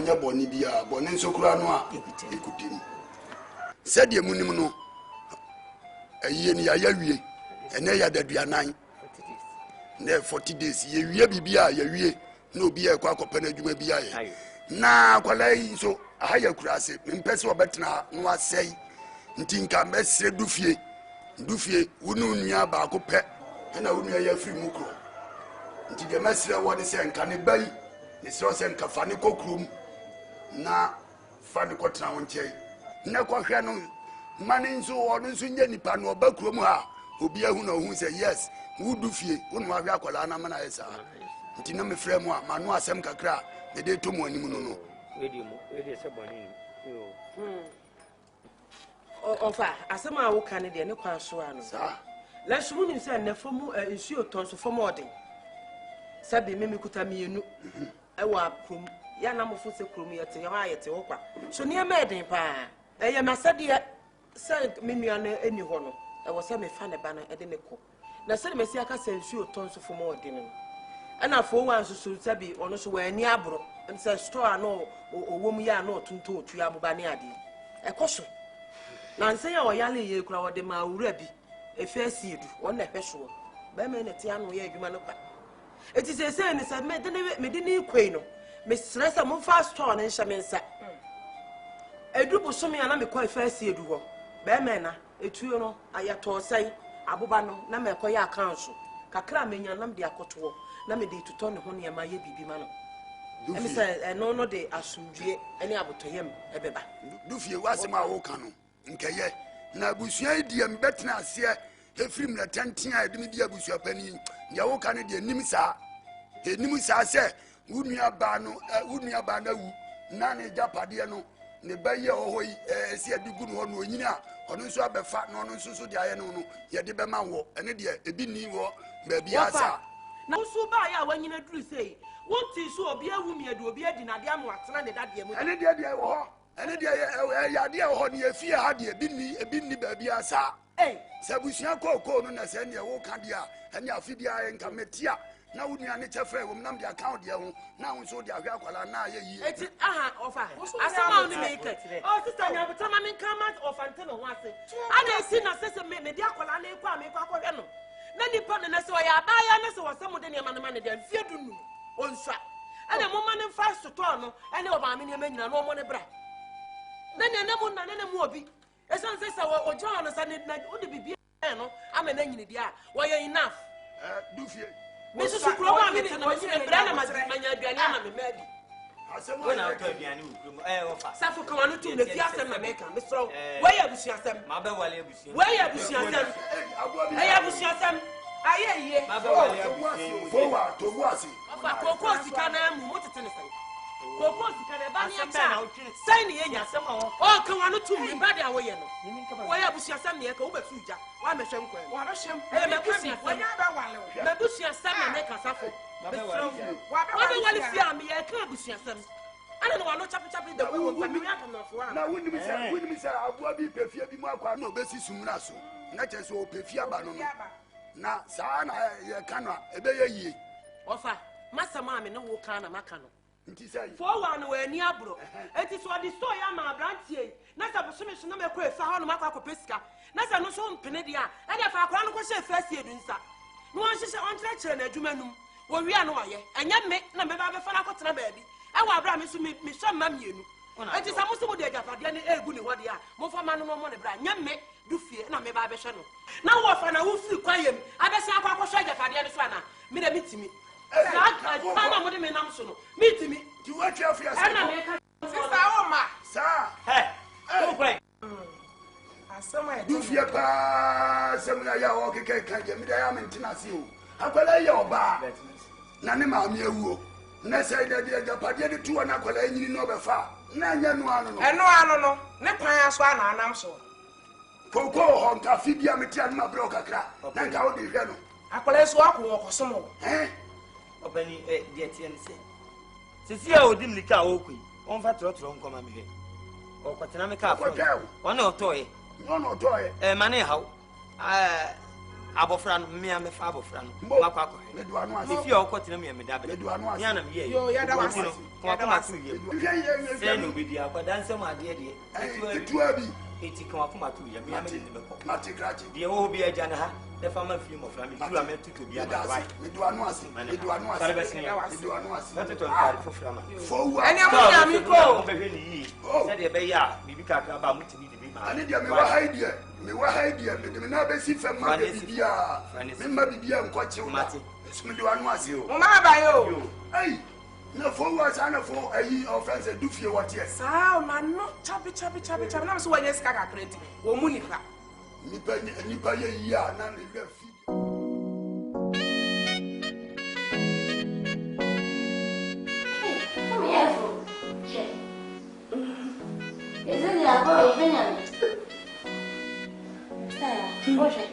nya boni bia boni nso kura no a ekutim said ye munim no aye ni ya wie ene ya daduanan ne 40 days ye wie bibia ya wie na obi ya kwa akopana adwuma bia ye na kwalai so ahaya kura se mpese obetena no asai nti nka mesre dufie wonu nua ba ko pe na wonu ya firi mu kro nti de mesre wode se nka ne bai ne se se nka fa ne kokrum na fa ne kotena wo nkyai na kwahwe no mane nso wonu nso nya nipa no ba krom ha obi ahu na ohu se yes wo dufie wonu ahwe akola na mana yesa nti na me frɛ mu a manu asɛm kakra ne de to mu anim no no wedi se bɔne yo Ofa asɛm a wo ka ne de ne kwa so ano sa la sumu nim sɛ nafamu nsuo ton so fam ɔden sabe me kuta mienu ɛwɔ akrom ya na mofo se krom yɛte hɔ ayɛte hɔ kwa so ne ma ɛden pa ɛyɛ masade sɛ me nua no ani hɔ no ɛwɔ sɛ me fa ne ba no ɛde ne kɔ na sɛ me si aka sɛ nsuo ton so fam ɔden no ana fo wan so so sabe ɔno so wɔ ani aboro sɛ store no owom ya no tonto otu aboba ne ade ɛkɔ so na nse ya oyale ye kura wode ma wura bi efe Asiedu won na hweso ba me na ti anu ye adwuma no pa eti se ne se me de ne kwei no me stress am fa store ne nhye me nsa edu bosom ya na me kɔ efe Asiedu hɔ ba me na etuo no ayato sai aboba no na me kɔ ya account so kakra me nya nam de akoto na me de tuto ne ho ne ma ye bibi ma no emi se no de asumdue ene abotoyem ebeba dufie wasema wo ka no nkeye na abusua die mbetena ase efrim na tenten a edimi di abusua pani ya wo ka no de nim saa se wunua ba no wu na ne japade no ne baye ohoyi Asiedu gu no no onyina ono nso abefa no ono nso so de aye no no ye de bema wo ene de ebi ni wo ba bia sa na so ba ya wanyina duru sei wonti so obi awu miedu obi adi na de amu atena ne dade mu ene de wo ho ene de ya de wo ho ne afie ha de ebi ni ba bia sa sabusua kokoo no na se ne wo ka de a ene afidi aye nka metia na wunua ne chefe wo nam de account de ho na wo so de ahwe akwala na aye yi eti aha ofa asama ni make o sister nya butama men come of antena ho ase ana esi na sese me de akwala na ekwa me kwa kwhwe no na nipa ne se o ya ba ya na se wo se mo de ne ma ne de afie dunu onswa ana mo ma ne fa store no ene o ba me ne ma nyina no mo ne bra na ne mo na ne mo obi esan se wo ojo no sa ne na o de bibia no ama na nyini dia wo ye enough dufie mesu sukuro ba me tena me se bra na ma manya aduane ama me madi asemo na to aduane ukrum ofa safo kan anu tu na fi asem na meka me sro wo ye abusu asem ma ba wale abusu wo ye abusu asem abusu asem aye iye ma ba wale abusu fowa to buasi ofa koko sika na mu motete ne sai koko sika na ba ne cha sai ne yenya asem o kan anu tu mi ba de awo ye no wo ye abusu asem ne ka wo ba suja wa me hwem kwan wa ba hwem me busu asem wo nya ba wale me busu asem na meka safo wa ba wale fi am ye ka abusu asem ana no wa no chapi de wo pa me aka no fo na woni mi say abua bi pefia bi mu akwa na obesi sumra so na che so pefia ba no na saa na ye kana ebe ye yie ofa masama me no wo kana maka no nti say fo wa no ani abro enti so di so ya ma brantie na sa bosome so na me ko efa ha no maka ko pesika na sa no so mpene dia e dia fa akwa no ko hye fa Asiedu nsa no won hye on kire kire na adwuma num wo wi ano waye anya me na me ba be fa na ko tena baabi e wa abra me so me so ma mienu enti sa mo so mo de agafade ne egu ne hode a mo fa ma no mo ne bra nya me du fie na me ba be hwe no na wo fa na wo firi kwayem abesi akwa akwa agafade ne so ana me da mitimi mama mo de me nam so no mitimi ti wa twa fie ase ana me ka sister o ma sa ko kwai asama du fie pa semna ya o keke kan je mi da ya mentina se o akwala ya oba na ne ma mi awuo na sai da dia japade de tuwa na akwala nyini no be fa na nya no ano no ne pan aso ana anam so koko ho nka fibia metia na bro kakra na nka wo de hwe no akwala so akwo kosomo obani de tie ne se sisi a odim nika okui on fa trotro nkoma me hwe o kwatena me ka afro wona otoye no toye mane hawo abofra me am fa abofra no makwa akọ me do anu ase if you okotena me da be me do anu ase ya na me ye yo ya da wa kuma tu ye say no be dia kwa dan sem ade de tu abi eti kuma tu ye me am de be ko mate krachi dia wo bi aja na ha the farmer film of family you am to be am right me do anu ase me do anu ase me do anu ase not to carry for frama for wa eni amu ya mi ko be hwe ni yi say de be ya bibi kakra ba mutimi de bi ma ani dia me wa haidie me na be si fam ma be bibia me ma bibia nkoche wo mate me do anu ase o ma ba yo ai na for wa sana for ayi offense do fie what yes sa ma no chabi na so wanye ska ka kreti wo mu nipa nipa ye yi a na me hwe fi Come here for check. Isn't it about Vivian? What's it?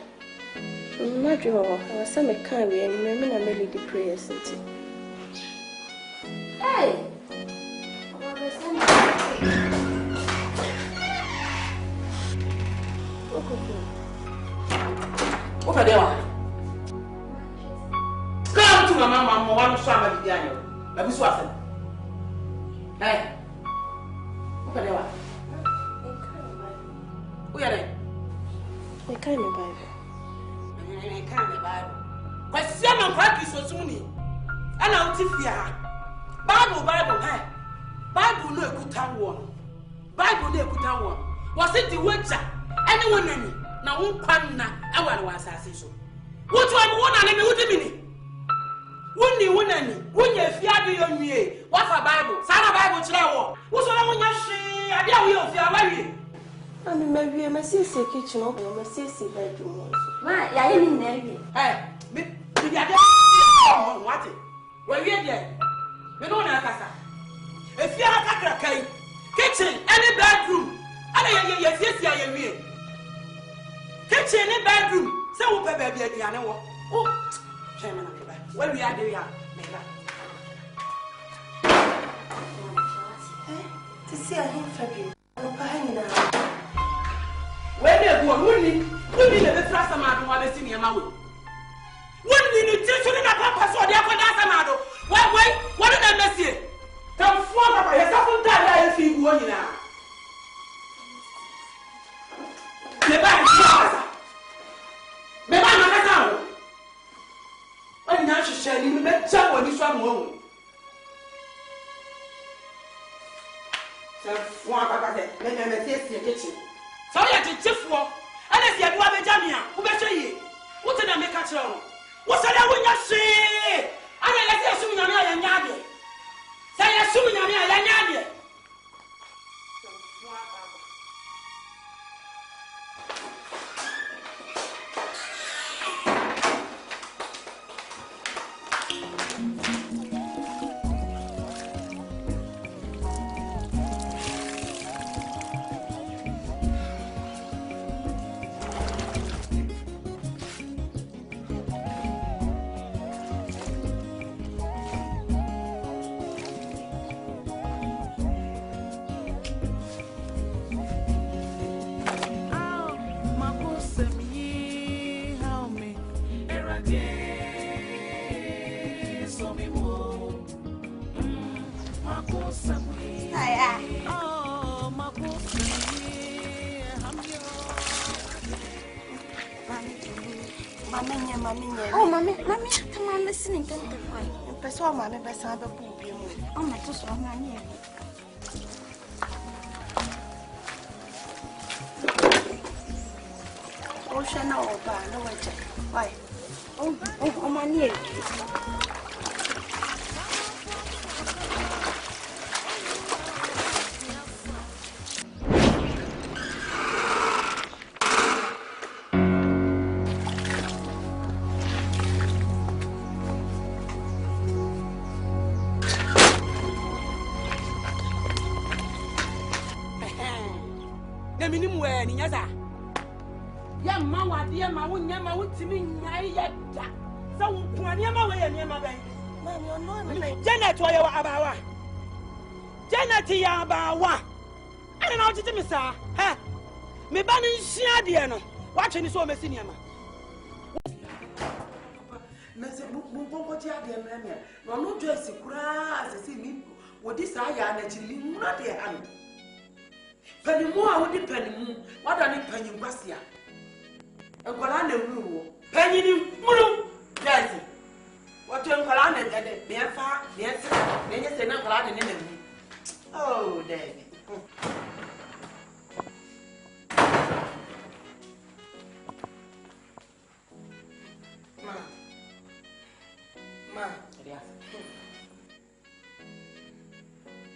Not you, I was some kind of and I made the prayers. Hey! What they want? Come to my mama, one summer behind you. Let me swap. Hey! What they want? Who are they? They can't be Bible. They can't be Bible. But some practice so soon. And I'll tip ya. Bible, hey. Bible no good one. Bible no good one. Was it the witcher? Anyone any? Now one panna, I was so. What one and who did Wouldn't you fear on me? What's a Bible? Sana Bible Chilaw. What's on when you see? I dare we of your I mean, maybe I must see a kitchen open, I must see a bedroom. My, I didn't know you. Hey, me, what? Well, you're there. We don't have if you have a kitchen, any bedroom, yes, I mean. Kitchen, any bedroom, so baby, I know. Oh, Chairman, what we are doing, To see a hint from you. When they go, wouldn't the first amount of the senior man? Wouldn't you teach you in a purpose or the other? Why, what did I miss you? Come forward by yourself and die if you go in now. The bank, the bank, I'm not sure you met someone this one won't. Let me taste your kitchen. So you have to tip for, and if you have a jamia, who better ye? What did I make a show? What's that when you say? I let you assume you're not a say, assuming you're not a Oh, mommy, come on, listening to the point. Press all my members have a poop. Oh, my just one here. Oh, shall know, no way. Why? Oh, my near. Janet, why you are about? Janet, you are about. I don't know what to me, sir. Me banning Siadiano. Watching this woman, senior man. Mumbo Tiadia Mamma. No dress, grass, see me. What this I am actually not a hand. Penny more would depend. What are the penny Basia? And Colana rule. Penny Mulu. Yes. What you Colana and the Biafa, yes, then you say not Colana enemy. Oh, David. Ma.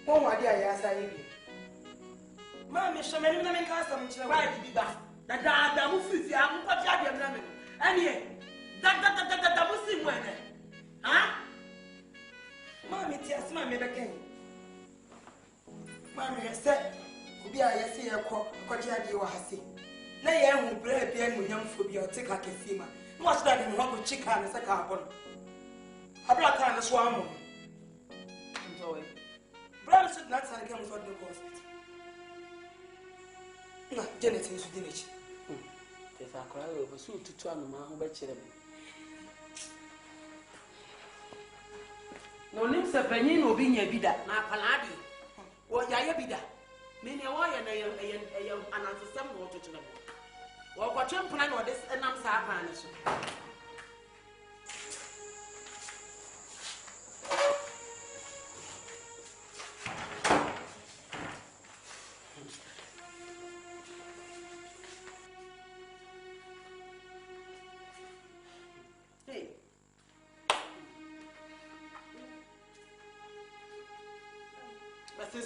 Wọ́n wà dé àyà sáyé bi. Máa mi sọ mẹ́rin náà mi ká sọ̀rọ̀ nkyẹn wáyé bíbí bá. Dàdàdà mo fìfì àwọn kọ́jú adìẹ mi náà mi. Ẹni yẹ dàdàdàdàdà mo sì mú ẹ̀dẹ̀. Máa mi ti ẹsẹ̀ máa mi bẹ́ kẹ́yìn. Máa mi rẹ̀ sẹ́ obi a yẹ sí yẹ kọ́jú adìẹ wà á sí. Na yẹ ẹ̀hún bẹ́ẹ̀ bí ẹ̀hún yẹn fò bí ọtí ká kẹsí ma. Ní wọ́n sọ́dọ̀ àdìmọ̀ wọn kò chíkà ní sẹ́kà àbọ̀ nù. Abúlé àtàrà ní sọ́ àmọ̀. Brother should not have come for the hospital. No, Janet is with the if I cry over soon to turn my home by children. No names of Benin or being a bidder, my paladi. What Yayabida? Many a wire and answer some water to them. What you plan or this and I'm sorry.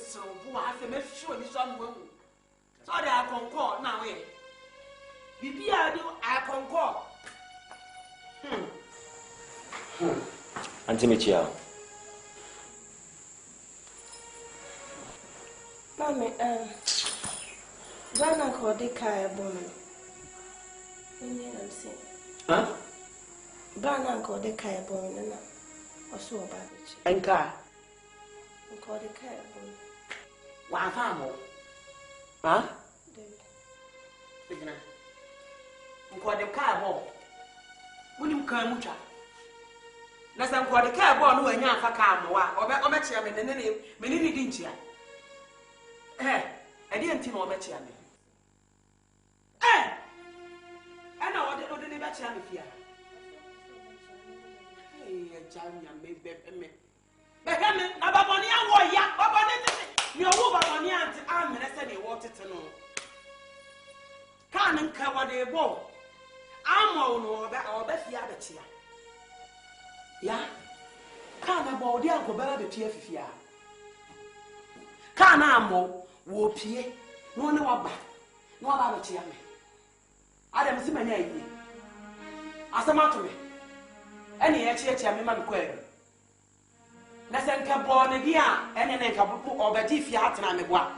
So, who has a message sure someone? So I concord now. Bibi, I concord. Auntie Michia. Mommy, Brana called the car woman. I'm saying. Huh? Brana called the car woman and I saw about it. And car. Called the car woman. Why, farmer? Huh? David. Called the car ball. When you come, mucha. Let's call the car ball, no, and ya for car, or met him in the name, many didn't you? Eh, I didn't think or met him. Eh, I know what they met him here. Hey, Jamia, maybe. Behemi na baboni awo ya baboni tete mi owo baboni anti amene se ne wo tete no kan nka wode bo amo no oba fia betia ya kan na bo de ankobara betia fifia kan amo wo pie no ne waba no waba betia me adam si manya yi asama to me ene ye chia me ma me kwaru Listen, Cabonagia, and then Cabu or Betifia and Amegua.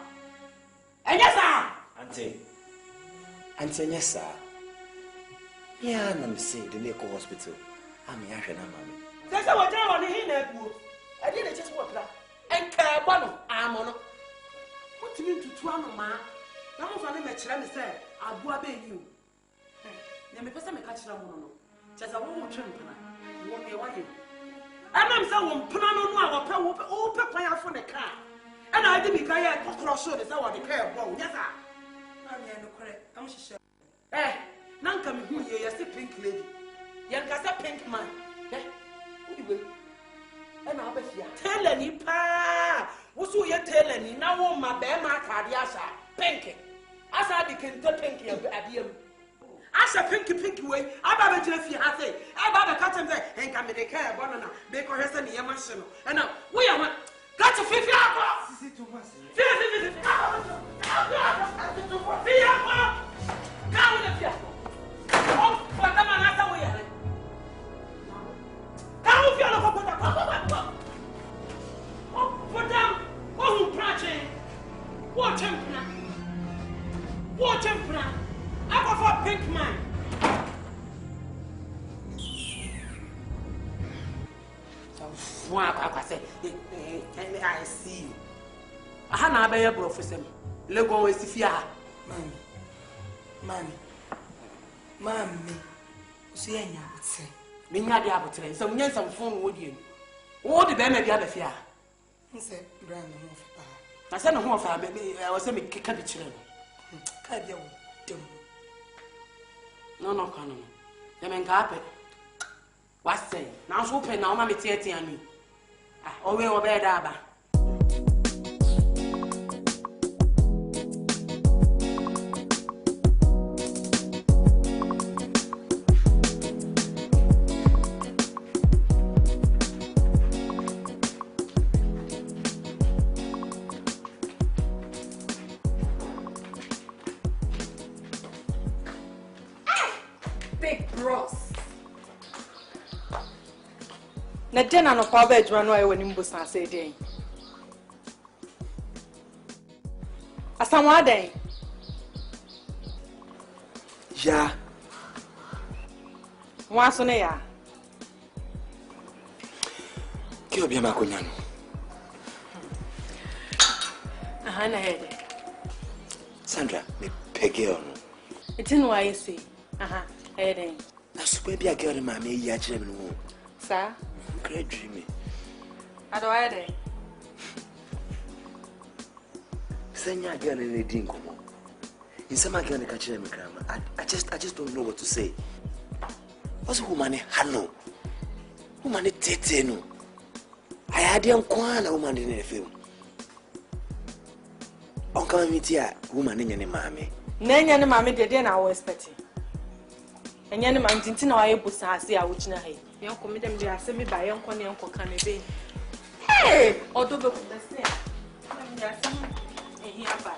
And yes, sir, Auntie, yes, sir. Yeah, I'm saying the local hospital. I'm Yashan, mammy. That's what I want to hear. I didn't just walk that. And Cabano, I'm on. What do you mean to Tuano, ma? Now, if I met Chile, say, I'll go obey you. Let me put some catch them on. Just a woman, you won't be away. I'm saying, put on our open fire for the car. And I didn't care across so that's how I declare. Yes, sir. I'm correct. I'm sure. Eh, none come who you are pink lady. Young Cassa pink man. Eh, and I'll be here. Tell any pa. What's who you're telling? Now, my bear mark, Adiasa, pink. As I became the pinky of Adium. As a pinky way, I'm about to have say, I'm about to cut him there and come in the car, banana, make her send the Yamasino. And now, we are got to 50 hours. See too much. Pink man. I see you. I have a professor. Lego is if you are. Mammy. See, I would say. Minya de abotre, some yen some phone would you. Oh, the baby be a fear. He said, Brand new. I said, no more for baby. I was a kick at the children. No, Colonel. The men carpet. What's say? Now, open now, Mammy Tietty and me. Oh, we obey Daba. Na dena no pa ba adwuma no aye wani mbusa ase den. Asanwa den. Ya. Wa so ne ya. Ki obi ma konya no. Aha na hede. Sandra, me pege ono. Etin wa yesi. Aha, hede. Na super bi agere ma me yi a kire me no. Sa? Great dreaming. Adwa hede. Senya agere ne din komo. Insema agere ka kire me krama. I just don't know what to say. What's woman hano? Woman tete no. I had young kwana woman in the film. On come meet ya woman in your mammy. Nenya ne mama de na wo expecting. Enya ne mam tinti na waye busa ase a wuchina hai. Yon ko me dem de ase me ba yon ko ne yon ko kan ebe. Hey, odo be ku bese. Dem de ase ehi aba.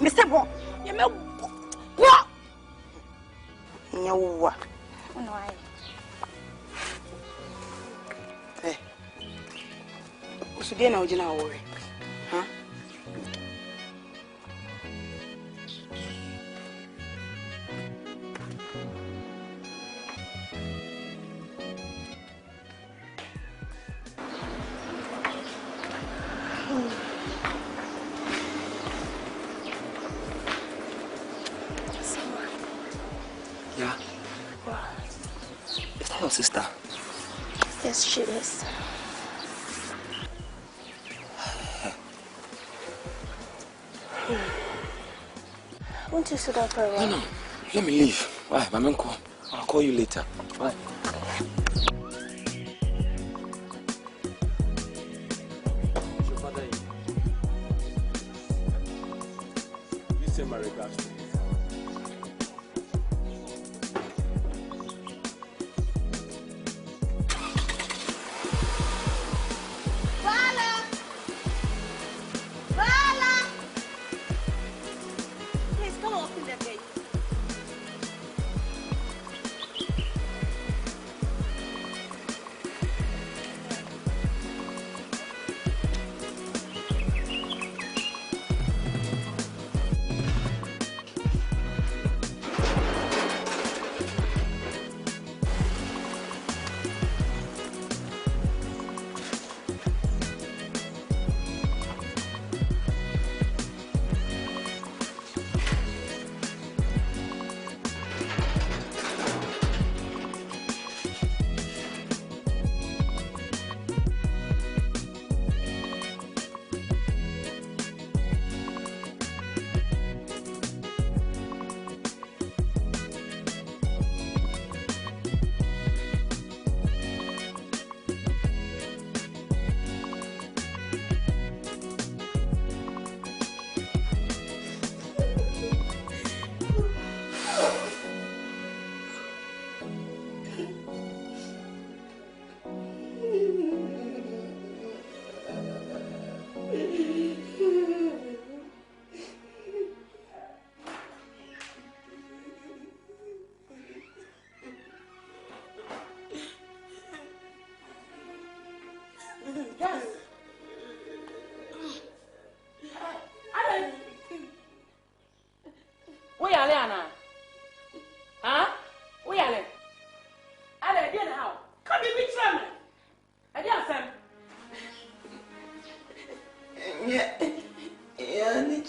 Mr. Bon, you know what? No, hey, what's again? Now, you know, worry, huh? Sister. Yes, she is. Won't you sit down for a while? No. Let me leave. Why, my uncle? I'll call you later. Bye. You send my regards to me.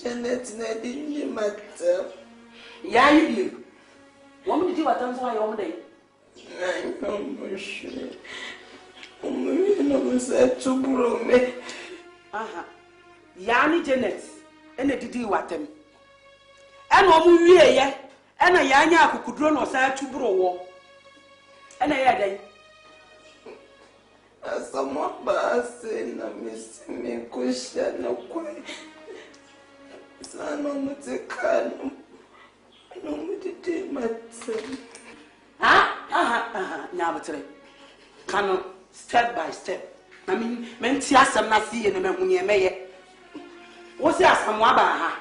Janet didn't matter. Yeah, you. Woman, did you attend why all day? I know, sure. No, said to grow me. Aha. Yani Janet, and the did what them. And one year, and a yanya could run or say to grow. And I had someone passing, I miss me, cushion, no quite. Son of the can. No, did matter. Now, can step by step. I mean, men see us some not seeing them when you may. What's that? Some waba,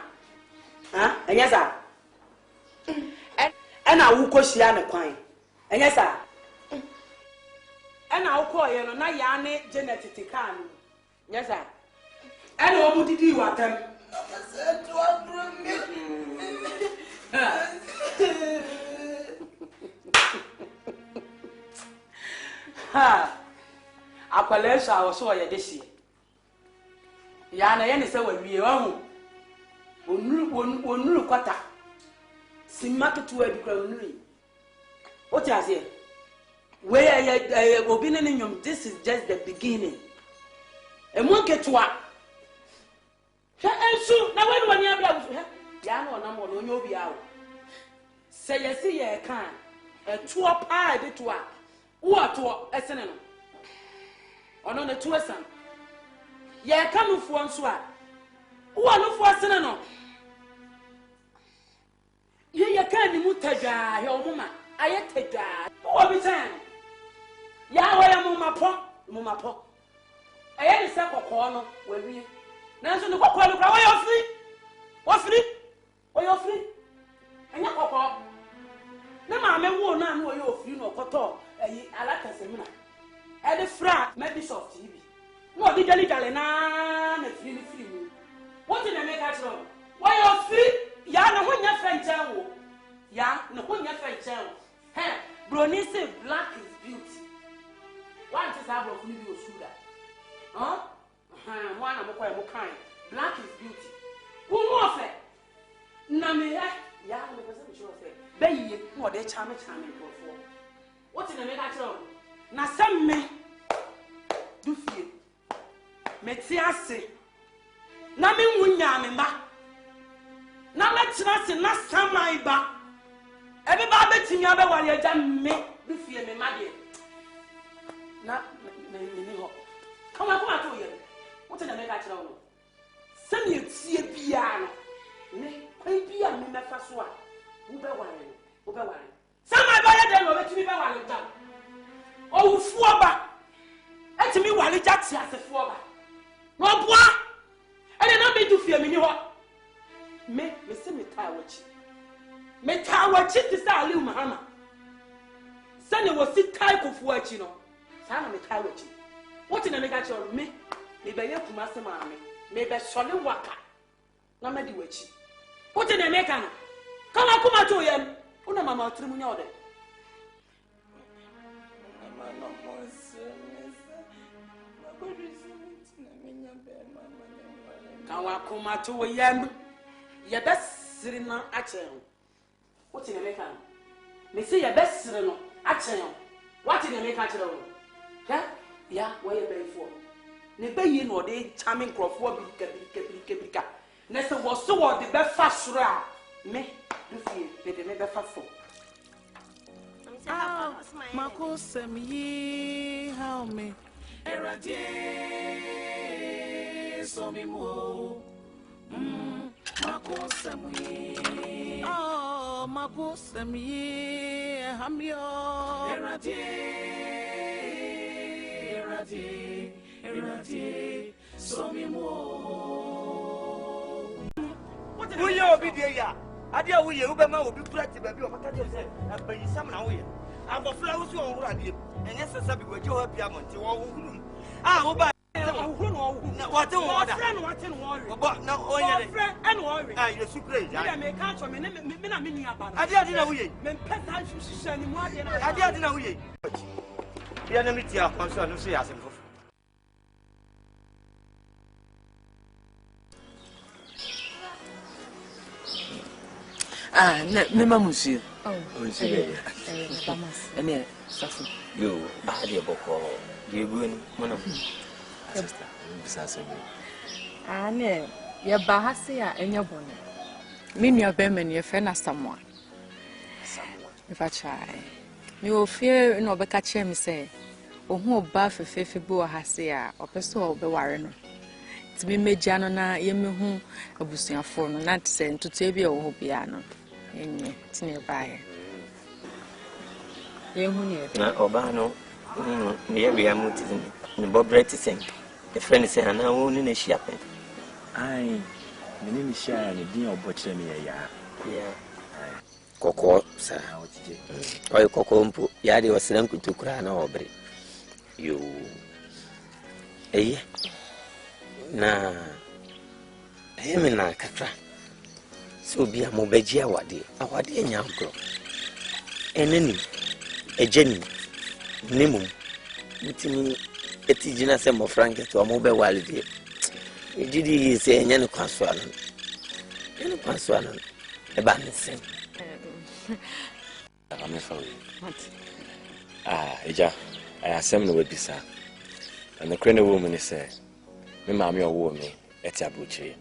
huh? And yes, sir. And I will call Shiana Quine. And yes, sir. And I'll call you, and I yarn genetic can. Yes, sir. And what did you want them? I said to Ha! Akwalesha also ya desi. Ya na ye ne se wa wie wa hu. Onuru kwata. Simaketu adukra onuru. What you say? Where obi ne nyom, this is just the beginning. Emonketua. Hwe ensu na wenu wani abia wo. Ya na ona mo no onye obi awo. Se yesi ye kan. Etuo pa de toa. What esene no ono na tu esan ye ka no fo nso a wo no fo esene no ye ka ni mutadwa he omuma aye tadwa wo bi tan ya wo ya muma po aye ni se kokko no wa wi na nso ni kokko no kra wo yo free anya kokko na ma me wo na no yo free no koto ayi alaka semina e de fra maybe soft tv no di jali na free mu what na make at all why you free ya na honya frenchen wo ya na honya frenchen he bro ni say black is beauty one is abro funi bi osuda one am ko e mo kan black is beauty wo mo fe na me ya na person be sure say be yi no de chame ko fo. What in the make at all? Na some me do fear. Metiase. Na me wunya me ba. Na metina se na samai ba. Ebe ba betimi abewale agya me do fear me ma de. Na me ho. Come to you. What in the make at all? Send you tie bia no. Ne kwan bia me mefa so a. Wo be ware. Samai ba ya de no betimi be wale agya. Oh, Fuaba! Let me wali jaxi as a Fuaba. No bois! And then I do fear me. Me see me tawachi. Me tawachi to say Aliu Mahama. Sunny was sit type of watching. Sana me tawachi. What in a negative me? Maybe I have to master mammy. Maybe solid waka. No matter which. What in a mechanic? Come on to him. Una mamma trimuno. Kawa kuma to yam. Your best sitting on action. What in America? Me say your best sitting on action. What in America? Yeah, where you pay for? Ne pay you no day charming crop for big. Nessa was so what the best fast ra. Me, do feel they never fast for. AKOSEM ye how me erade so me mo AKOSEM ye AKOSEM ye hamyo erade so me mo we yo be there ya adia we ye ube ma obi prati ba bi o maka je say abayi sam na we abofla wo so onwura die enye sesa bi gwaje ho bia monte wo hunu wo ba wo no wate wo da wate no wo bo na onye de en wo we you super ya me ka cho me na me nua ba adia na wo ye me peta hwehwehwe ni mu adia na wo ye bia na mitia kwanso no so ya asem fofo Ah, never monsieur. Oh, and yeah, Safu. You, I did boko. You going, one of sister, besides me. Ah, ne, your Bahasia and your bonnet. Mean your bemen, your friend as someone. If I try, you will fear no be catch me say, or who bath a faithful boa hasia, or person be warren. To be made Janona, yemi whom a bushing for not sent to Tabia or piano. And it's nearby. Obano, maybe I'm in the Bob Bretton. The friend is saying, I own in a shop. Aye, the name is Shy and the dean of butcher me. Yeah. Coco, sir. Or Coco, Yadi was sent to Crown or Bri. You. Eh? Na. Him and I, Catra. So be a mobejia wadi, a wadi and yanko. And any. A jenny, Nimum, meeting a tigina sem of Frank to a mobile wallet. Did he say any conswalan? Any conswalan, a bandit. I'm sorry. Ah, Agya, I assemble with this, sir. And the crane woman is said, me mammy or woman, at Abuchi,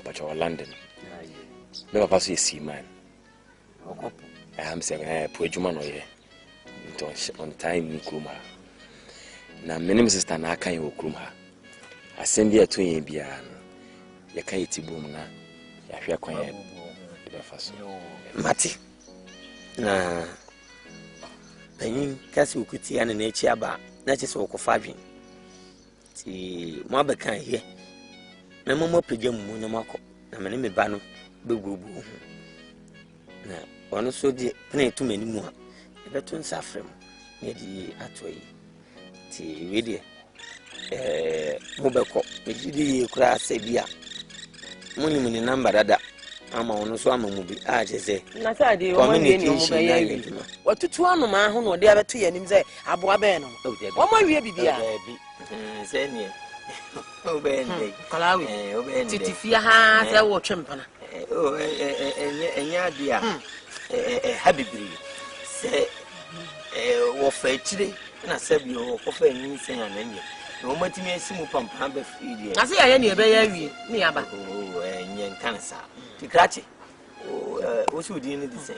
but you're London. Never pass a seaman. I am saying, poor Juman on time in Kuma. Now, my name is Sister Naka in Okuma. I send you to Yabia. Yakaiti Boomna, Yafia Quay. Mati. Na penyin kasi ukuti ya na echi aba na che so okofadwen ti mo abeka here na mo pege mu na mako na me me ba no begugu hu na ono so di na etu mani mu a e beto nsafrem na di atoyi ti we di mo beko me di kura se bia mo ni ni number dada ama ono so ama mu bi a je se na sa de o mo wie ni o mo be ye watutu anu ma ho no de abeto ye nim se aboa be no o mo wie bibia se ni o be ni kalawi titifia ha se wo twempana o enya dia habibiri se wo fa chire na se bi o ko fa nyin se ya na nye no matimi asimu pampa be fidi na se ya ni e be ya wie ni aba nyen kansa tikrachi o si odi ni disay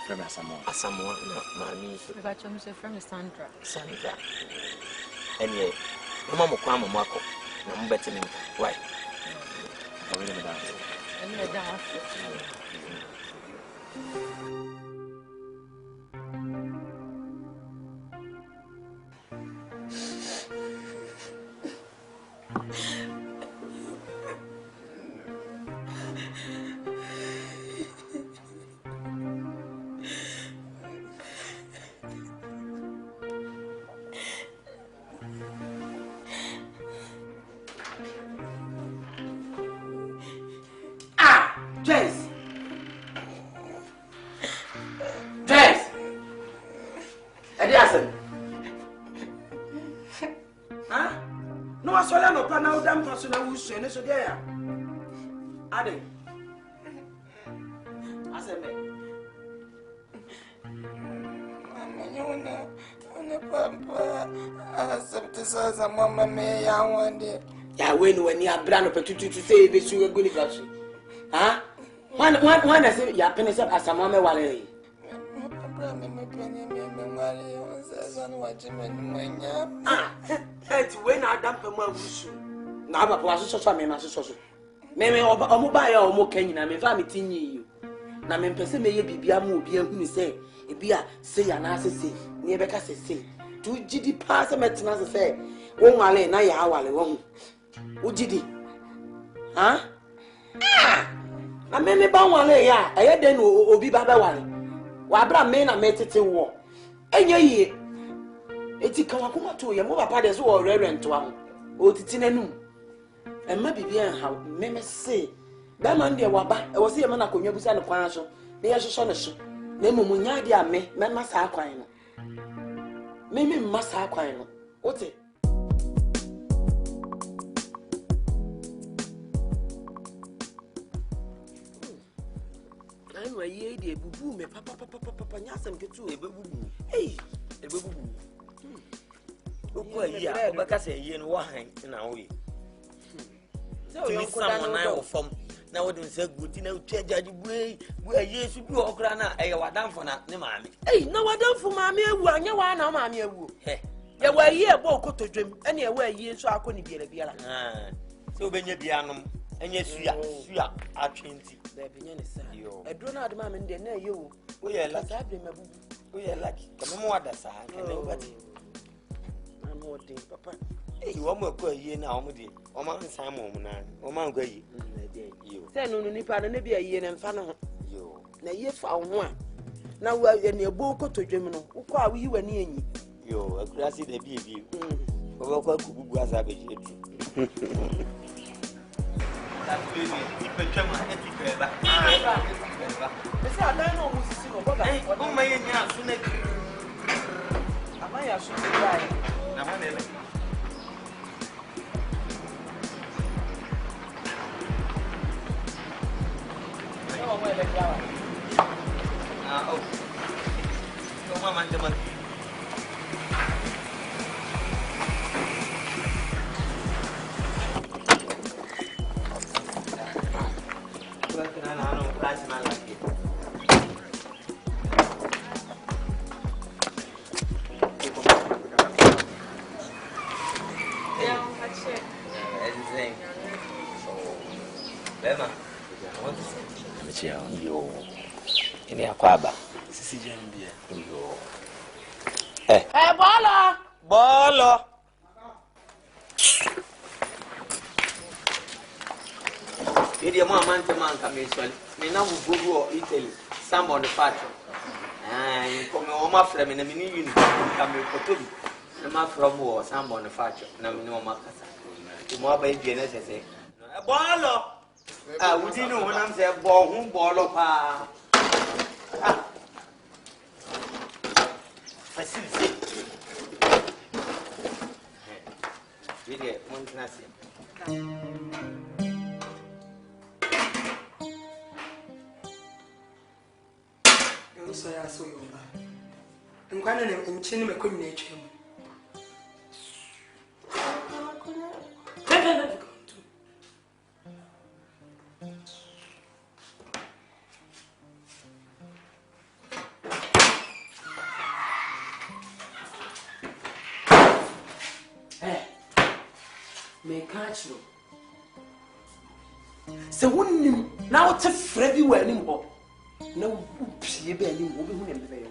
from Asamo na mami so ba chom se from Sandra ene mama mo kwa mama ko na mo beti ni why ne so dia ya ade aseme amanyona ona papa asabte sasa mama me ya wande ya we no wani abra no petututu say be su eguni gasu ha wan say ya pene say asama me wale abra me pene me ngare sasa no wajime ni manya eti we na adam pe mu awusu na papa wa so me ma so me omo ba ya omo kanyina me fa me tinyi yo na me pese me ye bibia mu obi ahunu se e bia se ya na asese ne be ka sese tu gidi pa se metena se wo nwale na ya awale wo hu wo gidi ha na me ba nwale ya eye de no obi ba be wale wa bra me na metete wo enye yie eti kan akoma to ye mo papa de so wo rerento aho o titi nanum emma bibia ha me say ba man de waba e wo se ye na konwa busa ne kwan so ne ye hwehwe ne so na emu nya de a me ma sa kwan no me ma sa kwan no ote no ye de bubu me papa nyasem ketu e bebubu e bebubu okwa yi a obeka se ye no wo han na wo yi so yo nkoda no fom na wo dun se guti na utwa jaji bu yesu bi okra na e wadamfo na ne maame na wadamfo maame ewu anya wa na maame ewu ye wa yi e bo okotodwem ene e wa yi nso akọ ni biara so obenya bianom enye suya atwenti da benya ne sa edro na adema me de na ye wo ye lucky abre mabubu wo ye lucky kama mo wada sa kene obati na mo de papa wo mo ko yi na wo mo de o ma nsan mo na o ma ngwa yi se no nipa no na bi ayi ne mfa no ho na ye fa wo ho a na wa ye ne ebo okotodwem no wo ko a wo yi wani enyi akurasi da bi wo ko kugugu asa be jetu that baby ipetwema etibeba ese adan no musisi no boga o ma ye nya so na amaya so dai na ma nele no mo ele klawa no mama ndema ini akwaba sisi jambia yo bolo Media mo amante manka meswali. Me na wo gogo Italy. Sambo ne facho. Come o ma fra me na me ni uni. Ka me kotobi. Na ma from wo sambo ne facho. Na me no makasa. Mo aba die na sese. Bolo. Wudi no wonam se bo hu bolo pa. Facility. Media mo ntnasi. So ya so yo ba nkwana ne nchini me kwenye etwe mu me catch no se wonnim na wo te fra bi wani mo na upie be ani wo be hu ne be yo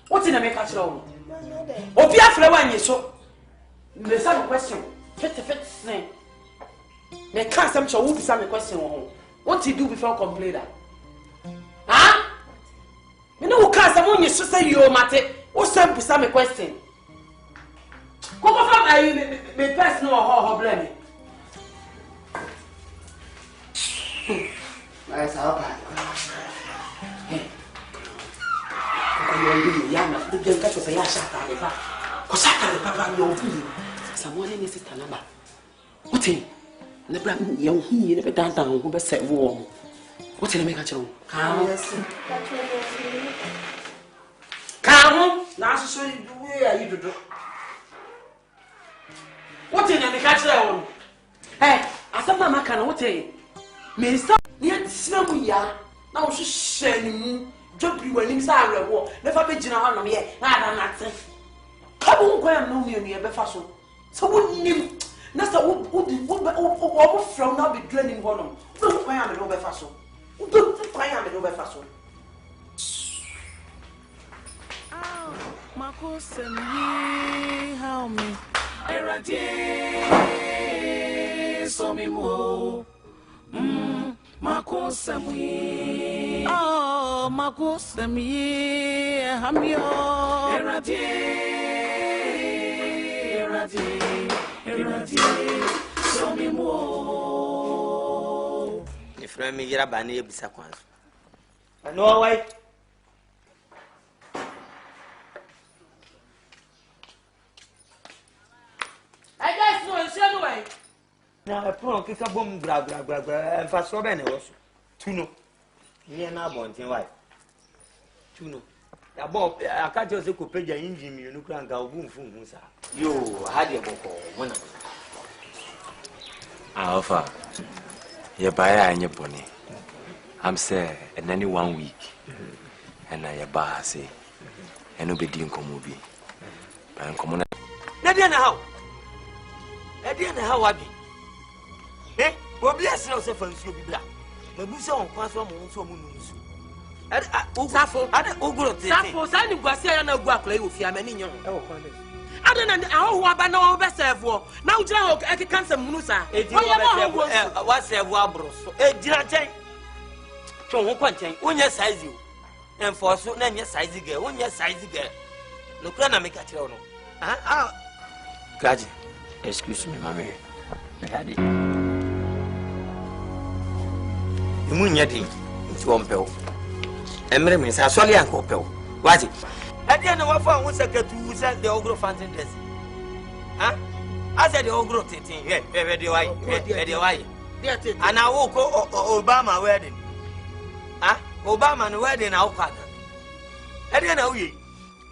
what na me catch no obi afra wanye so me say question fit say me can some cho wo be say me question wo what you do before complain that me no can some wonye so say yo mate wo say be say me question go from me person ho blame me nice how bad yana the game catch us ya shaka le pa ko shaka le papa yo bi someone ni sister number uti ne bra ye hu ye ne be dan ho be se wo uti ne me catch you ka na so we are you do uti ne me catch you asama maka na uti me sa ni atisina mu ya na wo hwe ni mu jobri wani sa arewo na fa be gina ho no ye na ada na te ka bu nko ya no mi enu ye be fa so so wonnim na sa wo from na be draining ho no wo nko ya me no be fa so wo nko ya me no be fa so AKOSEM ye how me erade so mi mo AKOSEM ye AKOSEM ye hamyo erade so mi mo ifra mi gira ba na ebisa kwanso ano wai I guess no it's anyway na pon kika bom gra en fa so be ne wo so tuno ye na bontin wai Chuno. About I can't just go pay the engine, you look and go boom, sir. You had your book one. I offer your buyer and your pony. I'm say, and only 1 week, and I bar say, and nobody in Kumawood. But I'm coming. How? I didn't know how I be. Eh? What bless yourself and so be black. My busa on pass one month so moon. Safo, I don't go to Safo, signing Garcia and go play with Yaman. I don't know how I know best of war. Now, Joe, I can cancel Musa. What's a wabros? A direct. So, one year size you. And for so many size girl, 1 year size girl. No plan to make a channel. Gaji, excuse me, mammy. I had it. The moon yet into 1 pill. And means I saw the uncle pill. What it? I didn't know what fun was a cat to send the ogre fountain dress. Huh? I said the ogre thing, where do I? And I will go Obama wedding. Huh? Obama wedding, our partner. I didn't know ye.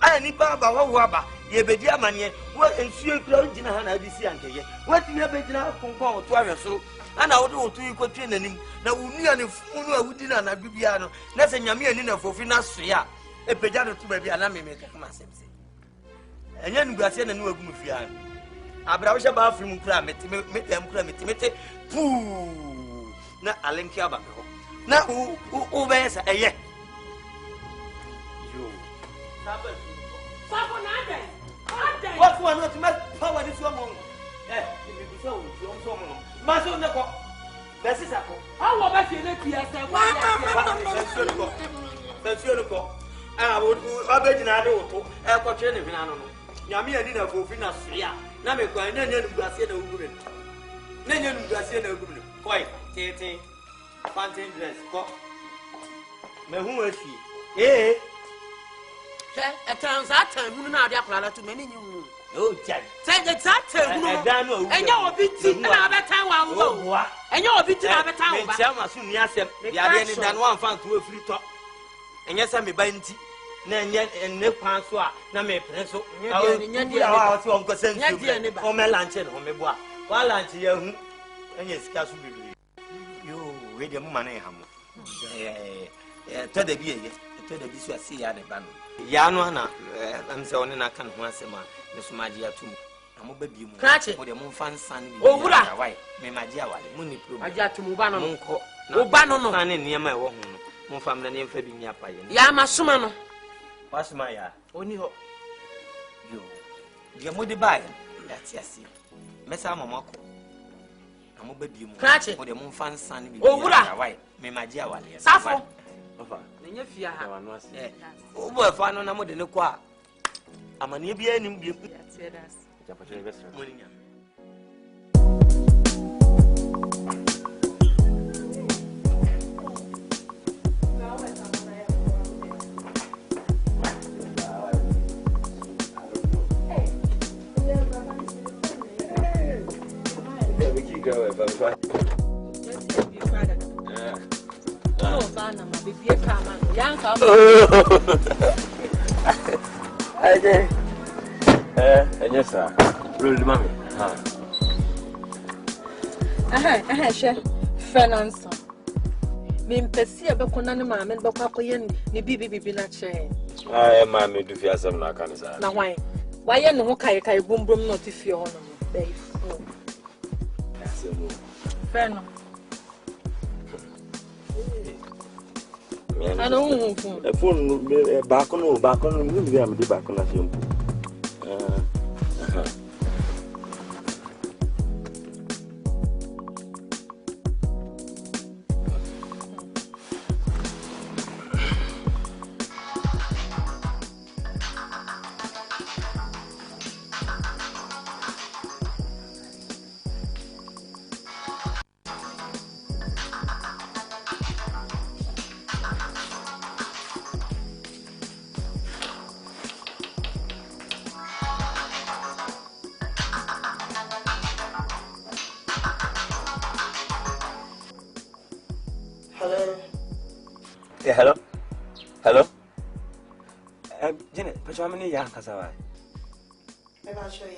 I need Baba Waba. Ye be dear man, what and she closed in a hand. I see Uncle. What you have been out from 12 so, and I would do 2 equal training. Now, we nearly fool who didn't have Vivian. Nothing Yamian in a for finance. A pejano to baby, and I may make a massive. And then Gracian and New Mufian. I browse about from climate, make them climate, pooh. Not a link about. Now, who obeys a yet? You. What one not to make power this one? Eh, if you so, Maso Nako. This is a co. How about you let me ask? I would obey in Ado, Airport Training. Yami and dinner for Finas. Name quite Nanian Garcia no good. Nanian Garcia no good. Quite, Tate, Fountain dress, cock. Me who is she? Eh? At times that time, you know, they to many new. Oh, Jack. Say the time, and you're a bit in our time. And you're a bit in our time. Tell us soon, yes, they are any than one found to a free top. And yes, I'm a banty. Nan and no panswa, Name Presso. I was on consent for my lunch and home. While lunch, young, and yes, Castle. You read your money, Hammer. Tell the beer, tell the business, see at the band. Yanwana, I'm so on I can't once a month, Miss Magia too. I'm a baby, catch it for the moon fan son. Oh, why? May my dear one, Mooney, I got to move on. No banner near my woman. Mon family name for being your pie. Yama Sumano. What's my only hope? You. Dear Moody by. That's yes. Messa Mamako. I'm a baby, catch it for the moon fan son. Oh, why? May my dear one. Suffer. Oh, boy, find on a more than a qua. I'm a new being. Yes, sir. Really, mommy. Chef. Finance. Me pesi abekona ne maame bakwa koye ne bibi na che. Ah, maame do fi asem na aka ne sa. Na hwan. Waye ne ho kai bumbum no ti fi ho no. Dey. Asemu. Feno. I don't know. The phone back on, we am the back on a film. Janet, but how many young Casawa? Never show you.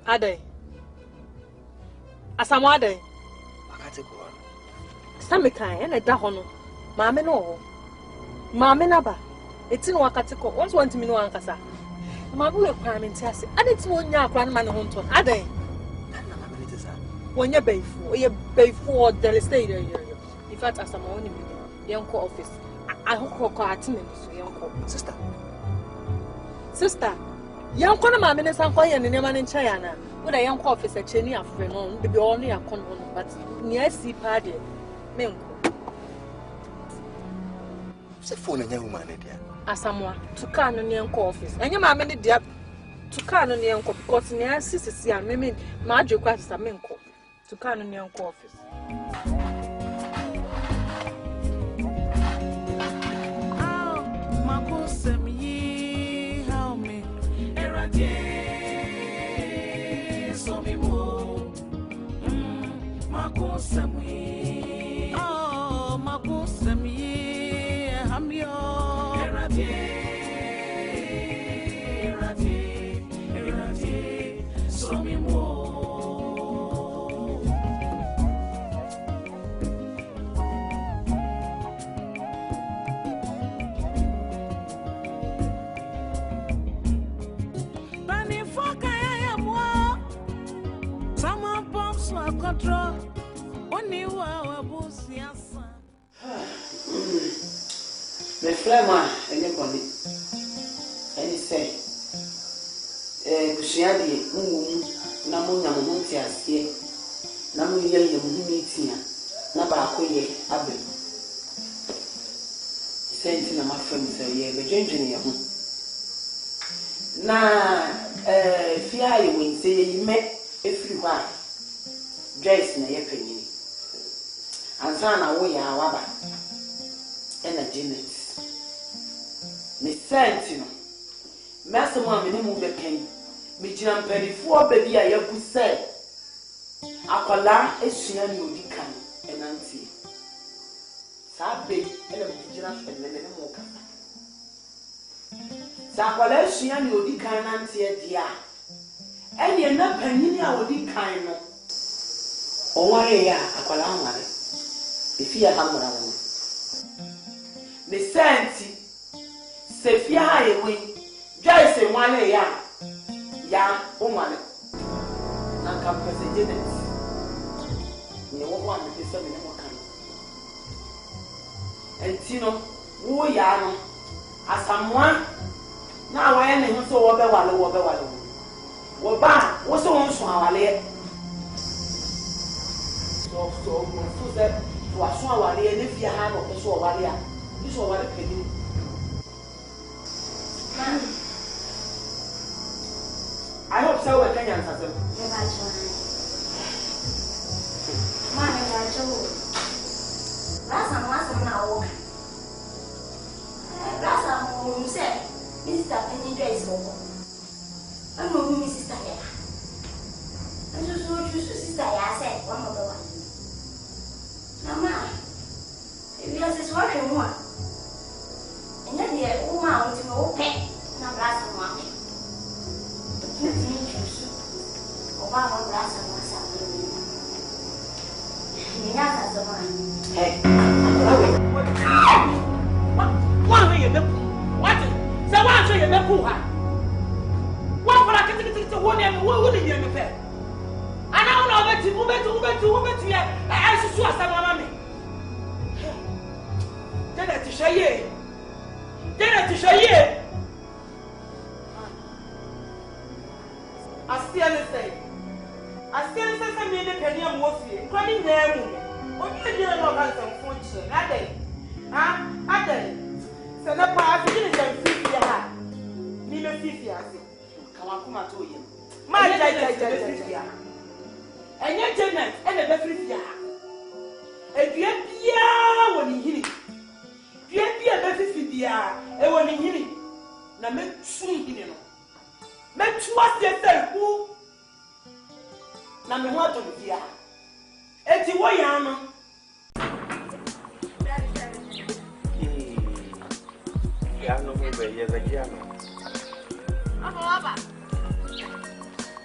Ade. Asamo ade. Akate ko. Same kan e na da ho no. Maame no ho. Maame na ba. Eti no wakate ko. Once want me no ankasa. Maame we kwa me ntiase. Ade ti wonya akra na ma ne ho nto. Ade. Na maame ne tesa. Wonya beifu. Oye beifu o del stay there. In fact asamo woni me. Yenko office. I hook attendant so yenko. Sister. Yanko na maame ne san kwa ye ne nema ne ncha ya na. Wo da yanko office cheni afre no, de bi ono ya kono no, but ni asi pa de menko. Se phone nya woman ne dia. Asamwa, tuka no ne yanko office. Enye maame ne dia tuka no ne yanko because ni asi sisi a me ma adwe kwa sisa menko. Tuka no ne yanko office. AKOSEM ye how me so me mo AKOSEM ye oh AKOSEM ye hamyo so me mo control only wa busiasa me flema ene boni ene say busia de ngum na munya mo nti asie na mu ye mo himitia na ba akoye abe senti na mafem say ye be dwenjene ye ho na fia ye won say ye me efiri ho a dress na ye penini ansa na wo ya waba ena Janet me senti no mesemo a me ne mu be pen me gina mpanifo obabi a yagu se akwala esua ni odikan enantie sa be ena me gina fenne me ne mu ka sa akwala esua ni odikan nantie dia ene na panini a odikan no onware ya akwala anware efia hamra wo me senti sefia ha ewe Joyce nwane ya onware na campus Janet ni wo ho ame pese me ne mo kan entino wo ya no asamwa na wa ya ne ho so wo be wale wo ba wo so won so awale so that to assume our and if you have a so waria, you saw what a penny. I hope so. I can answer them. Last now. Last said, Mr. Penny Dress over. I'm no Mrs. Taya. And so, sister, I said, one of the one. Mama, if you are working one, and then the woman to no pay, no glass of mommy. You think you should, or one glass of myself. That's the one. Hey, what are you doing? What? So, why are you doing? What for I can take to one and what would you be fair? I don't know that you move to I should trust my mammy. Then to show ye. Then to show ye. I still say some million penny of warfare, crying there. What you do not have some fortune, are they? Are they? So, the part is a 50 years. Neither 50 years. Come on, to you. My dear. And yet, Janet, and a better fear. If you are when you hear it, you are better fear, and when you hear it, now make soon, you know. Make trust yourself, who Na me ho to bia. Eti wo ya no. Ya no me be ye be ya no. Baba.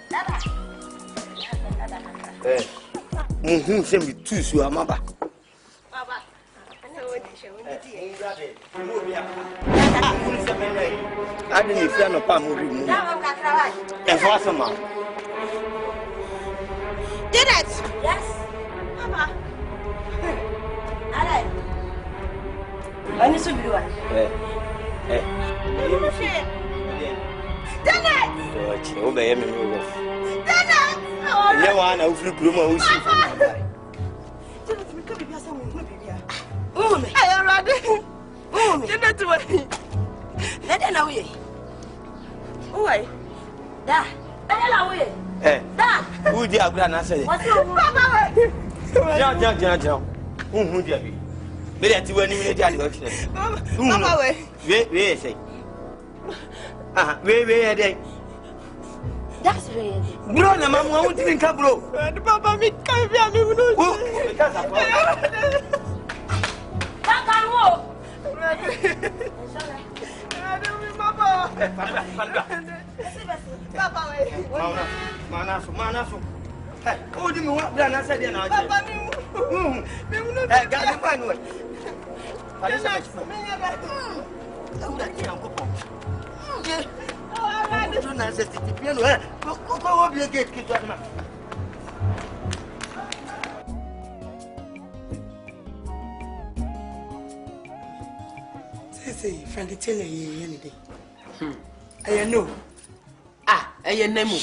Dada. Muhu se mi tusu amaba. Baba. Ana woni she woni ti. Ngade. Mo bia. Mun se me nei. Ade ni fia no pa mo bi mu. Dada kakra wa. E fo asema. Did it? Yes. Baba. Alright. Ani so bi wa. You shit. Did it? Ochi, o be ye me no. Did it? Ye wa na ufuru kuro ma o si fu na ba. Did it? Me ka bi asa wo hu bi ya. Me. Ayo rade. Me. Did it wa. Dada na we. Oi. Da. Dada na we. Da. Who di agura na say? What's your Baba we? Ja. Who di abi? Me dey ti wani me dey adi option. Baba we. We say. We dey. That's really. Bro na mamu won ti nka bro. Baba mi kan bi ami hunu. Oh, me ka sa. Baba wo. Baba. Baba we. Mana so. Hey, o di me wa bra na say dey na. Baba mi. Me hunu. Eh, ga di pa no. Me nya ba. Ura ki an ko po. Oh, na se ti piano eh. Ko wo bi gate ki to ma. Say Frank tell you any day. I know. Eye nemu.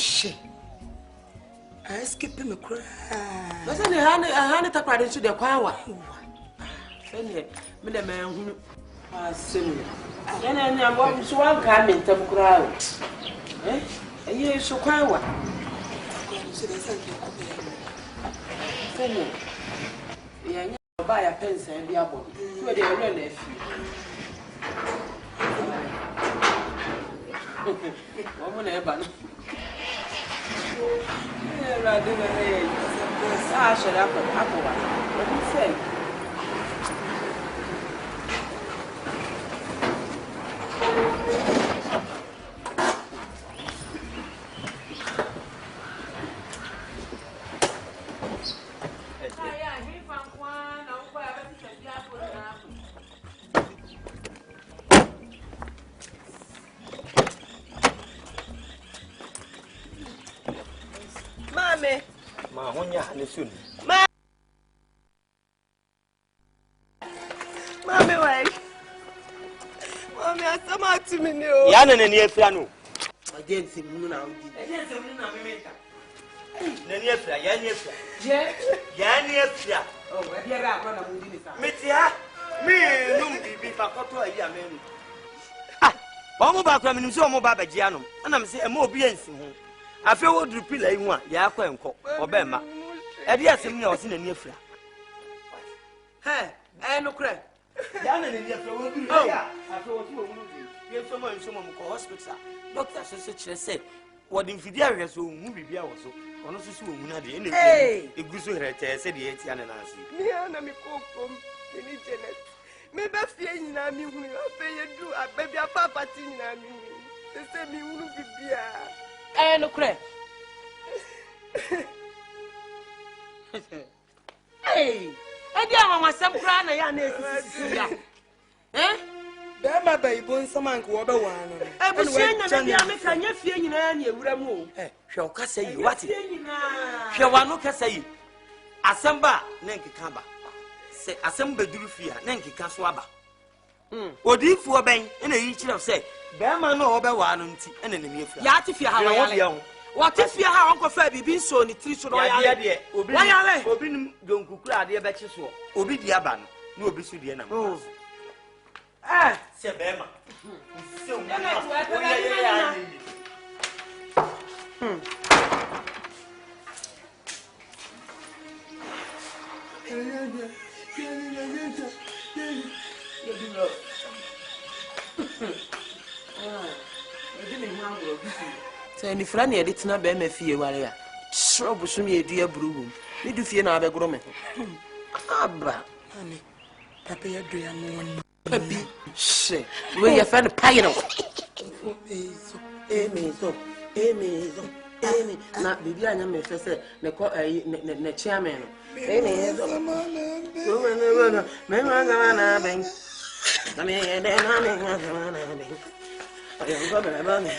I skip me cry. No say ne ta kwade nso de kwan wa. Say ne me de man hunu. Asem. Ya na nya bo nso wan ka me ntam kura o. Eye so kwan wa. So they say you come here. Say ne. Ya nya ba ya pensa bi abo. So de re na afi. Vamos levar, não? Ela deu a chorar para a boa. Eu não sei. Ma honya ne sun. Mami wai. Mami asama atumi ni o. Ya na ni afira no. Agency mu na udi. Agency mu na me menta. Na ni afira, ya ni afira. Ya ni afira. Oh, e bi ra akro na mu di ni sa. Metia. Me num bibi fa koto ayi amenu. Omo ba kwa minim se omo ba bagia no. Ana me se e ma obi ansi ho. Afi wo duru pila yi hu a ya akwa enko obema. E de asem ni o se na ni afira. No kra. Ya na ni afira wo duru ya. Afi wo ti wo mu bi. Ye so mo ko hospital. Doctor so kire say wo de mfidi ahwe so hu bibia wo so. Ono so so hu na de ene egu so herete se de eti ana na asi. Mi ana mi ko pom ni Janet. Me ba fie nyina mi hu afa ye du ababi afa pati nyina mi hu. Se mi hu bibia. No kra. Edi ama wasem kra na ya na esisi ya. Be ma ba ibo nsama nko wo be wa no. E bi shey na bia me ka nya fie nyina na ewura mu o. Hwe o ka sayi wati. Hwe wa no ka sayi. Asamba na nkeka ba. Se asamba duru fie na nkeka so aba. Odifu oben na yi kire say be ma no wo be wa no nti na na mi afia. Ya ti fie ha wa yale. What if you have Uncle Fabi been so in 3 so royal? Obi nim gonkukura ade be che so. Obi di aba no, na obi su die na mo. Se be ma. Se o mo. So ni fra na edit na be ma fie ware ya. shrub so me dua buru me do fie na abegoro me aba ani papa ya dua no papi she we ya fa no payro emezo na bibi anya me fe se ne ko ne chairman no emezo me na ben na me de na me na ben ayo go be ba me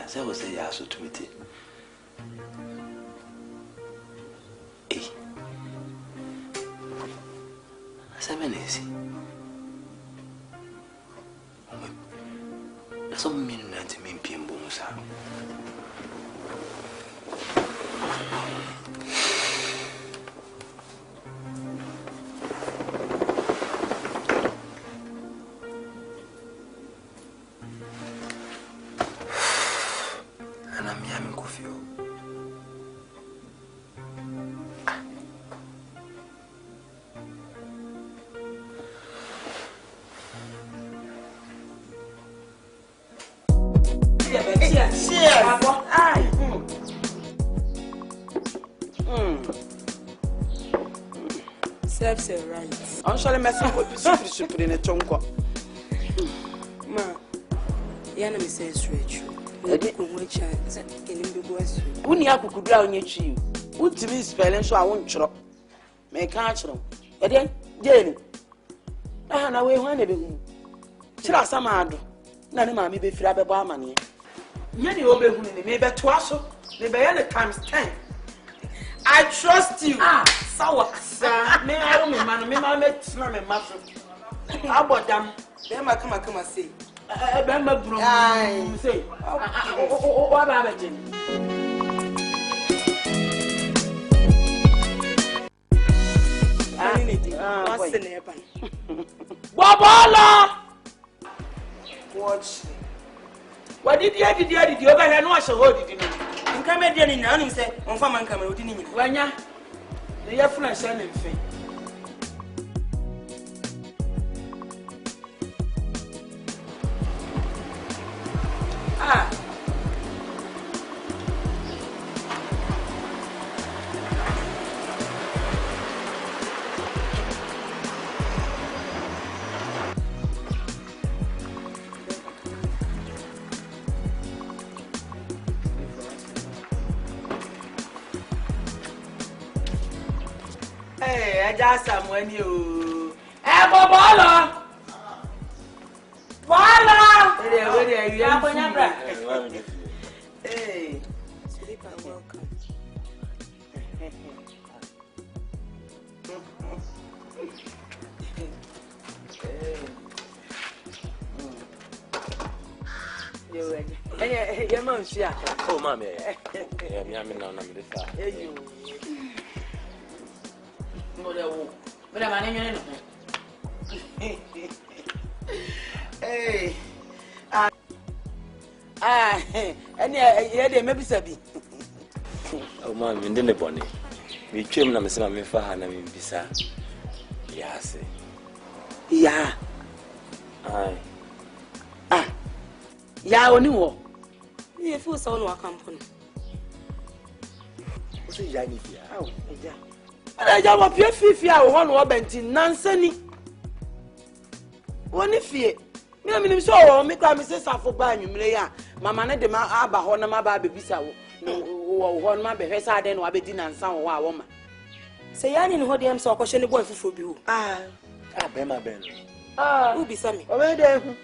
Say was say ya so to me. Eh. Asa menesi. That's all mean na ti me piembo musa. Right. I'm sorry, messing with super in a tongue. Ma, Yana says straight. Which I in the voice. Unia could drown your chew. Would to me spelling so I won't chop. Make catch them. And then, Jenny. I know we want to be. Tell us some ad. None of my be free about money. Many over who may be twice, maybe any times 10. I trust you. Sour. Me I don't man, me ma met smell me mushroom. How about them? Them I come and say. Bemba bro. Say. What about it? What's the name? Bobola. Watch. What did you over here? No, I shall hold it in. And come at the end and say, on farm and come out in Wanya. The influence and thing. Eja Samuel you. Bolo. Bolo. Where you are? Hey. Sleeper, welcome. Your mom's here. Oh, mommy. Yeah, me, I'm now. Hey, but I'm not. Hey. And maybe Sabi. Oh, man, in the bonnet. We came na mesema me fa ha na me bisa. Ya se. Ya. Ai. Ya oni wo. You feel so no company. O se ya ni fia. Aw, eja. Eja mo pie fifia wo no benti nansani. Woni fie. Me minim so wo me kwa me se safo ba anwumre ya. Mama ne de ma aba ho na ma ba bebisa wo. Wo no ma behwe sa de no abedi nansa wo a wo ma. Se ya ni no de am so akohye ne boy fufo bi ho. Be ma ben. Who be Sammy? O be de hu.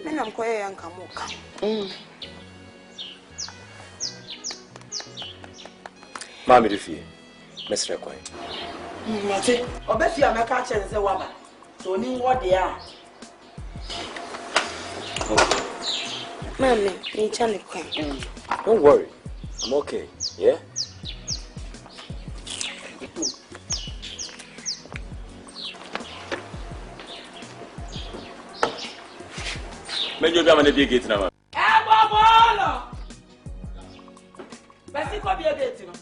Me nam koye yanka mo ka. Mami de fie. Mesre kwai. Mate, o be fie ameka che nse waba. So ni wo de a. Mami, me chane kwai. Don't worry. I'm okay. Yeah? Men you be am na be gate na ma. Bolo. Besi ko be gate no.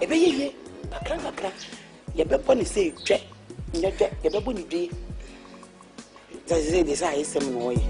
Ebe ye. Akra. Ye be pon say twe. Nye twe, ye be boni dwe. Zaze de sa isem no ye.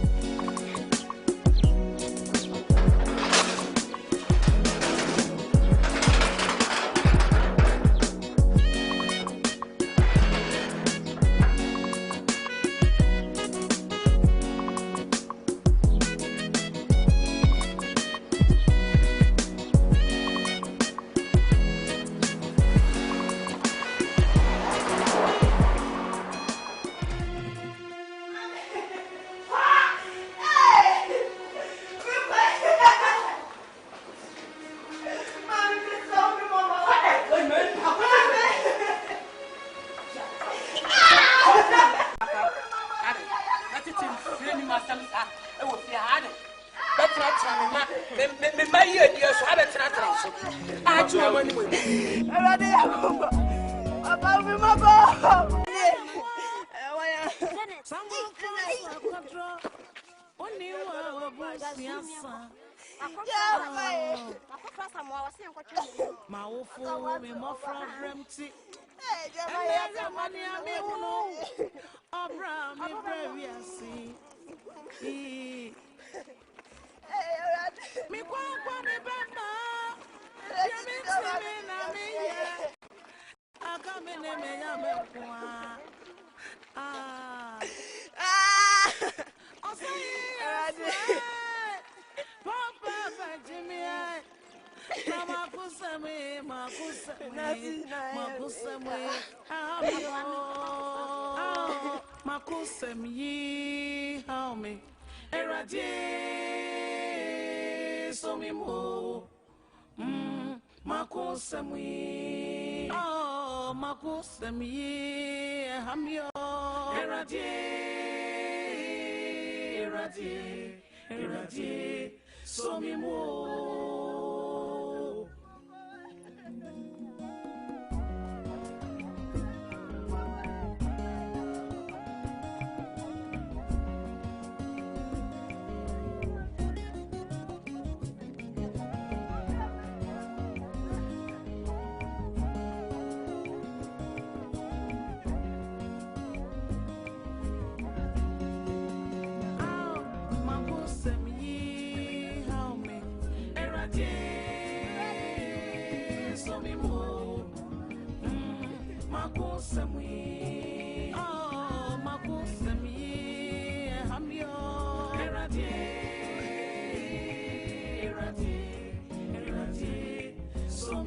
Makosem ye how me erade so me mo makosem ye makosem ye hamyo erade so me mo. So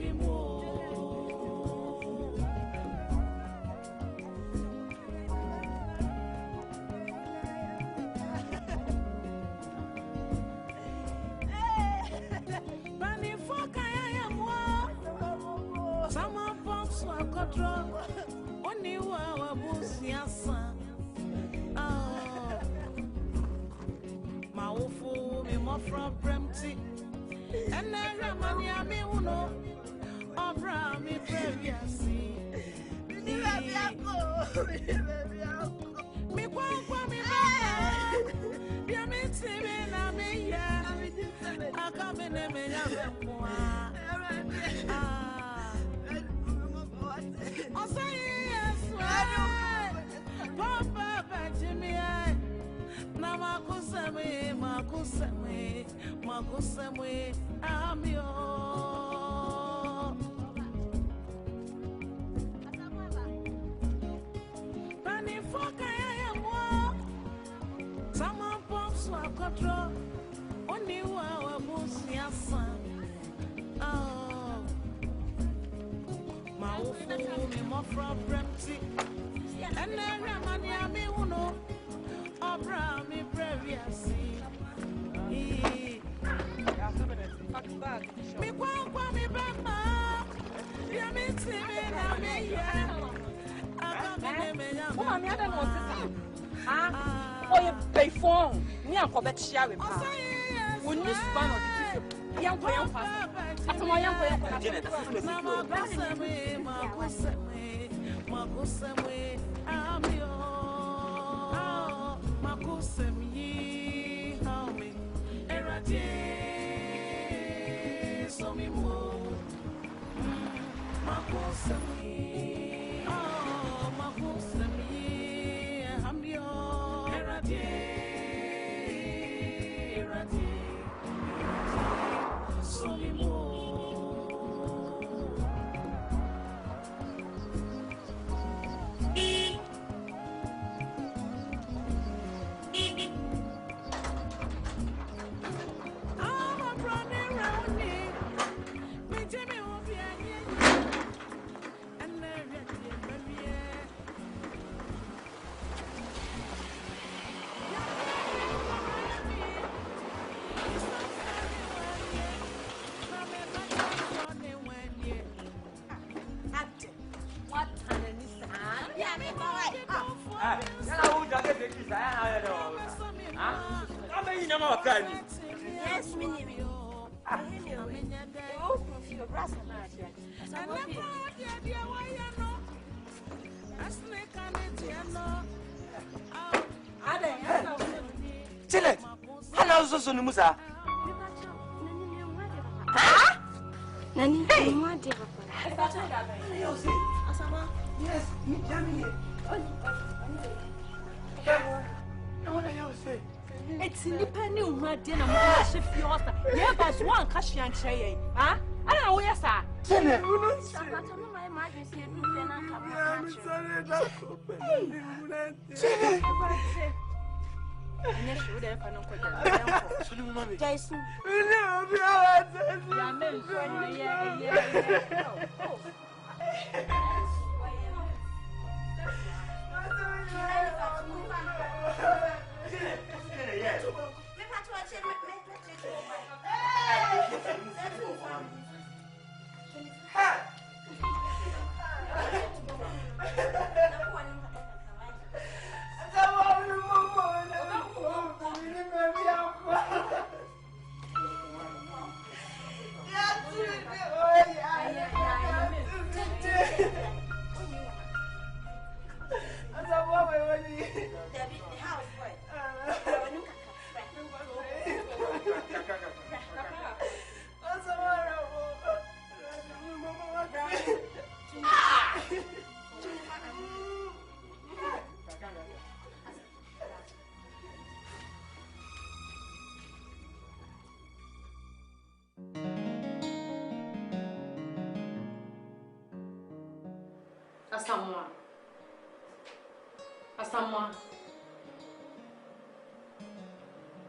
Asamoah.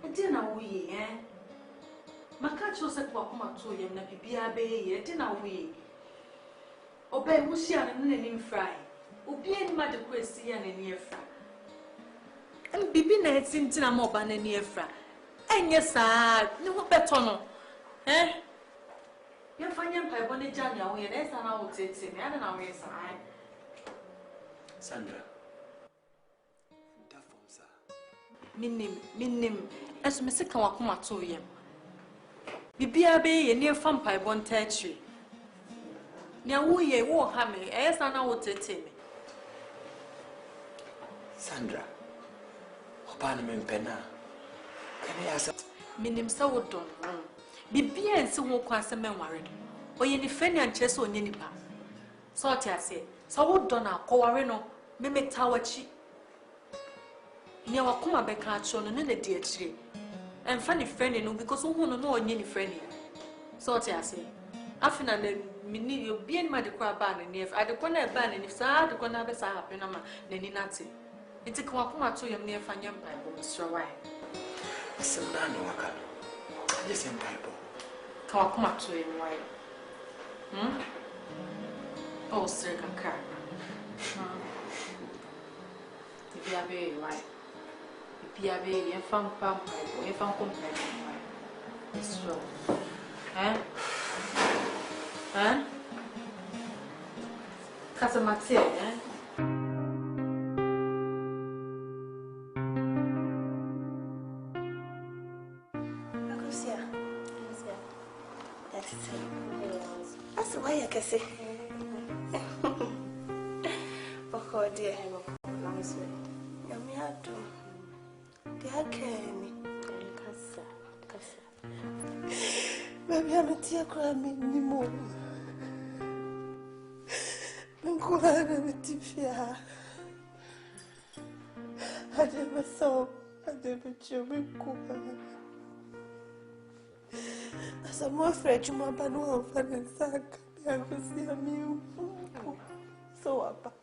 Edina we Makacho se kwa kuma to yem na bibia be edina we. Obe wusia na nanim fry. Obi ani ma de kwesi ya na ni efra. Bibi na etintina ma oba na ni efra. Enye saa ni ho beto no. You're finding by Bonnie Johnny away, and that's how I would say to me. I don't know where I Sandra. Minim, as Mr. Kawakuma to him. Bibia Bay, near Fampi Bon Tetri. Now, we walk hammy, as I know what to me. Sandra. Opanam Penna. Can I ask? Minim so done. Bibia and so walk as a man worried. Or any friend and chess or any pa. So I say, so done our coarino, mimic tower cheek. Near Wakuma Becca shown in the dear tree. And funny friend, no, because who won't know any friend. So I say, after and me you being my crab ban and if I don't want to ban and if I don't have a happen, then in Nazi. It's a Kwakuma to your near Fanyam Bible, Mr. Whyte. Some Nano, just in Bible. Kwakuma to him, Whyte. Oh, sir, car. The Biabe, Whyte. The Biabe, and found pump, or if I'm complaining, it's true. Huh? Casamate, eh? That's why I can say. Oh, dear. Yamiato. Dear Kenny. Maybe I'm a tear crying anymore. I'm glad I'm a tifia. I never saw, I never children. As I'm more afraid you might be no orphan and sack. I will see a meal. So up.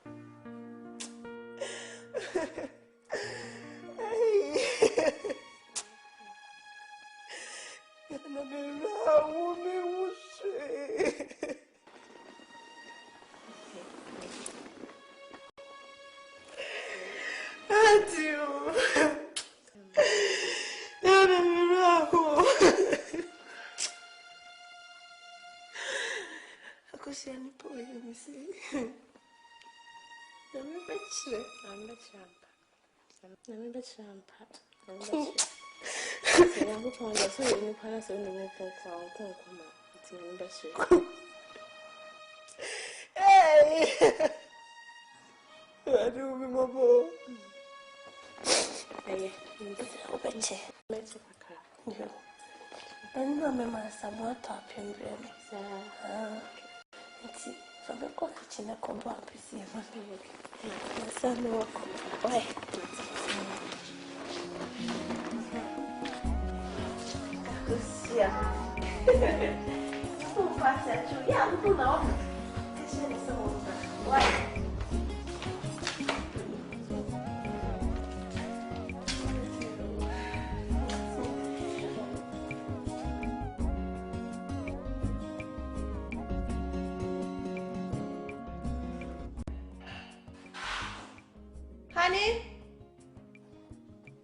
Honey?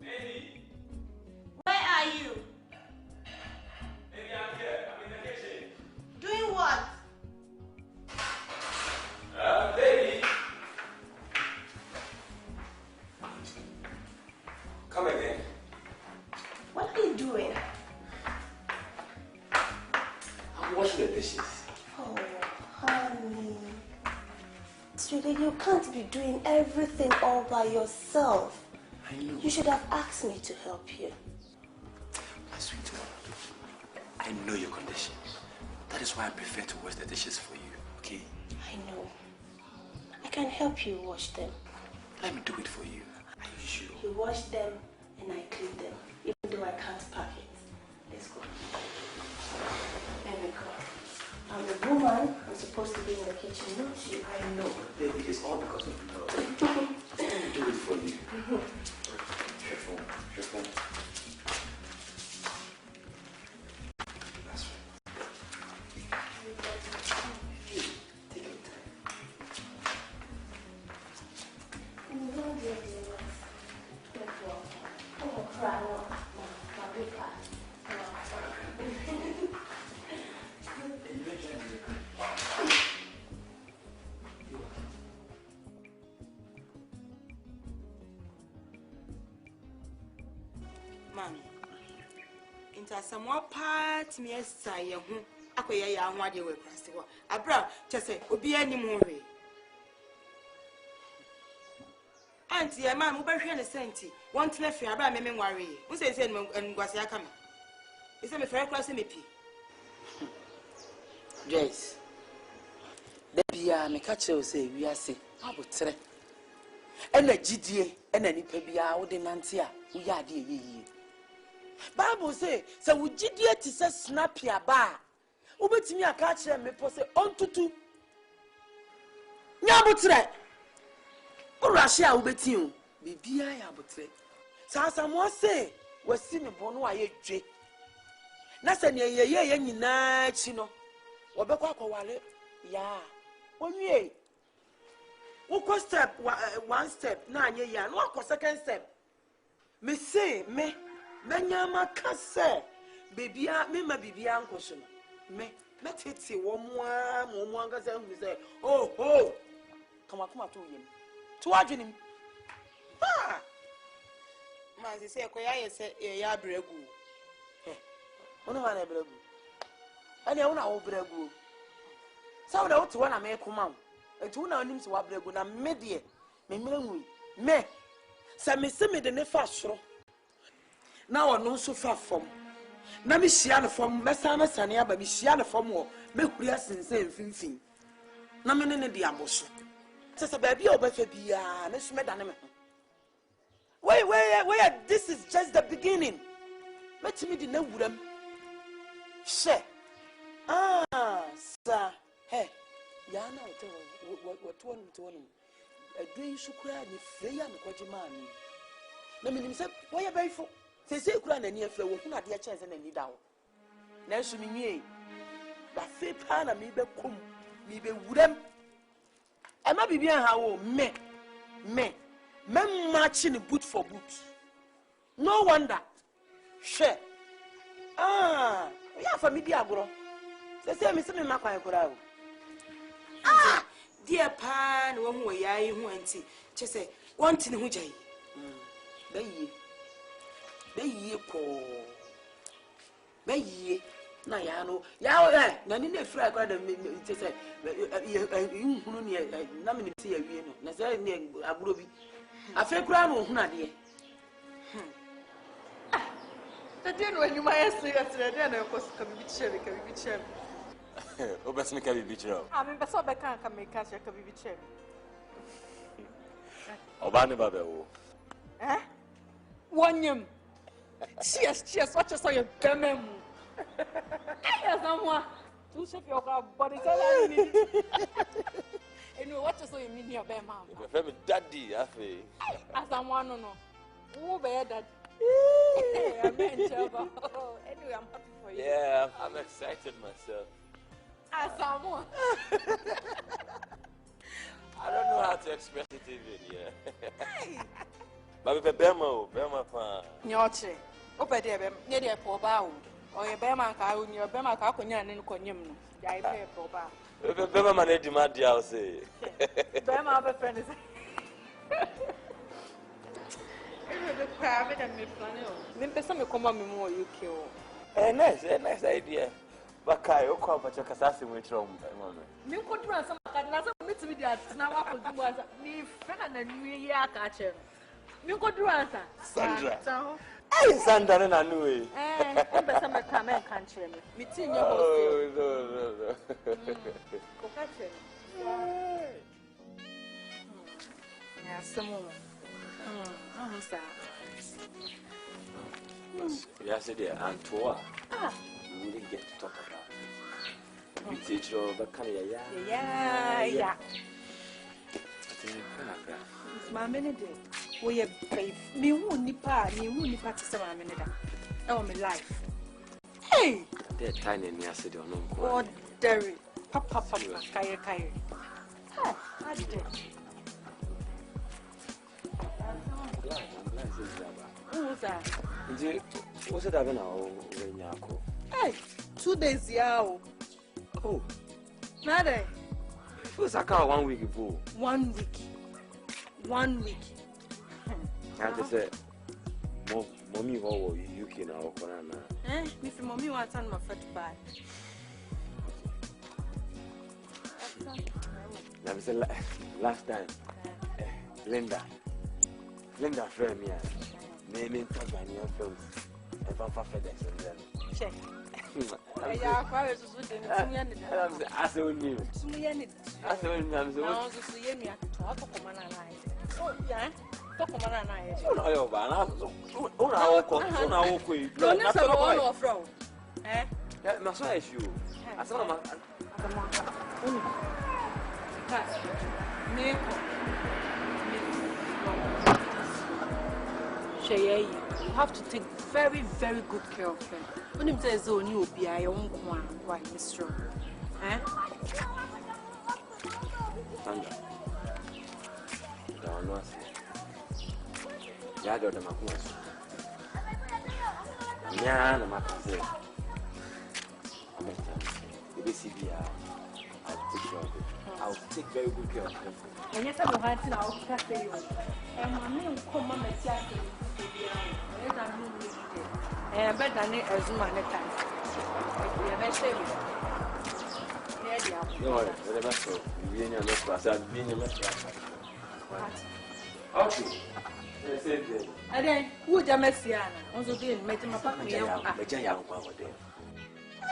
Baby? Where are you? Baby, I'm here. I'm in the kitchen. Doing what? Baby? Come again. What are you doing? I'm washing the dishes. Oh, honey. Sweetie, you can't be doing everything all by yourself. I know. You should have asked me to help you. My sweetheart, I know your condition. That is why I prefer to wash the dishes for you, okay? I know. I can help you wash them. Let me do it for you. Are you sure? You wash them and I clean them, even though I can't pack it. Let's go. Let me go. I'm a woman. I'm supposed to be in the kitchen, not you. I know, baby. It's all because of love. Let me do it for you. Chiffon. That's right. Take your time. Oh, cry. Mammy. Into some more part, me as say, who acquire young what you were pressing. Abra, just say, will be any more. Auntie, a man who bury a senti, one to left your about me worry. Who says, and was ya coming? Is a fair class MP? Jace. The Pia, me catch you say, we are sick. I would say. And a GDA and any pebia would denantia, we are dear ye. Bible say, so would GDA to say snap your bar. Ubet me a catcher me pose on to two. Yabutre. Russia ubet you. Bibi I abutre. Someone say, was seen a bono I ate. Nasa ye na chino. Wabekwa wale. Ya. Onye. Woko step one step na anye ya. No wako second step. Me say me nyama kase. Bibia me ma bibia ankoso no. Me tete wo mo anga say hu say oh kama to yem. To adwenim. Ha. Man say ko ya say ya bregu. Ono ma na bregu. Ani wona wo bregu. Sa wona wo to na me koma. Etu na onim se wa bregu na me de me mmeranwu. Me sa me se me de ne fa soro. Na ono so fa fom. Na me hia ne fom, mesana sane aba me hia ne fom wo. Me huri asense mfimfin. Na me ne de aboso. Se ba bia obafa bia, me so me da ne me. Wait, this is just the beginning. Let me de na wuram. She. Sir. Hey. Yana what one to one. A day shukra ni freya na kwaji mami. Na me nim say why you very for. Say kura na ni afra wo hu na de chance na ni dawo. Na so mi nwie. Ba fe pa na mi be kom, mi be wuram. E ma bibia ha wo me matching boot for boot. No wonder. She. Ya family agro. Say me makwan kura wo. Dear pan wo hu ya yi hu anti. Che say one tin hu jai. Be ko. Be na ya no. Ya na ni na free akwa da che say hunu ni na me ni se ya wie no. Na say ni agro bi. Afa kura no hu na de. The day when you might say that the day I was coming to share. Oh, but me can be betrayed. I mean, but so I can't come make cash. I can be betrayed. Obani Babel. Eh? One yum. Cheers. Watch us on your demon. Yes, someone. Two chef your body. And watch us on your mini of them. Your family daddy, I feel. As someone no. Who bear that? I'm in trouble. Anyway, I'm happy for you. Yeah, I'm excited myself. As someone. I don't know how to express it even, yeah. But with Bema fan. Nyoche. Opa there, near the poor bow. Or your Bema car, your Bema car, and Conyum. I pay for bow. Bema managed to mad, I'll say. Bema have a friend is. Private and me planning. Maybe some come on me more you kill. Nice idea. But I will come but your assassin with wrong. You could run some meet me that now I could do as me friend and New Year catcher. You could do answer. Sandra. Hey, Sandra, and I knew it. But some come and country. Meeting your no. Go catch him. Yeah, some more. Yes, dear, and to what? We wouldn't get to talk about. We teach you about Canada. Yeah. It's my minute. We have paid me won't to some minute. Oh, my life. Hey! They're tiny and Asiedu or no. Oh, Derry. Papa, Kaya. Oh, I did it. Who's that? What's it happening now? Hey, 2 days now. Oh, Nade. who's that car 1 week ago? 1 week. 1 week. I just said, Mommy, how you can now? If mommy wants on my foot back. Now, last time, Linda framed me. Naming Tanzania films. If I'm for FedEx and then. Check. I saw you. I saw him. I'm so you have to take very, very good care of him. When he says, "Oh, you will be a young one, why, Mr. Sandra. Down was. Yado the Macuas. Yan, my cousin. I'll take very good care of him. And yes, I'm going to our cafe. And my name come on the chat. And better than as man at times. No, the best of Vivian and okay. And then, would you Messiana? Also, didn't make him a papa.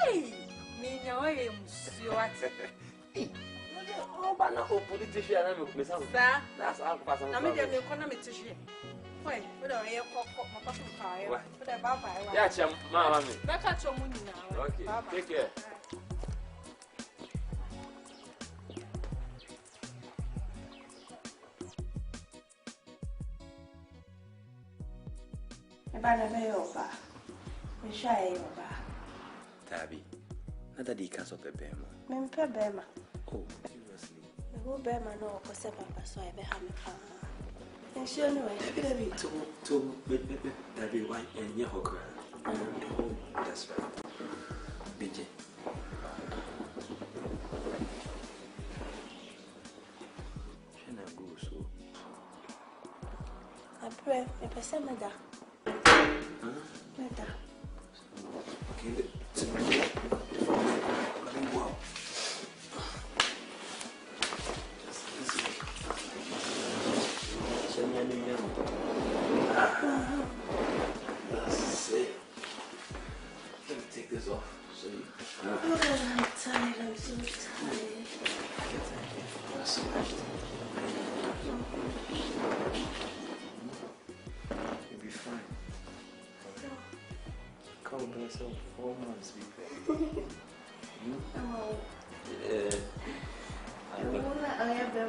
Hey, me, no, I am sure. Oh, but not all politicians. That's our person. I'm an economic tissue. Wait, but I am my papa. But I bye. That's your mamma. Back at your money now. Okay, take care. Tabby, not the cast of a bema. Mempe bema. Oh, seriously. The whole bema no AKOSEM papa so I be ham. And she anyway. Maybe to Tabby Whyte and Yahoka. Oh, that's right. BJ. Shana go so. I pray, a person mother. Mother. Okay, that's it. Let me take this off so you I'm tired, I'm so tired. That's so much. You'll be fine. Come by yourself 4 months before. Oh. Yeah. I have the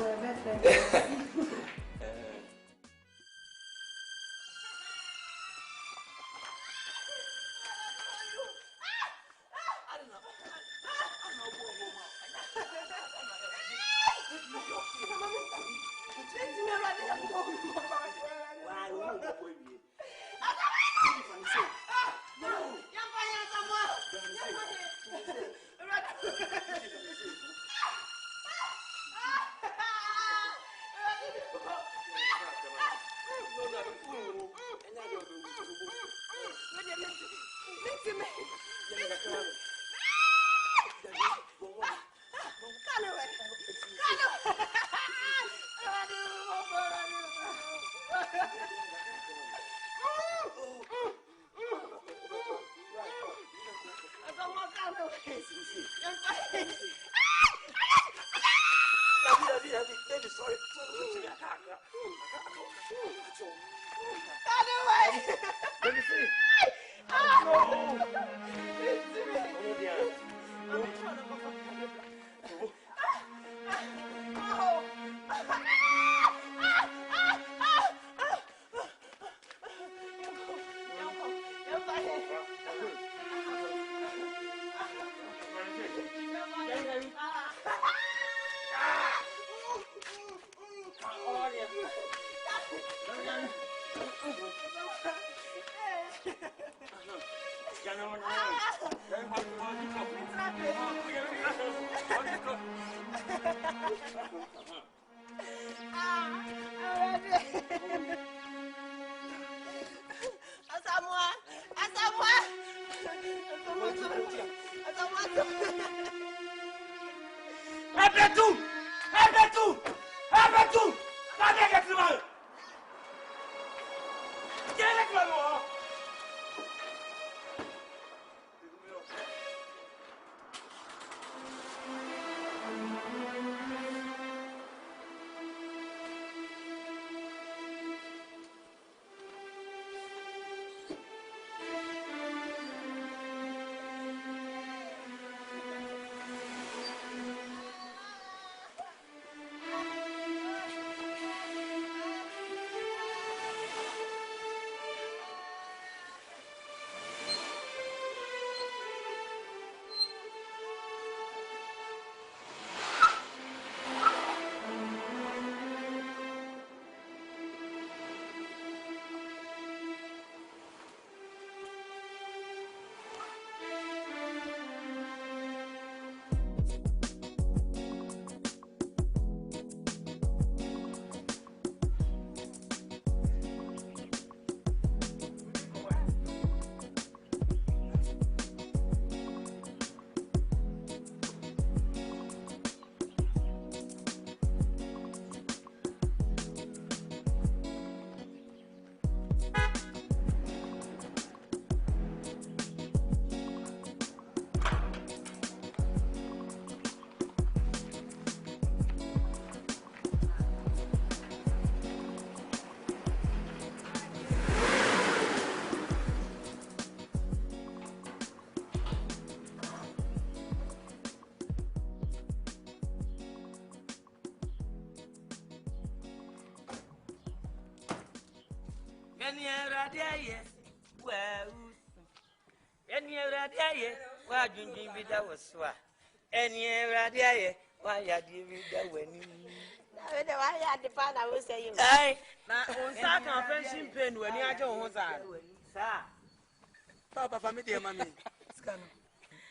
Papa, for me, dear mammy.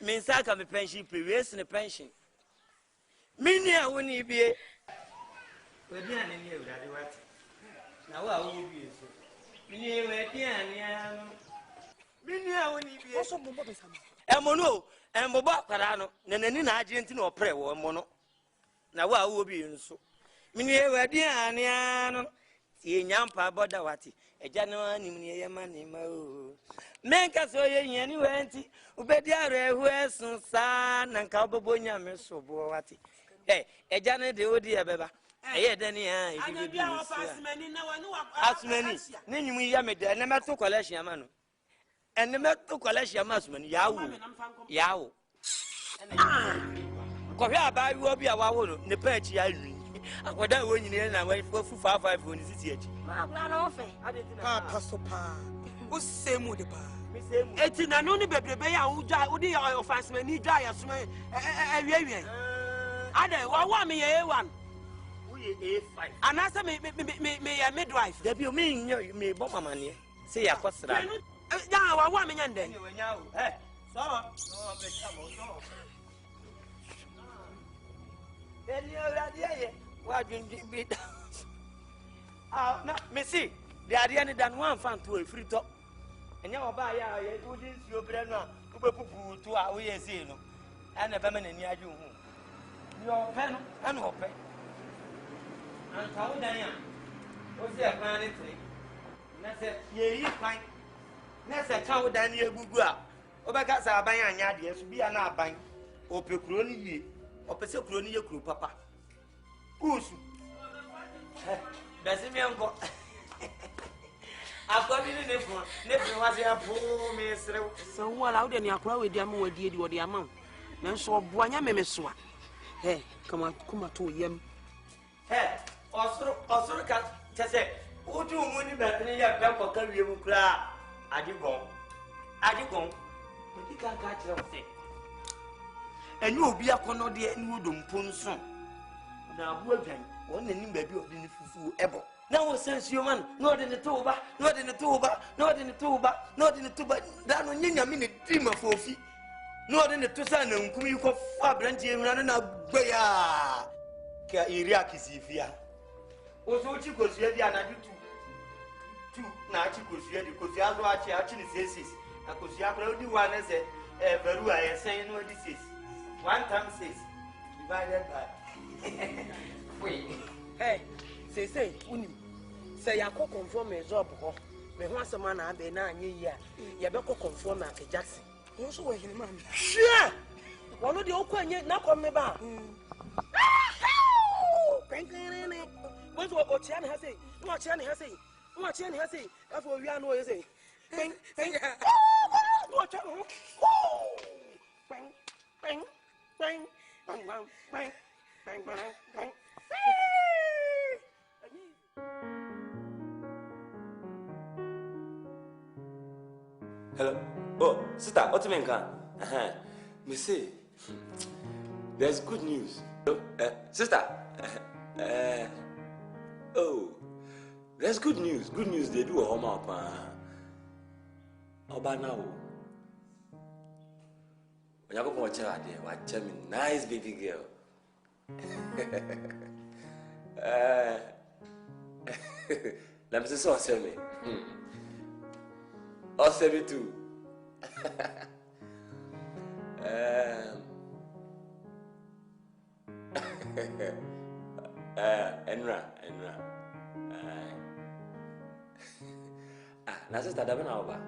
Minsaka me pension, previous in a pension. Minia wouldn't be a. We're doing any of that. Now, I will be so. Minia wouldn't be also Emono, and Boba Parano, Nanina Argentine or Pre or Mono. Now, I will be so. Minia, we're dear, seeing Yampa Bodawati, a general Nimia. Menka so ye anyway, Ubedia, who has some son and Calbobonia Meso Boati. Eh, a Janet de Odia Beba. Eh, Dania, as many, Nini Yamid, and the Metal Collection Manu. And the Metal Collection Masman, Yao. Korea by Robbie Awa, the perch, I what I went in and wait for 5 when it's yet. Papa, who's same with the bar? It's in an only baby, who die, who did your fast man, he die as me. I don't want me a one. And answer me a midwife. There be mean you may bomb money. Say a cost. Now I want me and then. Why didn't you beat? Ah, no, Missy, the idea than one fan to a free top. And you buy a good your brand to our way, and a feminine near you. Your pen and open. And how Diane was there planning? Nessa, ye fine. Nessa, how Daniel Gugua. Obacasa buying yard, be an arbine, or Pecroni, or Pesocroni, your crew, papa. Goose. Does it mean I've got it in the phone. Never was a poor miss. So, what out in your crowd with them who did what the amount. Then so, Buanya Memeswa. Hey, come on, come to him. Hey, also, cat, Tesse, who do money back in your pepper carry you cry? Are you gone? Are you gone? But you can't catch your thing. And you will be a corner dear and you don't pun son. Now, working, one name baby of the fool ever. Now, since you man, not in the tuba, not in the tuba, not in the tuba, not in the tuba, that on you mean a dreamer for fee. Not in the Tusan, and come you for Fabranti and running up Baya. Iriakis if ya. Also, Chicos, you had another two. Now, Chicos, you had because you have actually says, because you have already one as a Verua saying what this is. 1 times 6 divided by Hey, say, unim. Say, I could conform a job. Me want some man be na year. You better conform like Jackson. Also, where him man. Sure. One of the old coin yet not come me back. What's what Ochian has say? What Chan has say? What Chan has say? That's what we are no say. Bang, bang. Watch out. Bang, bang, bang, bang, bang, bang, bang, bang, bang. Hello. Oh, sister, what's the main? Me say, there's good news. Sister. Oh, there's good news. Good news. They do a home up. Oba now. When you go watch her there, watch me, nice baby girl. Let me see so say me. I'll say me too. Enra. Na sister da bana oba.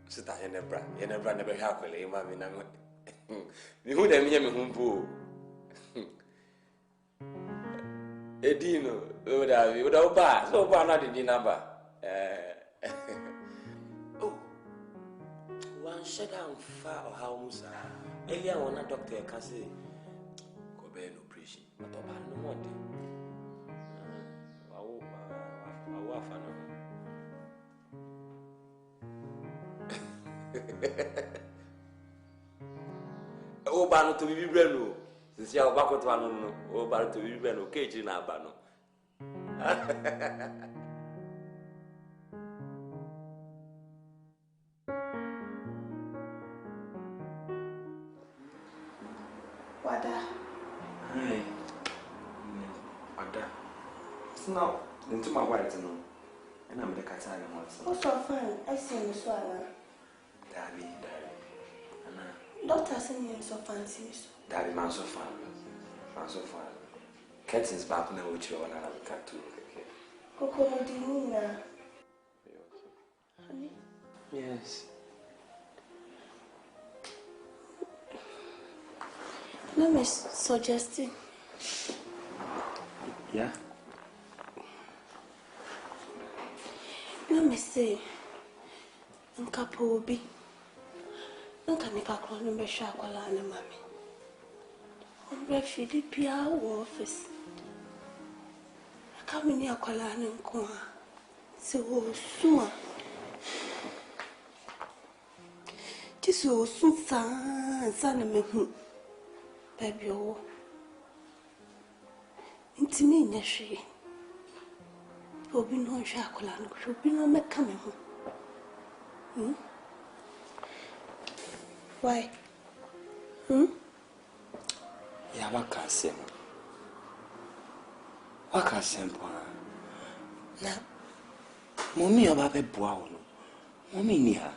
Sister yenebra never hakwele ma mi na mi hu dem nye mi hu mpo. Edino, oda oba, so oba na di number. Oh. One shut down far or how musa. Earlier one doctor can say go be an operation, but oba no want it. Wa fa no. Oba no to bi brano. Since you are back to one, oba to bi brano cage na aba no. Wada. Hey. Wada. No, into my Whyte no. And I'm the cat I am also. What's so fun? I see you so well. Daddy. Doctor said you so fancy. Daddy, man so fun. Curtains back now with you and I will cut too. Coco, do you know? Honey? Yes. Let me suggest it. Yeah? Let me say, Nkapo Obi. Nkanika Krono Besha Kwalana Mami. Refugee PR office. I come in here Kwalana Nkwa. So soon. This is so son me. Baby, oh. Intimi Nashi. Obi no Shakulan, Obi no make coming home. Why? Yeah, what can say? What can say? Now, Mommy, you're a boy. Mommy, near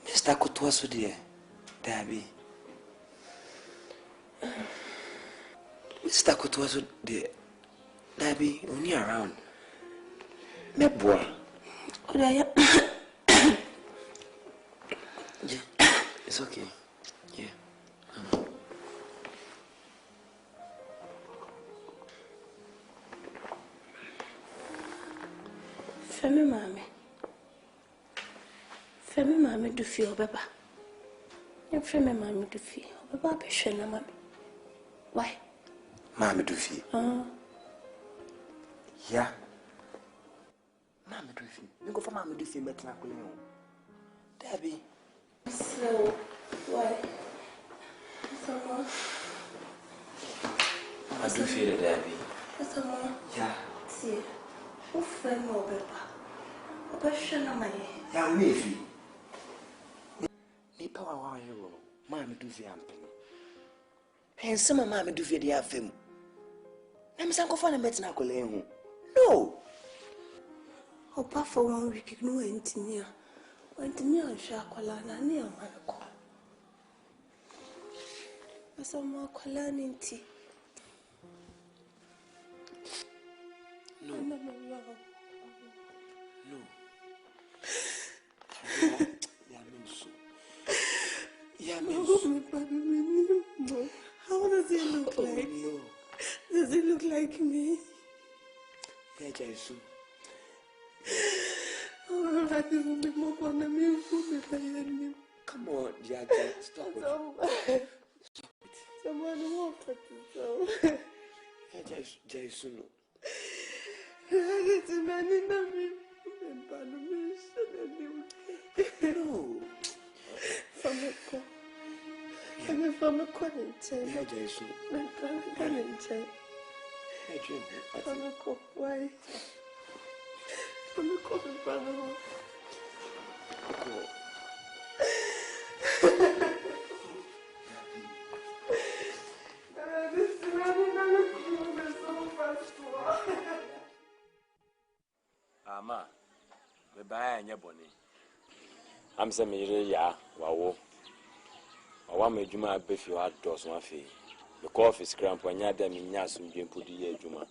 Mr. Kutuasu, dear, Dabby. Mr. Kutuasu, dear, Dabby, only around. Me boy. Could I? Yeah, it's okay. Yeah. Femi mami do feel beba. You femi mami do feel. Beba be shena mami. Why? Mami do feel. Yeah. Mami do feel. You go for mami do feel better na Debbie. So why? Someone. I do feel it, Debbie. Someone. Yeah. See. Who femi o beba? Oba shena mami. Yeah, maybe. Nipa wa hero. Mami do feel amping. And some of Mami do feel the affair. I'm saying go for a better na No. Opa for 1 week no engineer. Engineer Shakwala na ni amanako. Asama kwalaninti. No. How does it look like? No. Does it look like me? Yeah, Jesus. Oh, I will be more on the me. Come on, Jaja, stop it. Someone walk at Yeah, Jesus. It's a man in the No. From a quarantine. Yeah, Jesus. Quarantine. From a cook, why? From a coffee, brother. Ama, me buy anya boni. Am say me yire ya wawo. Awa me adwuma abefi wa dos ma fe. Me call office cramp anya da me nya asum dwempo di ye adwuma.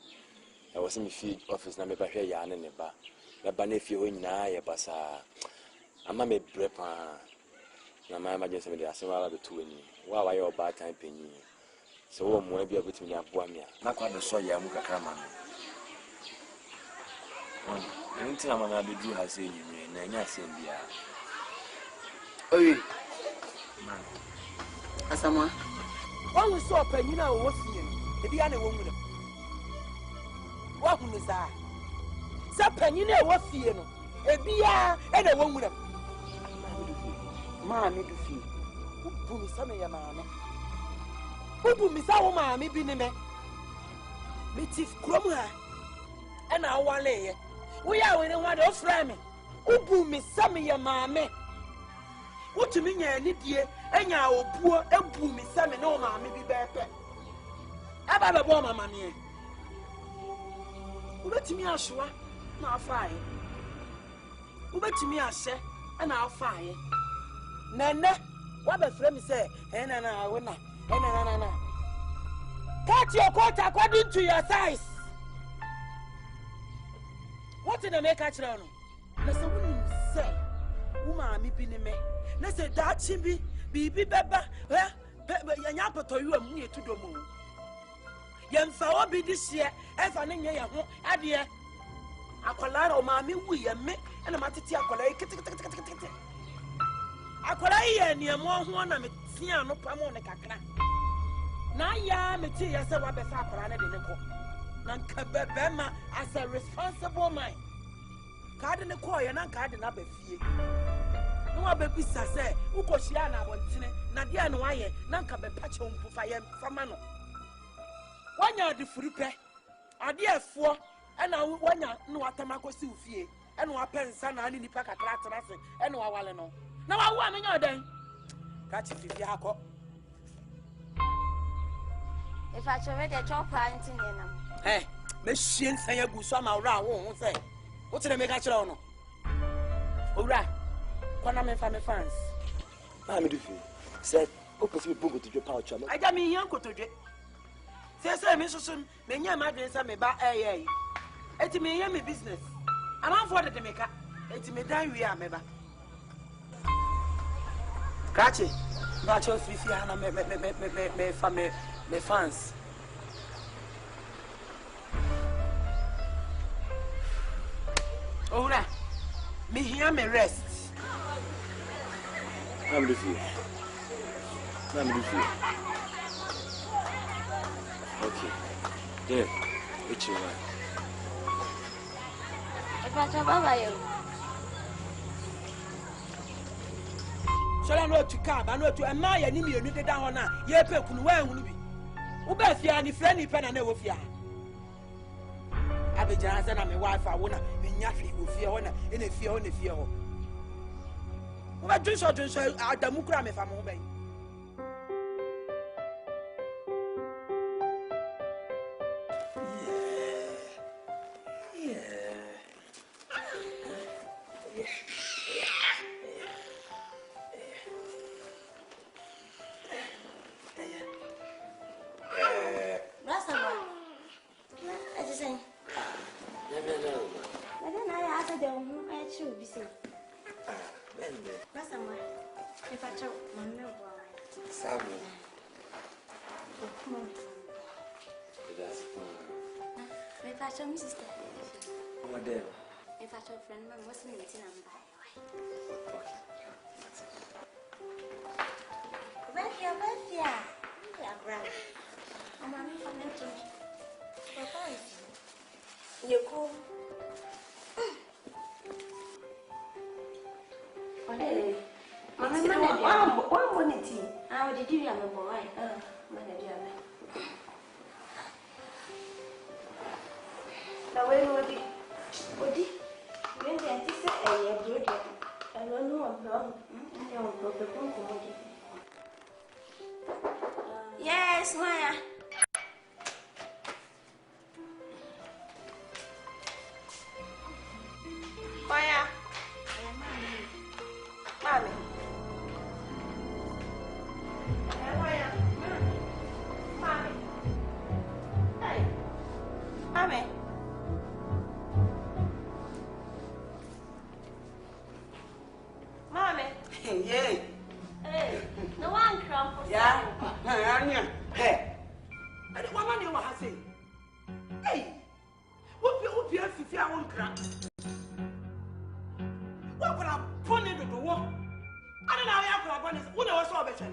I was me feed office na me ba hwe ya ne ne ba. Na ba na fie ho nyina ye basa. Ama me brepa. Na my emergency me dey asema ba betu ani. Wa ye oba time penyi. So wo mo bia betumi aboa me a. Na kwa do so ya mu kakra ma me. Anything I'm gonna do has said you and I say, Oye, man. Asama. One we saw penny now was seeing the Diana woman. What was that? Some penny was seeing a beer and a woman. Mammy, do feel. Who put me some of your mamma? Who put me some of mammy be me? Mitif Cromwell and our lay. We are in one of Frammy. Who put me some of your mammy? What you mean, Lydia, and your poor and put me some and no mammy be better. About a woman, mammy. Let me assure, now fire. Let me assure, and I'll fire. Nana, what the frame say, and I will not, and cut your coat according to your size. What did I make a channel? Let's say, Woman, me pinning me. Let's say that chimby, be beba, Yanapo to you and me to the moon. Young Fawa be this year, as an Indian, Adia. A collar mammy, we and me, and a matitia collar. A collar near one of me, no Pamona Cacra. Now, ya, me tea as a wabba planet in the court. Nankabema as a responsible man. Cardin the coy and uncardin up a fee. No, I be say, Ukoshiana, Nadia no aye, Nankabe Pachon Pufayem, Famano. 1 year the frupe, a dear 4, and I 1 year no Atamako Sufie, and no pens and I need the pack at Latin, and no Walano. Now I want your day. Catch it if you have. If I should read a job parenting, hey, machine say a good summer around, won't say. What's the make a channel? All right, Quanam family fans. Mammy, do you said, opposite Bungo to your pouch? I got me young to do. Says Mrs. Sun, many imagine some about a. It's me, yummy business. I'm on for the maker. It's me, die we are, member. Catch it. Not your Fifiana, me family, me fans. Oh, me hear me rest. I'm with you. Okay. There. Which one? If I should buy you. Shall I know to come? I know to admire and you need down now. Ye pay where will be. Ubefia and the friendly pen and never fear. I be just and I'm a wife. I want to be Yafi with fear in a fear. What do you say? At the Mukram if I'm obeying. But then I asked them, I should be safe. What's the matter? If I told my milk, Samu. If I told my sister, What there? if I told friend, I wasn't meeting them by. Where's your brother? I'm a new friend to me. Papa is you cool. One minute. How did you have a boy? Now, where would it? Would it? When the auntie said, I don't know, I'm wrong. I don't know the book. Yes, Maya. Maya. Mommy. Maya. Mommy. Hey. Mommy. Mommy. Hey. Hey. No one crumbles. Yeah. Hey. I don't want to know what I say. Hey. What you have to fear one crap? What could I put into the wall? I don't know how I could have done this. When I was so better.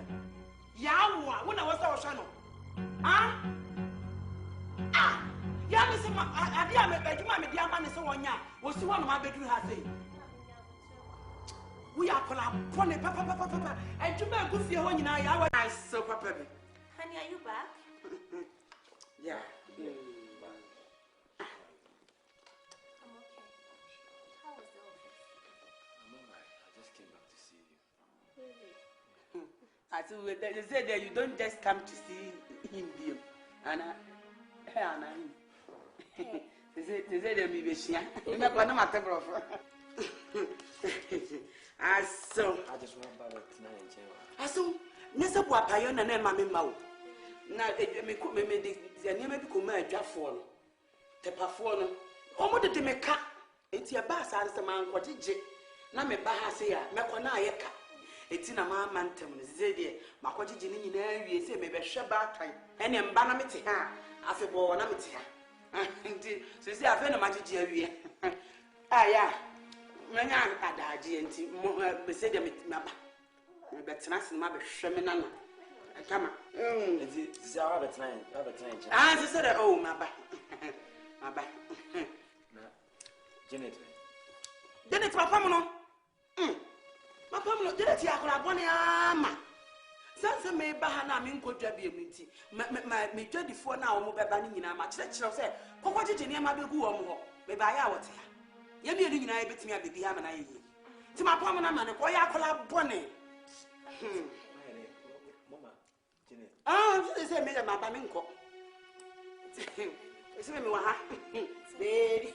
Yeah, when I was so channel. Ah? Ah! Yeah, Miss I did my dear man is so on ya. Was the one of my bedroom has said. We are upon it, papa, and to make good for you when you know I so papa. Honey, are you back? Yeah. I'm okay. How was the office? I'm alright. I just came back to see you. Really? I said, they said that you don't just come to see him, dear. Anna, they said that maybe she, I'm not going to matter. I just went back tonight. I saw Nessa Papayon and Mammy Mau. Now, they could make the name of Kuma Jaffon. The Pafono. Almost the Meka. It's your bass as the man, what did you? Name Bahasia, Macona Yeka. It's in a mantum, Zedia, Macotti in area, say maybe Shabbat time, and then Banamity, after Bonamity. So, say, I've been a magic area. Ah, yeah. When I had a GNT, we said, but nice and my shaman. Come on. It's our time. I said, oh, my back. My back. Janet. Then it's my Pamela. My Pamela, did it? I could have 1 arm. Sansa may Bahana mean could be a meeting. My 24 now, mobile banning in a match. Let's say, what did you name my big woman? Maybe I out here. You be doing I bet me a baby ham and I. To my Pamela man, why I call up Bonnie. Oh, they say, Madame Baminko. It's me, baby.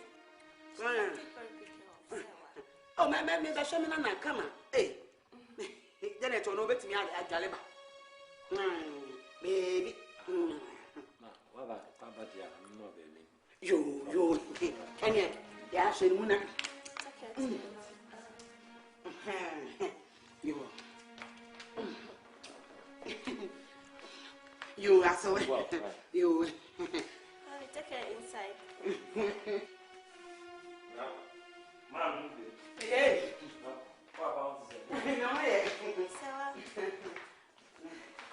Oh, my man, the shaman and I come on. Hey, then it will bet me at Jaliba. Baby. What about Papa? No, baby. You, can you? Yeah, she won't. You are so well. You take her inside. Mom, hey. What about No, yeah.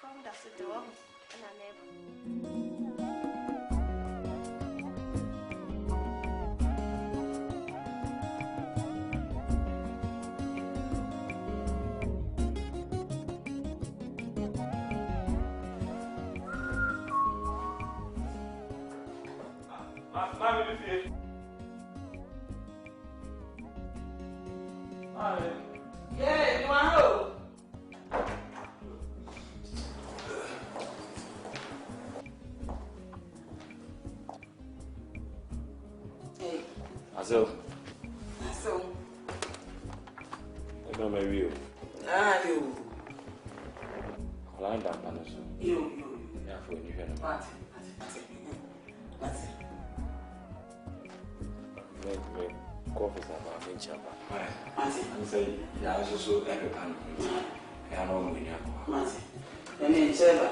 Come down to the door and I never. Yeah, you want home? Hey. So. I don't marry you. You. Well, I'm done, Panaso. You. Yeah, for you. What? Coffee is about me, Chapa. I'm saying, yeah, I was also every pan. I don't know. And then, sir,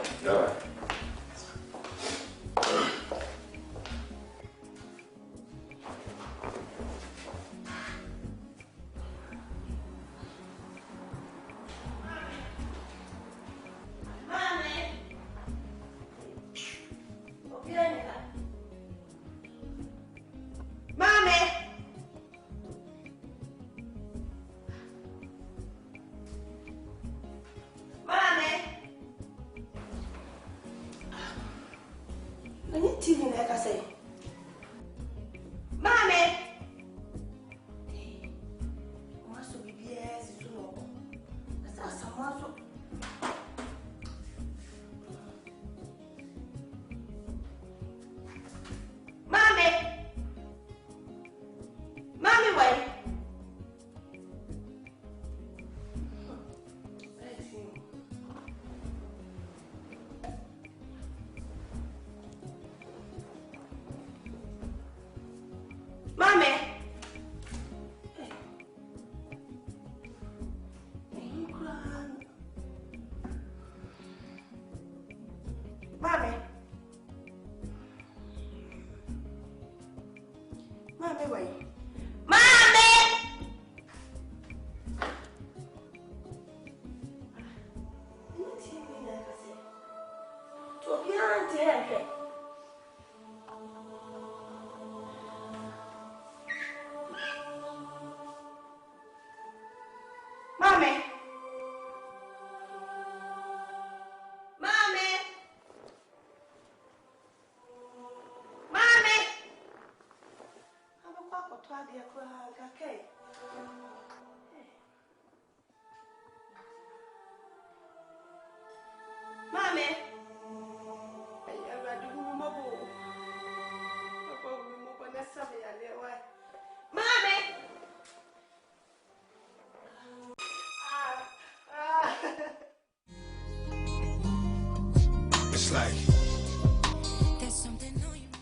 It's like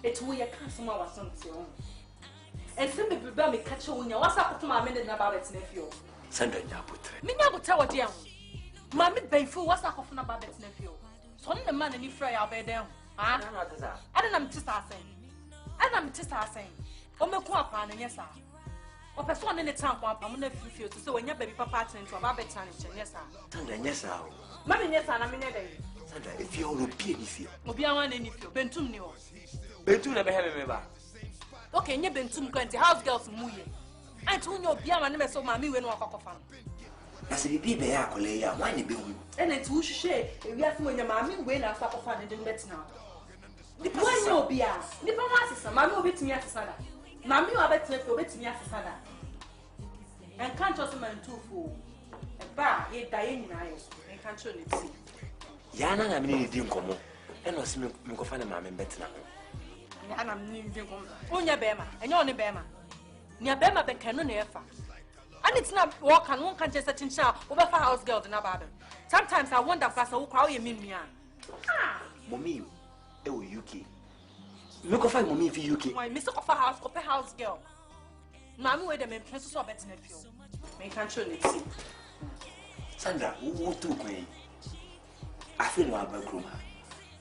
it's where you can't some of Asante. And some people me catch when you was up to my minute about it nephew. Sandra Yabutre. Me never tell what you. Mammy Bayfu was up from about it nephew. So the man and you fry out there. Ah, I don't know just saying. And I'm just saying. Oh, my quapan, yes, sir. Or person in the town, I'm going to feel to so when your baby papa turns to a baby challenge, yes, sir. Sandra, yes, sir. Mammy, yes, sir, I'm in a day. Sandra, if you're European, if you Obiawan and if you been too new. Bentu never have a member. Okay, you've been too going to house girls Muye. I told you Biaman never saw mammy when walk off. As if be there, Colea, why the bill? And it's who share if you have when your mammy when I stop off and didn't bet now. The point no be ass. The promises, mammy will bet me as a sada. Mammy will bet me as a sada. And can't just man too fool. A bar, ye dying in eyes, and can't show it. Yana, I mean, it didn't come. And was me go find a mammy better now. And I'm near Onya Bema, and you're on the Bema. Near Bema, but cannot near far. And it's not walk and one can just sit in shower over for house girls in a barber. Sometimes I wonder if that's a walk out you mean me. Mommy, oh, UK. Look of mommy for UK. Why, Mr. Offer House, Copper House girl. Mammy, wait a minute, Princess or better nephew. Make control it. Sandra, who took me? I feel no about room.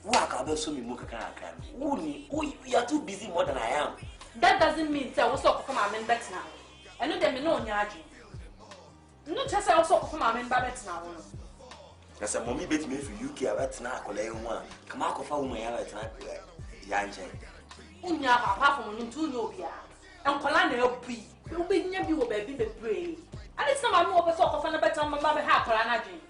Walk about so many more can. You are too busy more than I am. That doesn't mean I was up for my men better now. I know them no nyaji. No just I also for my men better now. That's a mommy bet me for UK about now. One. Come out of our woman at Yanjay. Unya, apart from you, 2 Nobia. And Colana will be. You'll be near you, baby, the brave. And it's not my more of a sort of a better on my mother half for an agent.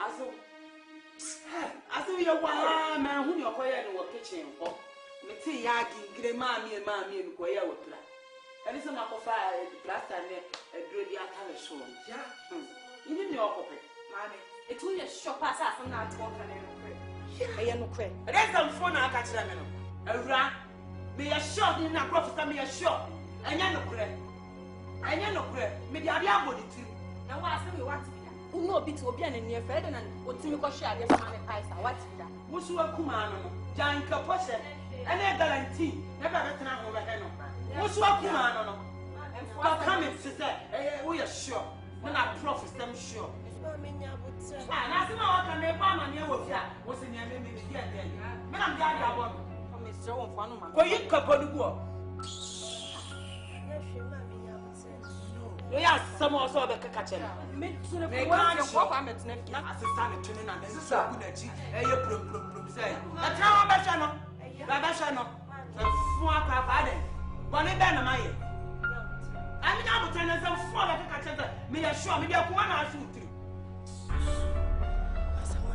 Aso ye wa man who your quiet in the kitchen. Oh, Meti yaki, gre mammy and quiet with pla. And it's a map of fire, blast and a dready attire soon. Yeah, you didn't know of it, mammy. It will just shop us up from that talk and I am no credit. There's some phone I catch them. A rat be a shot in a prophet, me a shot. And you're no credit. And you're no credit. Maybe I'll be able to. Now, why say we want to be done? Who know be to be an near friend and what Timiko share your money price? What's that? What's your Kumano? Janka Posset, and a guarantee. Never let them over here. What's your Kumano? And come and say, we are sure. When I profit them sure. And I know what can make Mamma near with ya was in your name. Madame Gadia one. Mr. One, for you couple of work. Yeah, some also the catcher. Me to the walk. I'm at next. As a son of Tunin, and this is so good at you. A plum say. A town Bashano, the swamp of Adam. Bonnie Benamay. I'm now turning some fall of the catcher. Me assure me, you're one or two.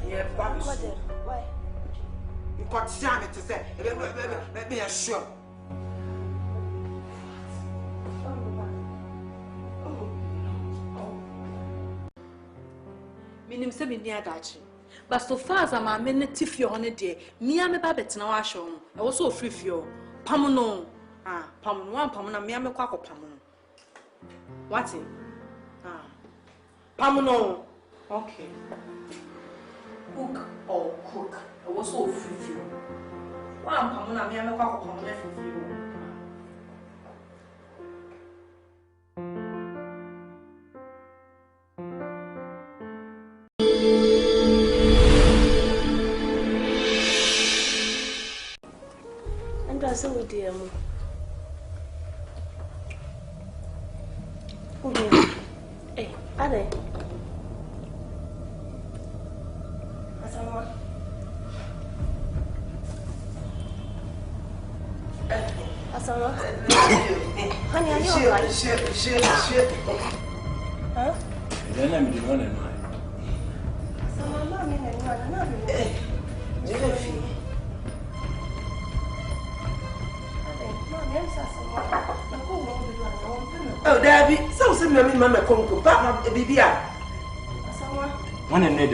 Yeah, why? You got Sammy to say, let me assure. Minim se me nia dachi. But so far as I'm a minute if you're on a day, me and my babbit now are shown. I was so free for you. Pamuno. Ah, Pamuno, Pamuna, me and my quack of Pamuno. What's it? Ah, Pamuno. Okay. Cook or cook. I was so free for you. One Pamuna, me and my quack of Pamuna for you. So we dear. Hey, are they? Asama. Honey, are you alright? Shit. Huh? Then I'm the one and mine. Asama, mommy, and you are not. Oh, Daddy, so send me Mamma Conco, Papa, Bibia. One and Ned.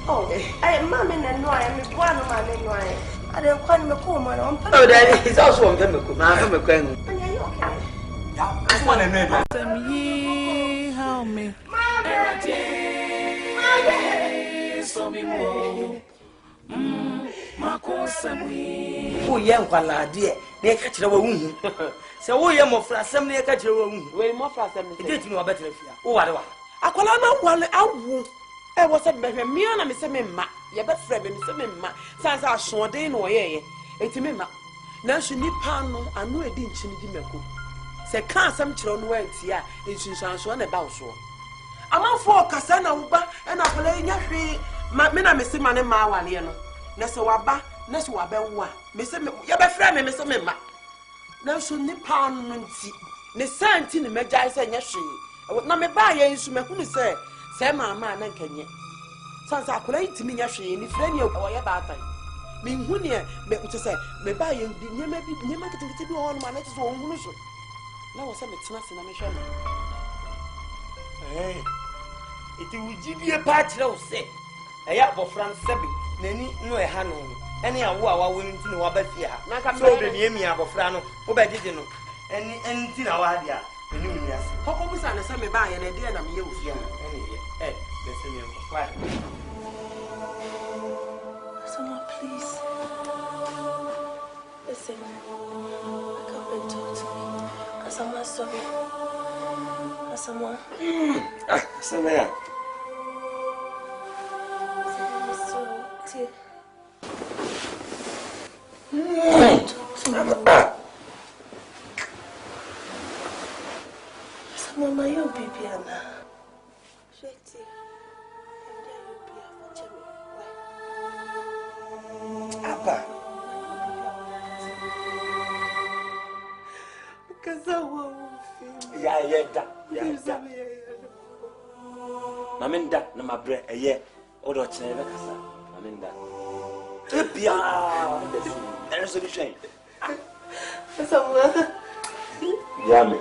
Oh, I am Mammy and no, I am one of my men. I don't call him a poor man. Oh, Daddy, he's also on them. I'm a queen. One and Ned. Help me. So me more. Oh, young Pala, dear, they catch the wound. So, we are more for assembly, catch a wound. We're more for assembly. It didn't know better. Oh, what? I call on one out. I was a baby, me and Miss Mimma, your best friend, Miss Mimma, since I saw day no way. It's Mimma. Now she need Pano, I know a dinch in the Dimako. Say, can't some children wait here, and she sounds one about so. I'm out for Cassana Uba, and I play in your feet. My men are missing money, Mawaliano. Nesawaba, Neswabewa, Miss your friend, Miss Mimma. Now she need Pano, the Santin, the Magi, and Yashi. I would not buy a instrument who say, Sama man and Kenya. Sans I collate to me, Yashi, and if any of our battle. Mean Hunia, but to say, may buy you, you may be near marketing to do on my next own. Now, some it's not in a mission. Hey, it will give you a patch, no say. A yap of France Sebi, Nenny, no a Hanon. Any of our women to know about here. Not so the Yemi of Frano, who by didn't know anything our idea. How come we send a semi by and a dear and I'm you here? Eh, listen, you quiet. Someone, please. Listen, come and talk to me. Someone, sorry. Someone. Someone. Mama, you'll be Piana. Shakti, Abba. Because I won't feel. Yeah. Maminda, na my bread, a year, or the Chenevacasa, Maminda. Ebia, there is a solution. Somewhere. Jammy.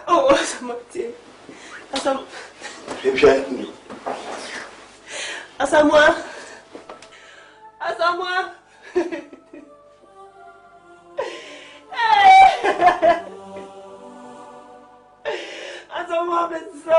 Oh, Asante. Asamoah. Asamoah, it's so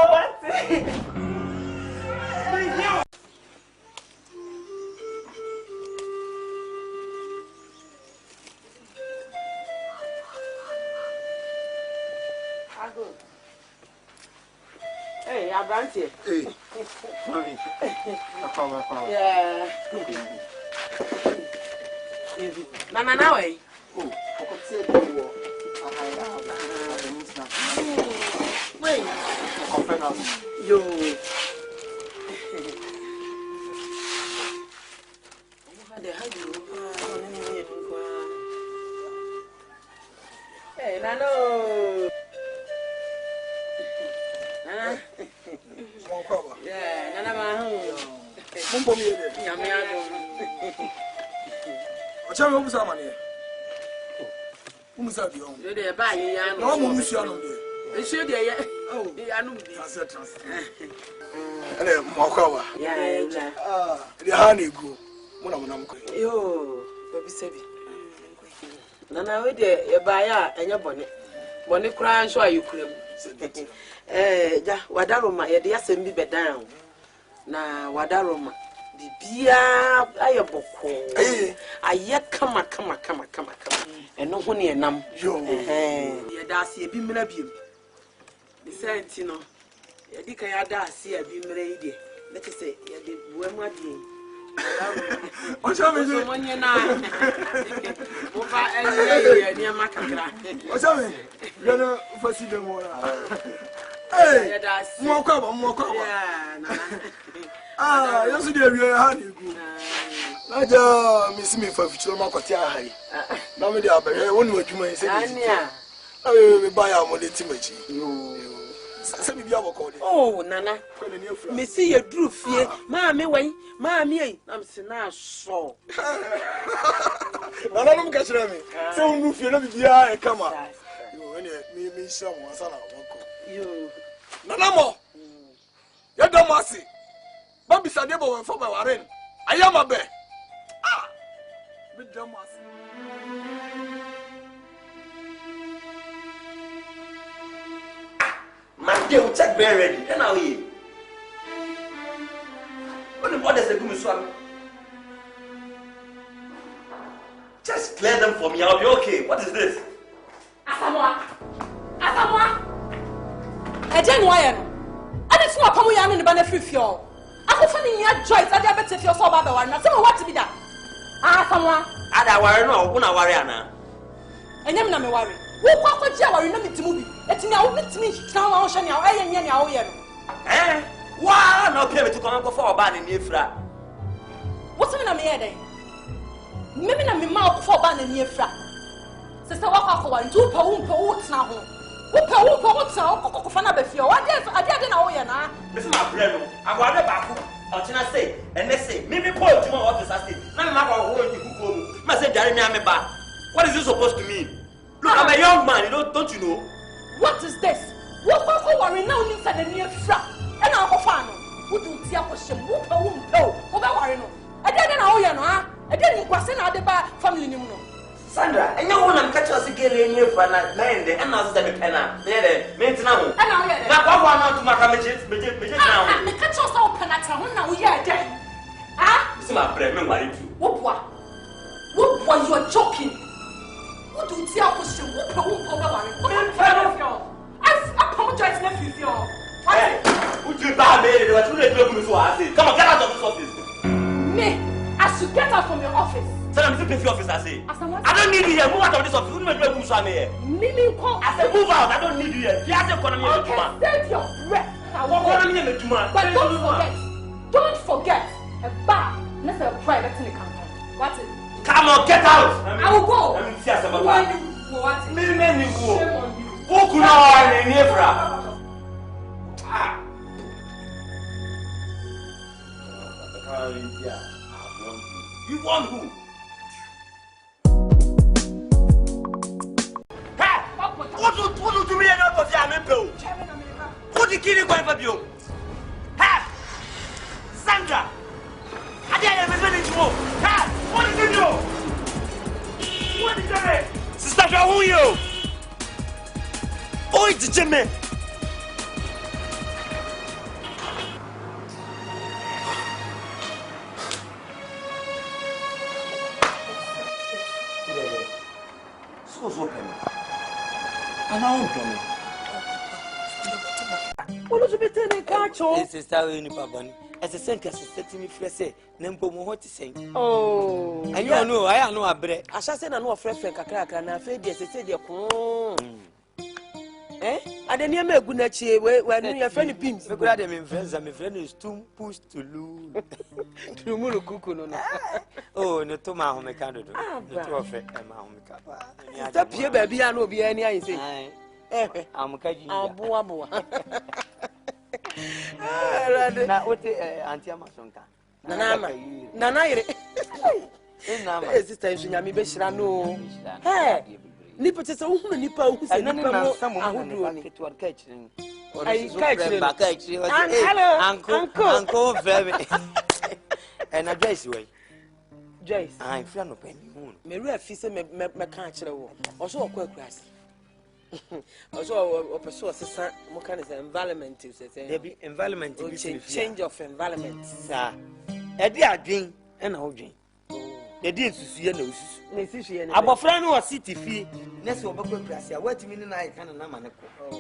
Hey, Asante. Hey. Mommy. Yeah. Nana now eh? Oh, wait. Confrontation. Yo. Hey, Nano. Nana. Yeah, Nana Mahu. Yamiado. What's your home, Samani? Who's that? You're buying Yan. No, I'm sure. It's your day. Oh, I know. And then Mokawa. Yeah, the honey go. Yo, baby Sebi. Nana, we did a buyer and your bonnet. Bonnet crying, so you could. Ja, Wadaroma, a dear send me bed down. Na Wadaroma, the beer, I boko. I yet come, and no honey and num. Yo, that's a beam of you. The Santino, a dick I had see a beam lady. Let us say, a bit women. What's up with you? When you're not near Macacra. What's up? You're not for see them more. Hey, more cover. Ah, yesterday we are honey. Naja, miss me for future Macotia high. Now we are very one what you may say. I buy our money Timothy. Oh, Nana, me see your droof here. Mammy, wait, Mammy, I'm saying now so. None of them catch me. So move you, let me be a come on. You me someone, son of you. None more. You don't want to see. Bobby Sadebo and for my warren. I am a bear. Ah, big dumb was. Man, they will check very ready. And now he. What is the good swam? Just clear them for me. I'll be okay. What is this? Asamoah. A genuine. And it's not coming in the benefit of you. I'm finding your choice. I never take your soul by the one. Now, tell me what to be done. Asamoah. I worry no. Who na worry ana? And I'm not worry. Who can't tell you? You're not to move. It's now with me. Now, Ocean, now, eh? Why not pay me to come for a ban in Ifra? What's in a mere day? Maybe not me mouth for ban in Ifra. Sister, walk for 1, 2 pounds now. Who pounds now? Cocofana before. I didn't know you now. This is my friend. I'm going to back. I'll say, and they say, maybe point to my office. I say, no matter who you go. Must say, Jeremy, I'm back. What is this supposed to mean? Look, I'm a young man, don't you know? What is this? What worry now inside the near front? And I'll find who do see a question, who won't know, who worry no. I didn't know you know, I didn't question out the bar family. Sandra, and you want to catch us again in your fan and I'll say, Penna, means now. And I want to make a now. And catch us open at home now, yeah, then. Ah, it's my friend, married you. What you are joking? What do you see a question? Who worry? I apologize, nephew. Hey, would you buy me? What you let me so I say? Come on, get out of this office. Me, I should get out from your office. Tell them to pay for your office, I say. I don't need you here. Move out of this office. Who do you move out here? Mimi, call. I say move out. I don't need you here. You have to economy. Okay, save your breath. But don't forget, a bar, not a private in the company. What's it? Come on, get out. I will go. Let me see us about what? Who could not in Ifra? India. You want who? Hey! What do we end up with Yamiko? What did you kill for you? Hey! Sandra! I didn't have a to Hey! What did you do? What did you do? Sister, who are you? Oh, it's Jimmy! School's open. And I won't come. What do you tell me, Cacho? This is how you Papa. As a sense, setting me for say, Nempo what to say. Oh, and you know, I know a bread. I shall send a no friend, Crack, and I fed yes, I said, eh? I didn't hear me good nature when your friend pins. The grad in friends, and my friend is too pushed to lose. To Mulu Cuckoo. Oh, no, to my home candidate. The two of it, and my home cap. Stop here, baby, I know be any I say. I'm catching a boa. Now, what Auntie Amasonka? Nana, sister, you may be sure. No, hey. Nipper is a woman, Nipper, who said, someone who do to catch him. Uncle, very. And a Jace way. Jace, I'm friend of Penny Moon. Maria Fisa may catch her also a quick grass. Also, a person, what kind of environment is it? There be environment, change of environment, sir. A dear drink and a drink. The dear to see no. About friend or city fee, Ness or Boko Gracia, what do you mean I can amane?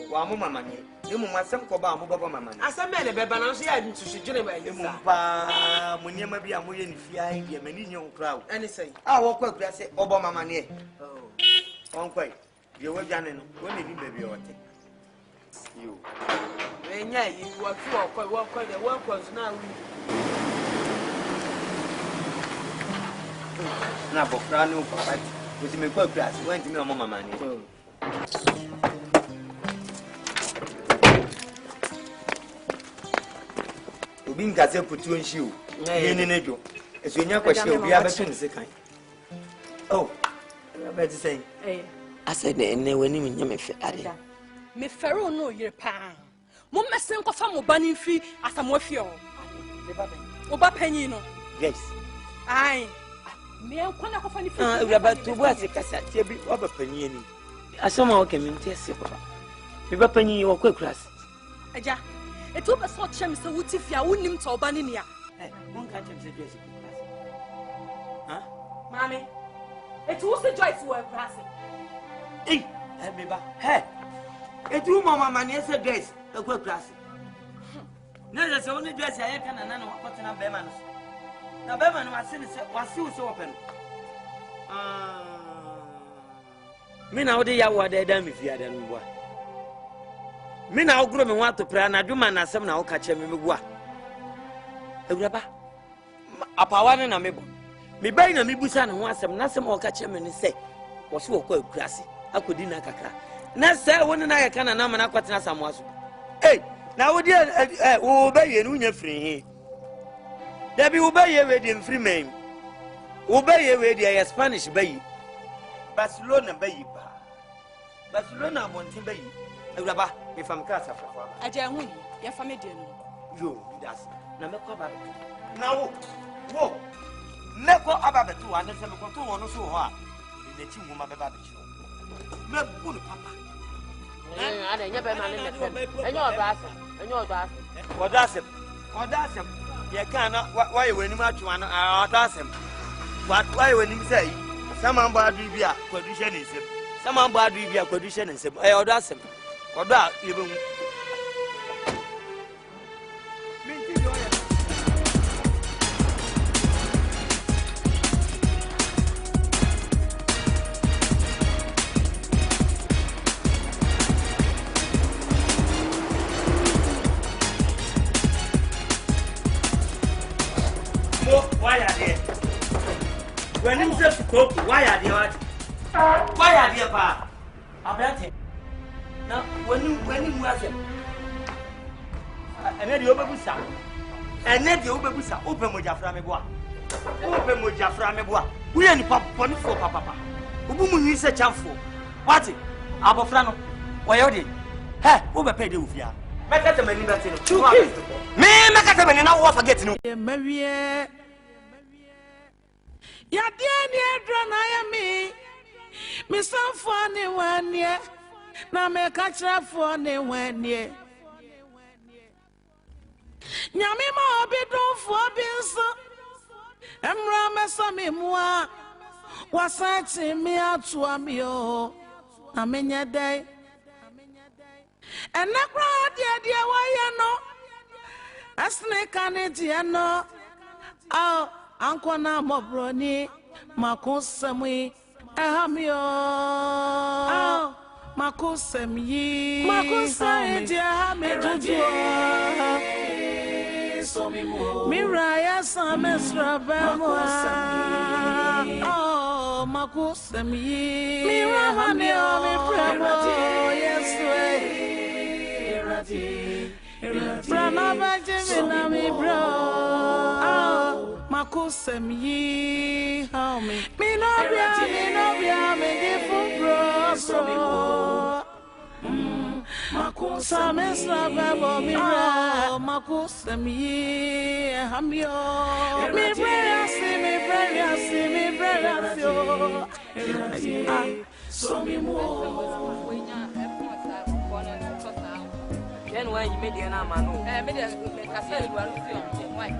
While Mamma money, you must some coba mobile mamma. As a man, a babanasi, I didn't see generate when you may be a million if you are a many young crowd. And they say, I walk with Gracia, Obama money. Oh, unquite. You were done when you baby or you. When you were quite the work was now. Now, for Frano, with me, quite class, went to me on Mamma money. You being Gazelle put two in shoe, in a needle. As you know, question, we have a second. Oh, I better say. I said, and when you mean me Pharaoh no year pan. Mumma sent off from banning free as a mofio. Oba penino. Yes. Aye. Me and Kona of any about to was a cassette, be over penny. I somehow came in test. You penny or quick grass. Aja, it took a sort of chance to wood if you wouldn't him to Albania. One catch him suggested. Huh? Mammy, it was the joy for grassing. Hey, hey, it's you, Mamma, my niece, a dress, a quick grass. There's the only dress I can and know what's in a Beman. Now, Beman was still so open. Me now, they are what they done if you had done what. Me now, grow me want to pray, and I do man as some now catch him in what. A grabber. A power and a mebo. Me buying a mibusan and want some nothing more catch him and say, was so quite grassy. I could dinner kaka. Na say when I can na mana kwatena samwaso. Hey, na wo dia obey enu nya free he. Da bi obey we di free man. Obey we di Spanish bayi. Barcelona bayi ba. Barcelona montin bayi. Awuraba, me fam ka safa. Aja hu ya fam de no. Yo, das. Na me ko ba. Na wo. Me ko aba betu wa na se me ko to wono so ho a. Ne ti mu ma be ba be. Me good papa. I don't know and your brass. What does him? What does him? You cannot. Why when you match one? I ask him. But why when you say someone bad review condition is him? Someone bad review condition is him. I order him. What that even? Why are they? When you say to cook, why are they what? Why are they, Pa? Abate. Now, when you was it? And then you over with some. And then the Ubebusa, open Mojafra Meboa. Open Mojafra Meboa. We are papa for papa. Ubumu is a chamfo. What it? Abofrano. Why are they? Hey, Uber paid the Ufia. Make us a many better. Me, make us a many now forgetting. Maria. Ya dear Dranayami. Miss some funny 1 year. Now make a trap for 1 year. Nyami ma obi don for binso. Emra mesami mua. Wasati mi atu amio. Amenya day. And na crowd dia waya no. Asne kaneti no. Oh, anko na mobroni. Makosemi ehamio. Oh, makosemi. Makosemi dia mejuju. Miraya Samesra Bamwa. Oh, Makosemi. Miramanio, mi premo. Yes, way. Pranava Jimina, mi bro. Oh, Makosemi. How me? Minobia, me different bro. Samesra Babo, mi bro. Makosemi. Hamio. Mi brother, so me more. Then when you made the man, made a cassette, you are looking white.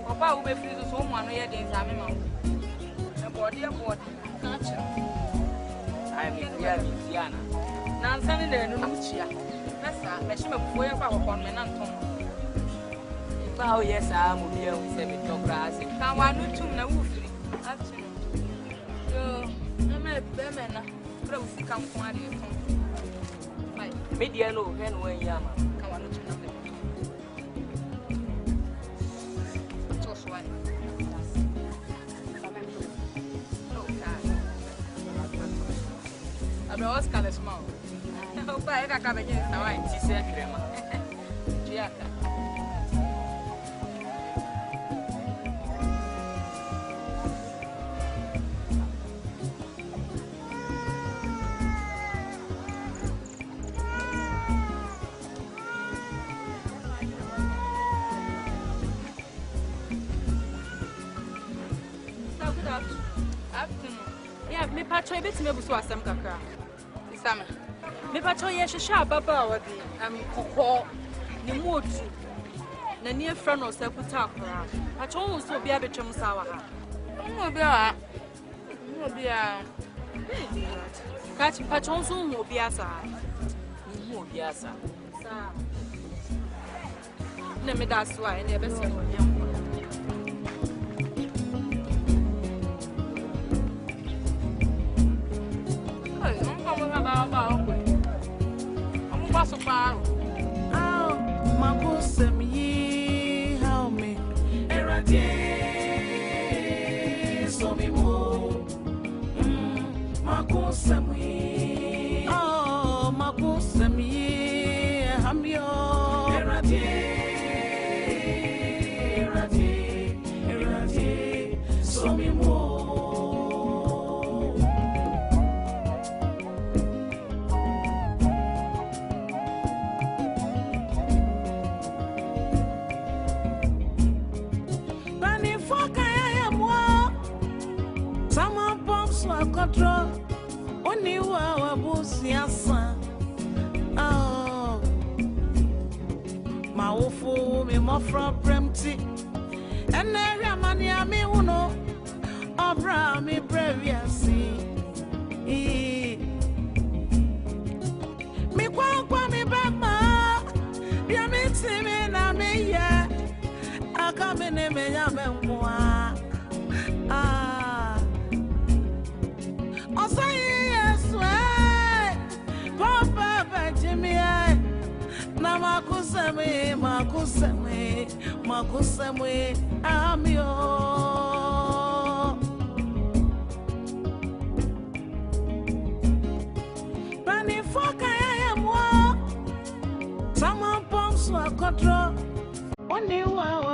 Papa will be free to someone here in Samimo. A body of what? I am here, Diana. Now, Sunday, the Nucia. That's a machine of 4 upon men and Tom. Oh, yes, I am here with 7 grass. Now, I know too, no free. So, no matter, Bemena, come for you. Mediano, and when Yama, come on to nothing. Just one. I'm always kind of small. But I come against the wine, she said, Grandma. Me patro bit me buso asem kakra. Isame. Me patro ye hwehwe ababa wodi kokko ne motu. Na ne efra no sekuta akra. Patro wo so bia betwem sawa ha. Mo bia. Catch patro so mo bia sa. Mo bia sa. Sa. Na me da so a ne be se no nyam. Makosemi, how me? Eradi, so me more. Makosemi, oh, Makosemi, hamio. Eradi, so me more. Control only wa busiasa. Oh, my awful me more from empty. And every money I me uno, obra me previasi. Me kwa me bama, ya me me na me ya. I come in me ya me mwa. Yes, way, Papa, Jimmy, Makusame, Amio. Penny Foka, I am one. Someone pumps a control. Only one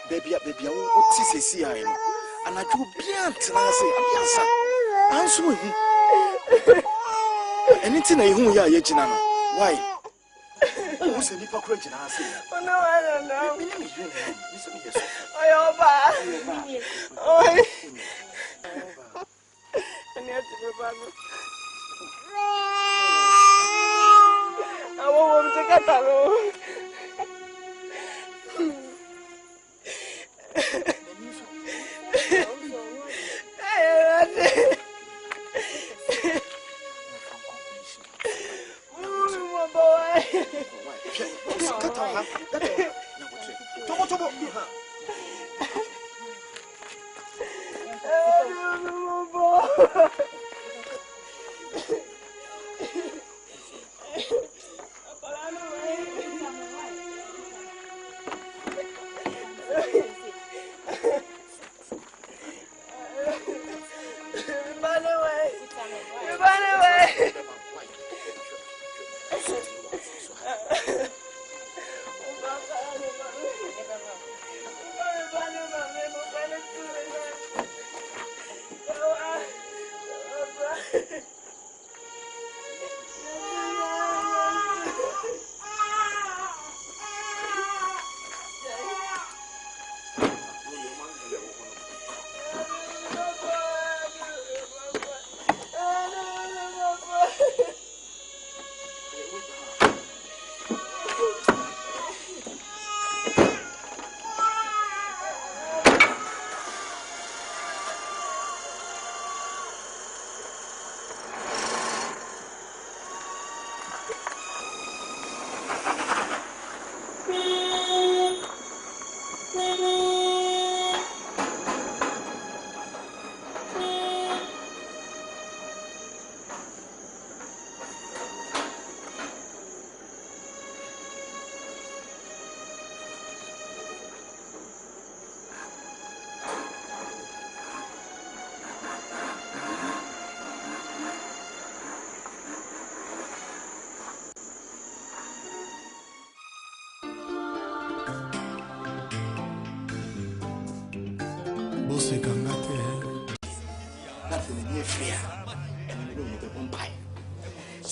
Baby, what is this here? And I do answer. Anything I hear, why? Who's a hypocrite? Oh, no, I don't know. I want to get alone.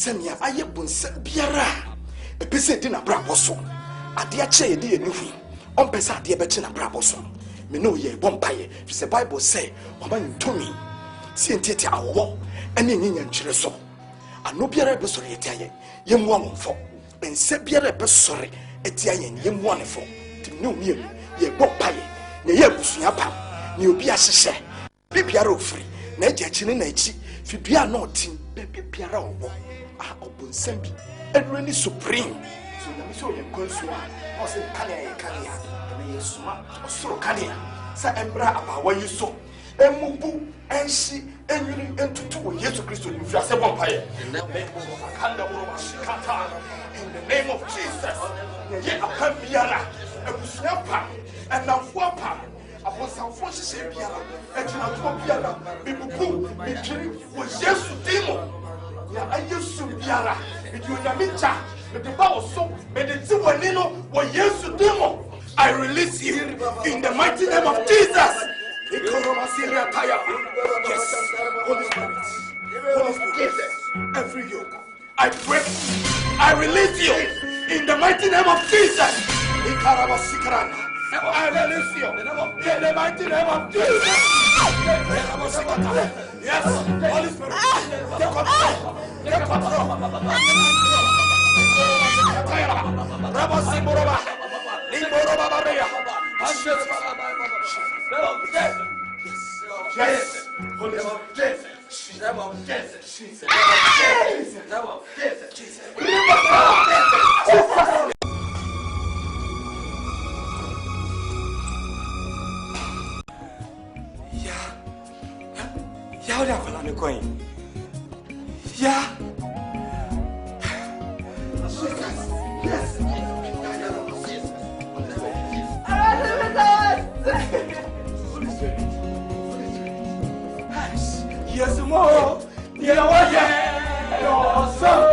Senya aye bonsa biara epese di na brabo so ade a che de enuhu on pese ade be che na brabo so me no ye bompaye the Bible say oman ntomi si entiete awo ene nyinya nkyere so ano biara be sori etiaye yemu amfo ense biara be sori etiaye yemu anefo tim no mi ye bompaye ne ye busua pa ne obi ahyehye bibiara ofri na eje chine na echi fidua na otin bibiara owo Obunsembi, Edwin Supreme. So let me show you Consua, or say Kania, and a suma, or so Kania. Sa Embra about what you saw. Emubu, and she, and you into 2 years of Christ in Fiasa Vampire. In the name of Jesus, yet a Pampiara, a Busnapa, and a Wapa. Upon some forces, Piara, and Piara, Bibu, Mitri, was yes to demo. Ya ayesu biara edu nyamicha me de ba so me de ti wanino wo Yesu demo. I release you in the mighty name of Jesus. Yes, Holy Spirit. Holy Spirit. Every yoke, I break, I release you in the mighty name of Jesus. I release you in the mighty name of Jesus. Yes, Holy Spirit, take control. Take control. Yes, Holy Spirit. How do I call the coin? Yeah. Yes, more. Yeah, what? Yeah, awesome.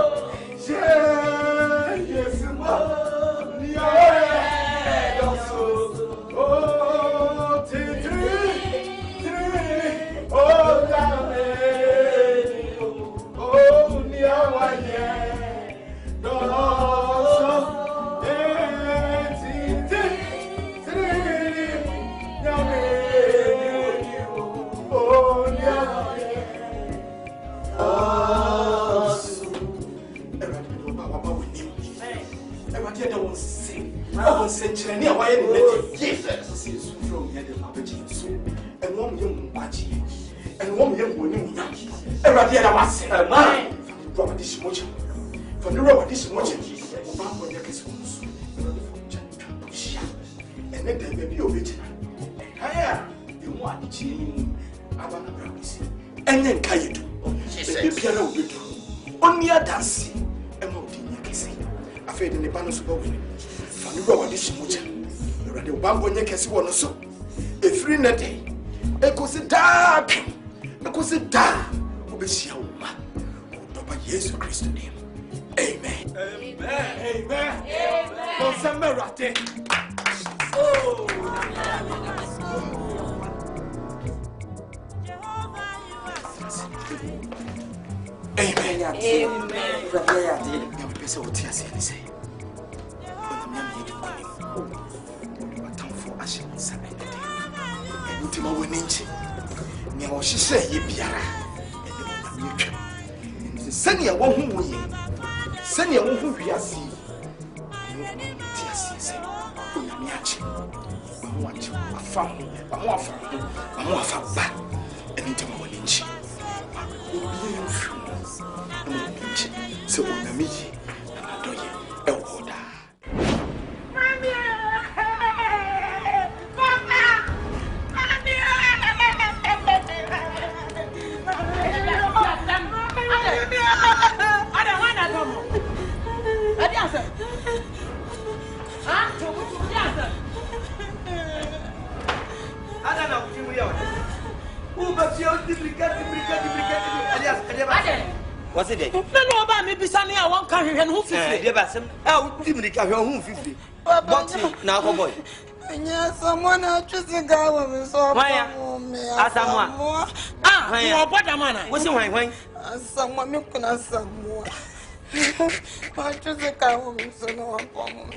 Yeah, yes, more. Yeah, awesome. Oh, three. Oh, yeah. Oh, yeah, what? Yeah, awesome. I was saying, near why Jesus is from the and 1 young party, and 1 young woman. And right here, I was saying, mine from this watching, from the road, this watching, and then there may be original. Higher, you want to change our promise, and then Kayidu, the piano will do only a dancing and mountain. I fed in the panels of winning. You go on this much. You ready? Bambo nyekesi wono so. E free na day. E ko se dark. E ko se dark. Obesia wo ma. Odoba Jesus Christ name. Amen. Amen. Amen. Amen. Don't send me rate. Oh. Amen. Amen. You person what you say. Ultima winning. Now she say ye biara. Send one who we send one who we are see. Say, watch a family, a more back, and into my winning. So, the meeting, and I do you. What's it? No, about me, Bissani, I won't carry him who fifty. I'll give me who 50. But now, boy. Yes, someone else choosing guy woman so someone. What a man. What's your someone you can ask some more. I choose a guy woman so no one.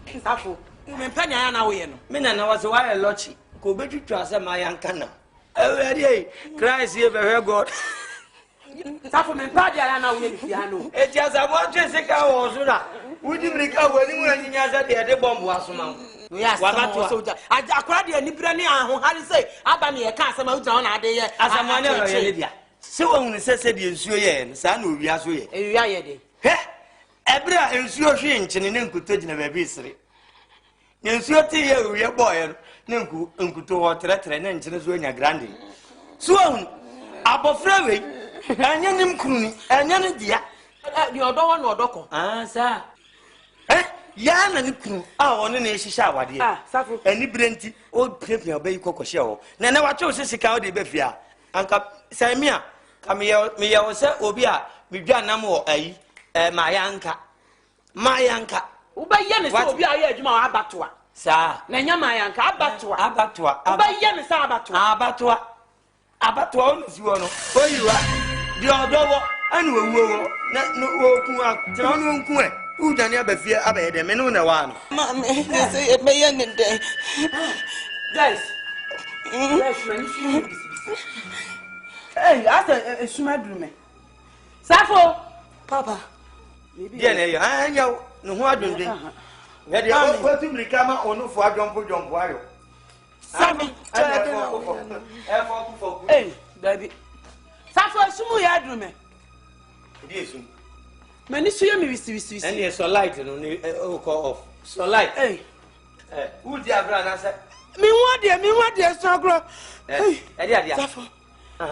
Safu, Penny, I know. Mina was a while lotchy. Go better to us my young canna. Oh, Christ, you ever heard God. Safu, me party, I know piano. It's just a 1 sooner. We didn't recover when you at the bomb was among. Yes, soldier. I cried a Nibrani who had to say, Abami, a castle out on a day as a man of Lydia. So only says you swear, son, we are swear. Eh, Ebra and Suitor and could touch the baby. You Suitor, we are boy, Nunku, Uncle to water and Venezuela Grandi. Soon, above Freeway, and Yanim Kuni, and Yanadia. You don't know, Doco. Ah, sir. Eh? Yan and Kunu, our own nation shower, dear. Safu, and Nibranti, old Pipia Bay Coco Show. Nana, I chose to cow the Befia. Uncle Samia, come here, me, I was Obia, with Janamo, my anchor. My anchor. Uba Yan is what we are here, Juma Abatua. Sa. Na nyama yanka abatwa. Abatwa. Ye me sa abatwa. Abatwa onu si wo no. Oyiwa. Di odowo anu ewuwo. Na wo ku a. Ti onu nku e. Udani abafie abayede me no na wa no. Ma me say me ye ne de. Guys. Yes, man. Hey, asa esuma drume. Safo. Papa. Dia na yo. Anya no ho adwendwen. Ya dia o tu mrika ma onu fo adwompo ayo. Sami. Hey, baby. Safo esumu ya drume. Di esum. Mani suye mi wisi. And yes, so light no o call off. So light. Hey. Who di abra na say? Me want dey so agro. Hey, dia. Safo.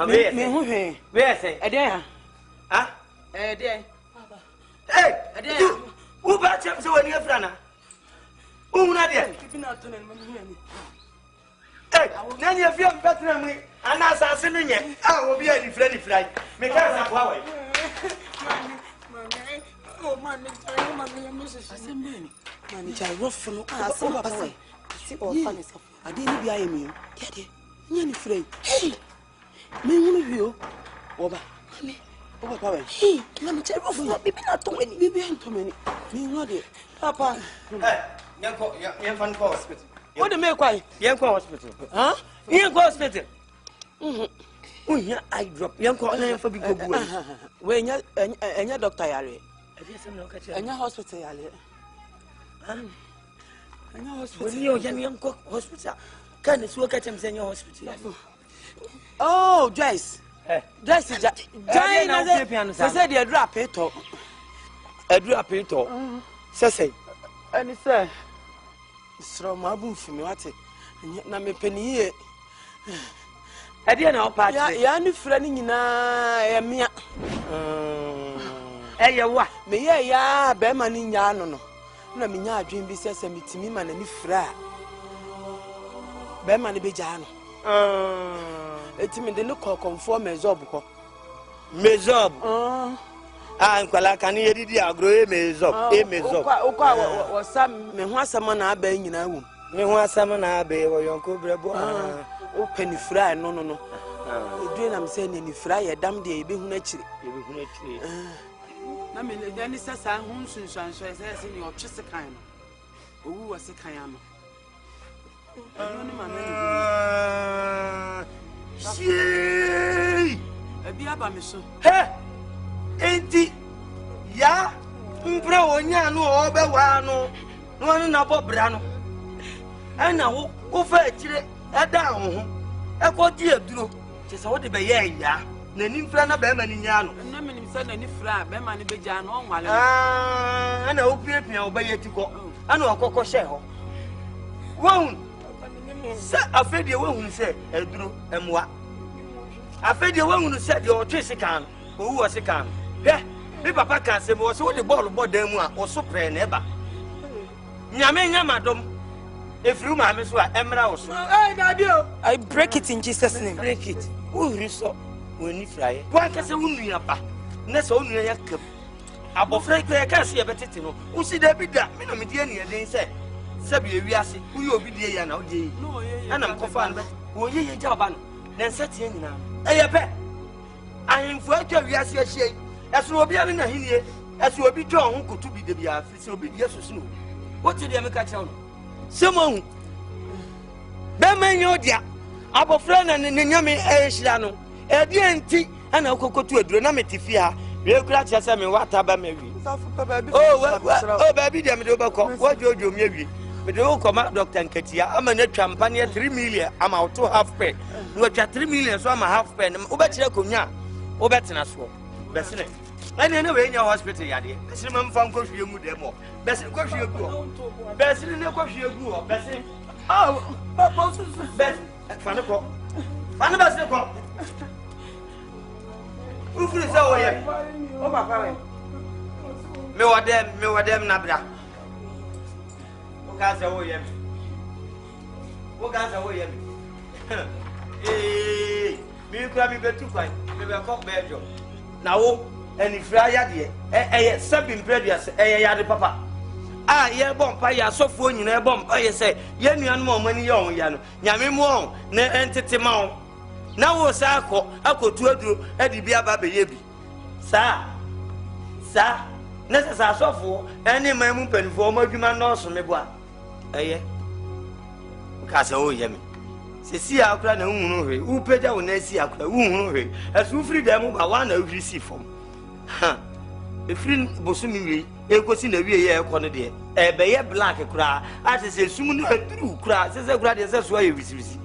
Me hu hwe. Where say? Dia. Ah? Dia. Papa. Hey, dia. Who ba chem so wani afra na? Who na dia? Bibi na to na me hu ani. Hey, na ni afia mbetra mu ana asase no nye. Ah, obi ani fry. Me ka sa kwa wai. Oh man, I'm Mrs. Assembly. Man, it's a rough no. I see papa say. See Orphan is up. I didn't be I me. Daddy, you free. Hey. Me who you? Oba. Me. Oba power. Hey, let me tell you rough. Bibi na to many. Bibi na to many. Me what dey? Papa. Hey, yan fan ko hospital. What dey make why? Yan ko hospital. Huh? Yan ko hospital. Unya eye drop. Yan ko na yan fa bi go go. We enya doctor yare. Anya hospital yale. Anya hospital. When you yan ko hospital. Kan so ka tem senya hospital. Oh, Joyce. Joyce Joyce na say dey drop it to. Drop it to. Say. Ani say. Isro ma bu fimi wate. Na me pani ye. Ade na opa ya ni fra ni nyina ya mia. Eye wa me ye ya be ma ni nya no na me nya adwen bi sese mitimi ma na ni fra be ma ni be ja no etimi de no conform mezob ko mezob nkwala kan ye didi agro mezob mezob okwa wo sam me ho asama na aba nyina wu me ho asama na aba wo yonko brebo o pani fra no edwe na me se ni fra ye dam de ebe hu na chire na me ni sasa hu sunsan so se ni o twese kan no owu wo se kan ano ni ma na ni shey ebi aba me so enti ya mpre onya no obe wa no no na bobra no ana wo fa akire eda ho ekodi aduro chese wo de be ye ya na ni mfra na be ma ni nya no na me ni se na ni fra be ma ni be ja no onwale ana wo piapia wo be ye tiko ana okokọ hye ho won se afedie wo hun se aduro emwa afedie wo hun se de o twese kan o wo se kan me papa kan se mo so wo de ball dan mu a o so pre na eba nyame nya madom efru ma me so a emra wo so I break it in Jesus name. Break it. Who riso when fry? Why can say unu apa? Na so unu ya kam. Abofra ko ya kan se ya betete no. Wo si da bi da, me no me die ne den se. Se bi ewi ase. Wo ye obi die ya na wo die. Ana m kofa no. Wo ye ye ja oba no. Na nsa tie nyina. Eye pe. Ahemfo atwa wi ase ahie. Eso obi ani na hinie. Eso obi twa ho kotu bi de bia afri se obi Jesus no. Wo te de me ka chawo no. Semo hu. Be manyo dia. Abofra na ne nyame ehira no. Edi enti ana okokotu aduro na metifi ha. We kura tia se me wata ba mawi. Oh baby dia me do bako. Wo jojo me awi. Me do ko ma Dr. Nkatia ama na twampane 3 million ama auto half pay. No twa 3 million so ama half pay. Wo be kire konya. Wo be tena so. Be sene. Ani na we nya hospital yade. Sene mam fa nko hwie mu dem o. Be sene ko hwie gu. Be sene ne ko hwie gu o. Be sene. Oh, papa so be. Fane ko. Fane be sene ko. Ufuri se wo ye. O papa we. Me wadem na bra. O ka se wo ye. O ka se wo ye. Mi kura mi betu kwan. Me be ko bejo. Na wo eni fra ya de. Eye 7 previous eye ya de papa. a ye bompa ya sofo nyina bompa ye say ye nuan mo mani ye on ya no nyame mo on na entete ma on na wo sa akotu aduro adi bi aba be ye bi sa na sa sofo eni man mu panifo mo adwuma no so me boa eye ka sa o ye me se si akura na hunhunu hwe u peja wo na si akura hunhunu hwe asu firi da mu ba wa na hwiri si fom ha e firi bosumi wi ekosi na wie ye ekọ no de e be ye black kura ati se sum no aduru kura se kura de se so aye wisibisi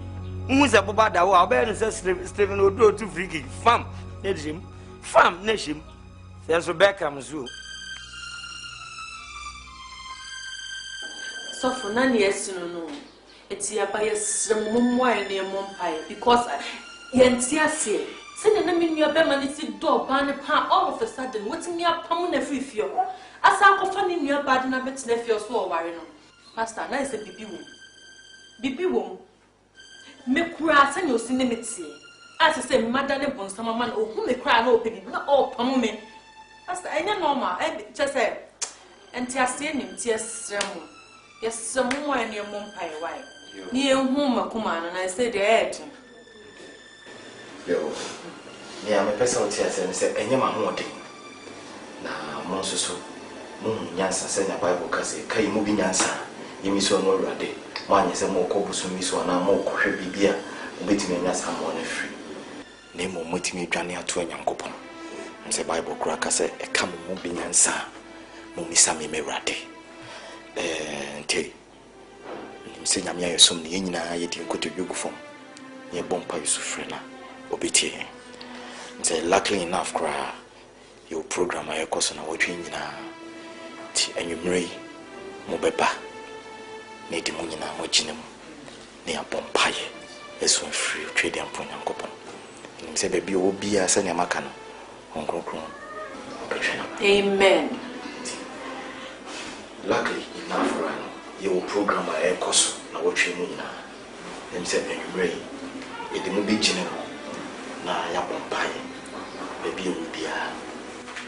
mu se boba da wo obe no se Steven Odo to free kick fam na dim fam na shim se so Beckham zo so for nani esino no eti abaye sremumwa ne mompai because yentiase sene na me nua be mani si do ban pa all of a sudden wetin me apam na frifio asa akofa ne nua bad na betena fio so o ware no pastor na ise bibi wom me kura sene osi ne metie ase se mada ne bonsama man ohu me kura na opebi na o pam me pastor enya normal chese entiase nim tie sremu yes someone in your mompai why near whom a command and I said the edge. Yo, yeah, my personal tears and said, and you're my haunting. Now, Monso, Moon Yansa send a Bible case, Kay moving answer. You miss one more day. Mine is a more cobus to miss one, more coffee beer, betting me as I'm on a free. Name of Mutimi Jania to a young coupon. And the Bible cracker said, a come moving answer. Mumisami Merate. Te say Yamia some Yina yet in Cote Yugufom near Bompa Yusufrena, Obiti. Say, luckily enough, cry your program I AKOSEM watching and you marry Mobeba, Nati Munina, watching near Bompai, as one free trading upon your coupon. Say, baby, will be a Sanyamakano on Grokron. Amen. Luckily enough, right? Your program AKOSEM na watching me now. Them said when you ready, it didn't be general. Na ya bompai, baby you will be a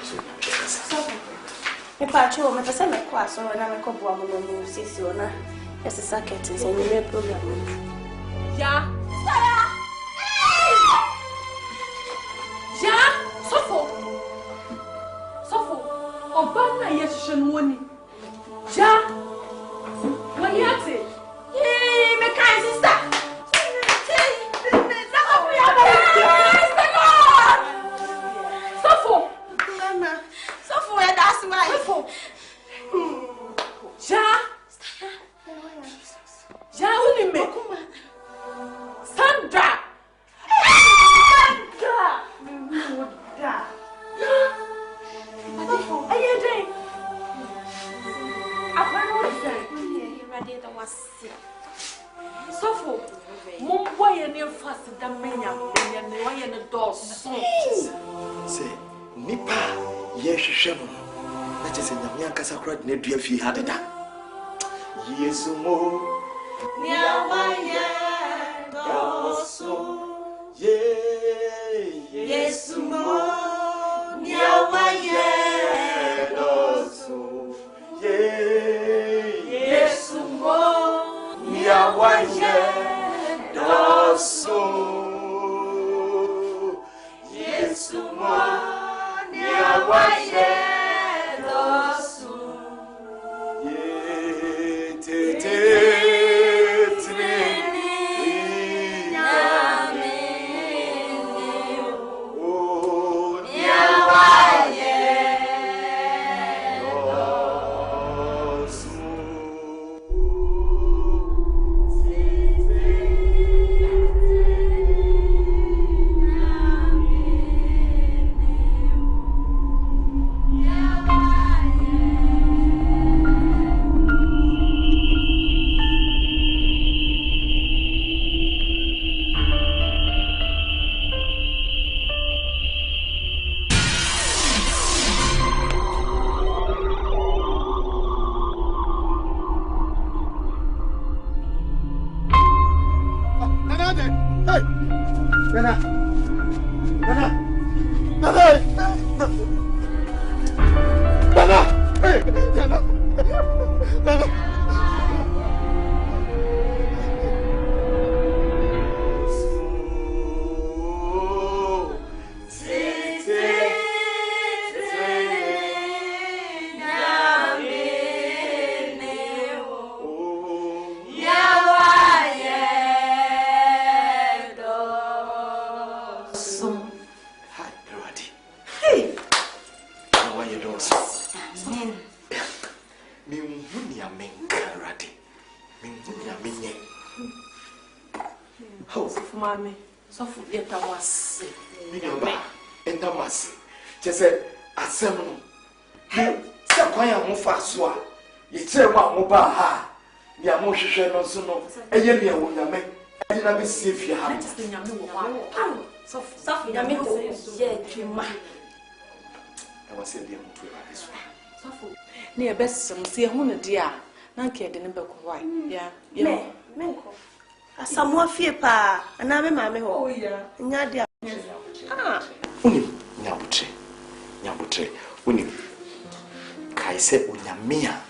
so check us out. Me pacho, me pesa me kwa so na me ko bo amono mu sisi ona. Ese socket is any me program. Ja. Ja, Sofo. Obana yeshen woni. Ja. What you at it? Hey, my kind sister. Sofo. Mama. Sofo, that's why. Sofo. Ja. Ja, uni me. Sandra. Sandra. Sofo, are you doing? Sofo, Mumboy and your fast damania, and the way in the door. Say, Nipa, yes, Shem. That is in the Yankasa crowd near if you had it. Yes, more. Yes, more. Near best some see a hundred dear. None cared in the book. Yeah, yeah. Some more fear, pa, and I'm a mammy. Oh, yeah, Nadia. Ah, Nyabutre, when you Kaise Unyamia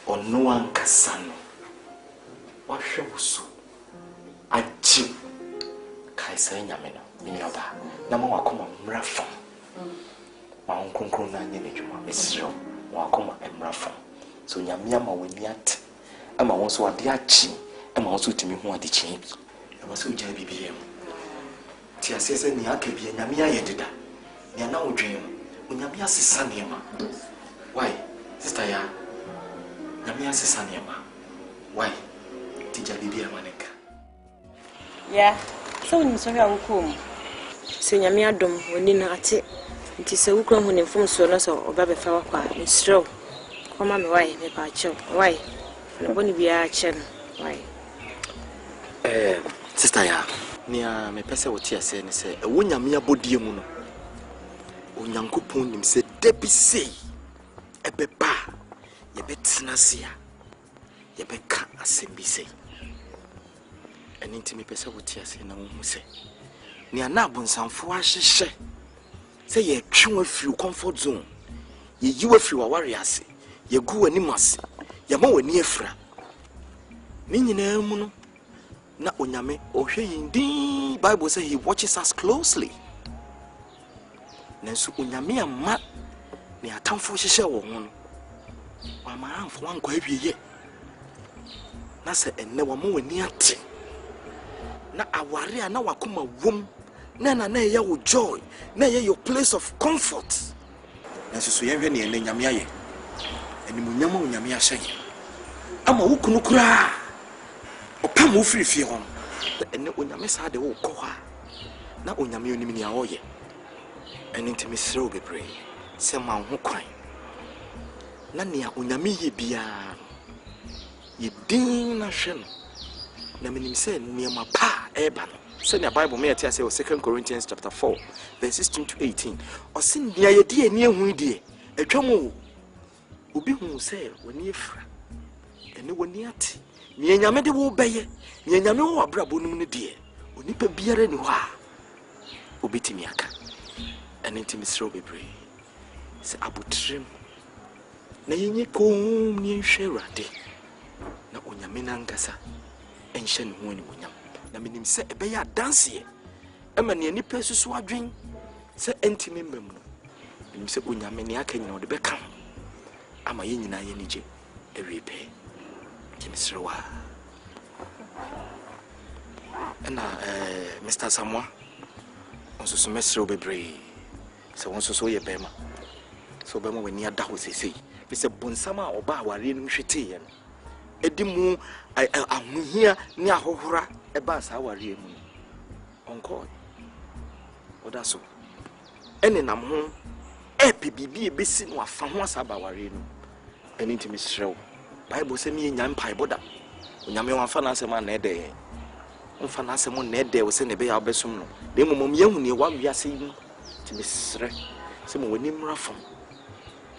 or no one Casano. What shows I chew Kaise Yamina, Minaba, Namawakoma Mrafam. My uncle Crona Yenijuma, Israel, Wakoma and Mrafam. So Yamiama when yet, I'm also a diachi, I'm also to me who are the change. I was so JBM. Tia says, Niaka be a Yamia Yedida. They are now dream. Unyamia Sisaniama. Why, Sister Ya? Yamia Sisaniama. Why? Tija Bibia Maneka. Yeah, so when you saw her home, say Yamia Dom when in at it. It is a woman who informs Sonas or Baby Fawaka in straw. Come on, why, me pacho? Why? And when we are chen. Why? Sister Ya, near me pesa what you say, say, a Wunyamia Bodiamuno. Unyankopon nim se debi sei ebeba ye betina sia ye beka asembi sei enintimi pese wotia se na wo se ni ana abonsamfo ahyehye se ye twa afiu comfort zone ye yiwa afiu aware ase ye gu anim ase ye ma wani afra ni nyina mu no na onyame ohwe yindi Bible say he watches us closely. Nansu unyame amma ne atamfo hyehye wo ho no wa maramfo wankwa awieye na se enne wa mo wani ate na aware na wakoma wom na ye wo joy na ye your place of comfort nansu so yehwe ne enne nyame aye eni munyama unyame ahye ama wukunu kura opam wo frifie ho enne unyame sa de wo kɔ ha na unyame onim ne awoye and intimacy will be brave. Some man who cry. Nania unyami ye bia ye ding nation. Naminim said near my pa ebano. Send your Bible me at say 2 Corinthians chapter 4, verses 16 to 18. Or sin near ye dear near who dear. A dramo ubi who say when ye fra. And no one yet. Near Yamede will bay. Near Yamo abrabunum dear. Unipa beer and wa. Ubitimiaka. And intimacy will be brave. Say Abutrim. Na yenye kom ni hwerade. Na onyamena ngasa. Enhye ne ho ani onyam. Na menim se ebeya dance ye. Ema ne ani pesusu adwen. Se entimi mmam no. Menim se onyame ne aka nyina ode beka. Ama ye nyina ye nije. Ewie pe. Kimisrewa. Na Mr. Samoa. Onso so mesre will be brave. So once so ye bema so bema we near da ho sesei be se bonsama oba aware no hwete ye no edimu ahuhia ne ahohora e ba sa aware mu onko oda so ene nam ho bibi e besi no afa ho asaba aware no ene ntimi hrew Bible se me nya mpai boda onyame wa fa na asem na ede onfa na asem na ede wo se ne be ya obesom no de momom ye hu ne wa wiase yi Misre, some winning raffam.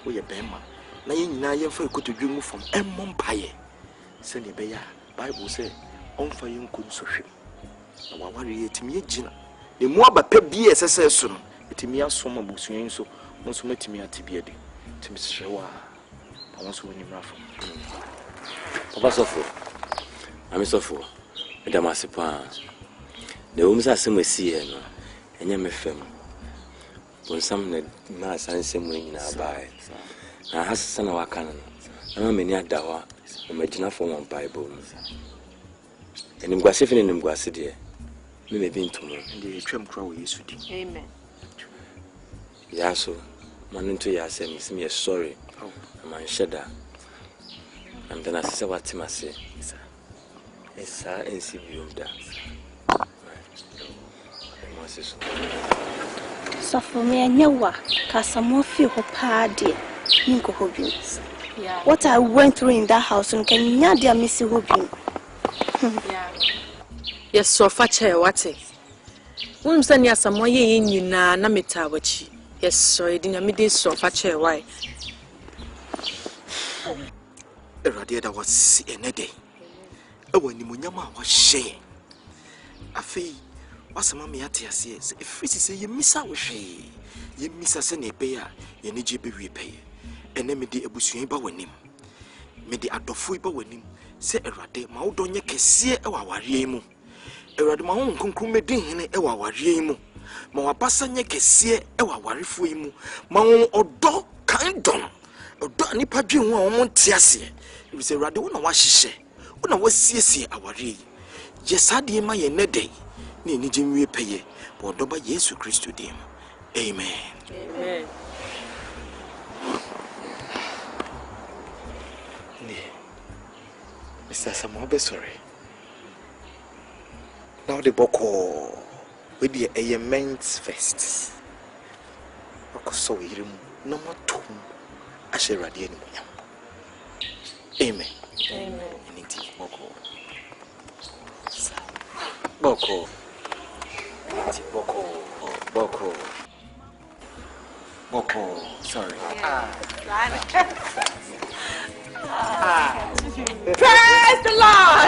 We a bema. Na yina ye for to dream from Empire. Send a bear. Bible say, on for young consortium. Now, worry it me, Gina. The more but pep be as I soon. It me as some of Busuin so, most met me at Tibiadi. To Miss Shawa. want to win him raffle. Papa suffer. I'm suffer. Madam Asipa. The women's are some see no. And you may fem. When some mass and some way in our buy. I has son of our canon. I'm many at Dawa. Imagine for one Bible. And in Guasifin and Guasidia. We may be into me. And the trim crow used to do. Amen. Yaso, man into Yasem is me sorry. I'm on shedder. And then I say what Tim say. It's a NCB da. So for me, I know what Casamo feel her party. Ninko Hobby. What I went through in that house and can Nadia miss Hobby. Yes, so fetch her what it. Whom send ya some way in you na namitawachi. Yes, so I didn't meet this so fetch her why. A radiator was a day. Oh, when the Munyama was shame. A fee was a mammy at yes. If it is a miss our shame, you miss us any payer, you need to be repay. And then me the Abusuba when him. Me the Adofuiba when him. Say a rade, Maudonia can see our riemu. A radmaon concrumedin in our riemu. Ma pasanya can see our warifuimu. Ma or dog kind don. Or dog any padrin one tiasia. It was a radona washe. When I was see our re. Yes, I dear my nede. Ni Jim repay. But don't by Jesus Christ to them. Amen. Amen. Mr. Samobe, sorry. Now the boko with the amends first. So we hear no more tomb. I shall radiate. Amen. Amen. Indeed, boko. Boko. Boko. Boko. Boko. Sorry.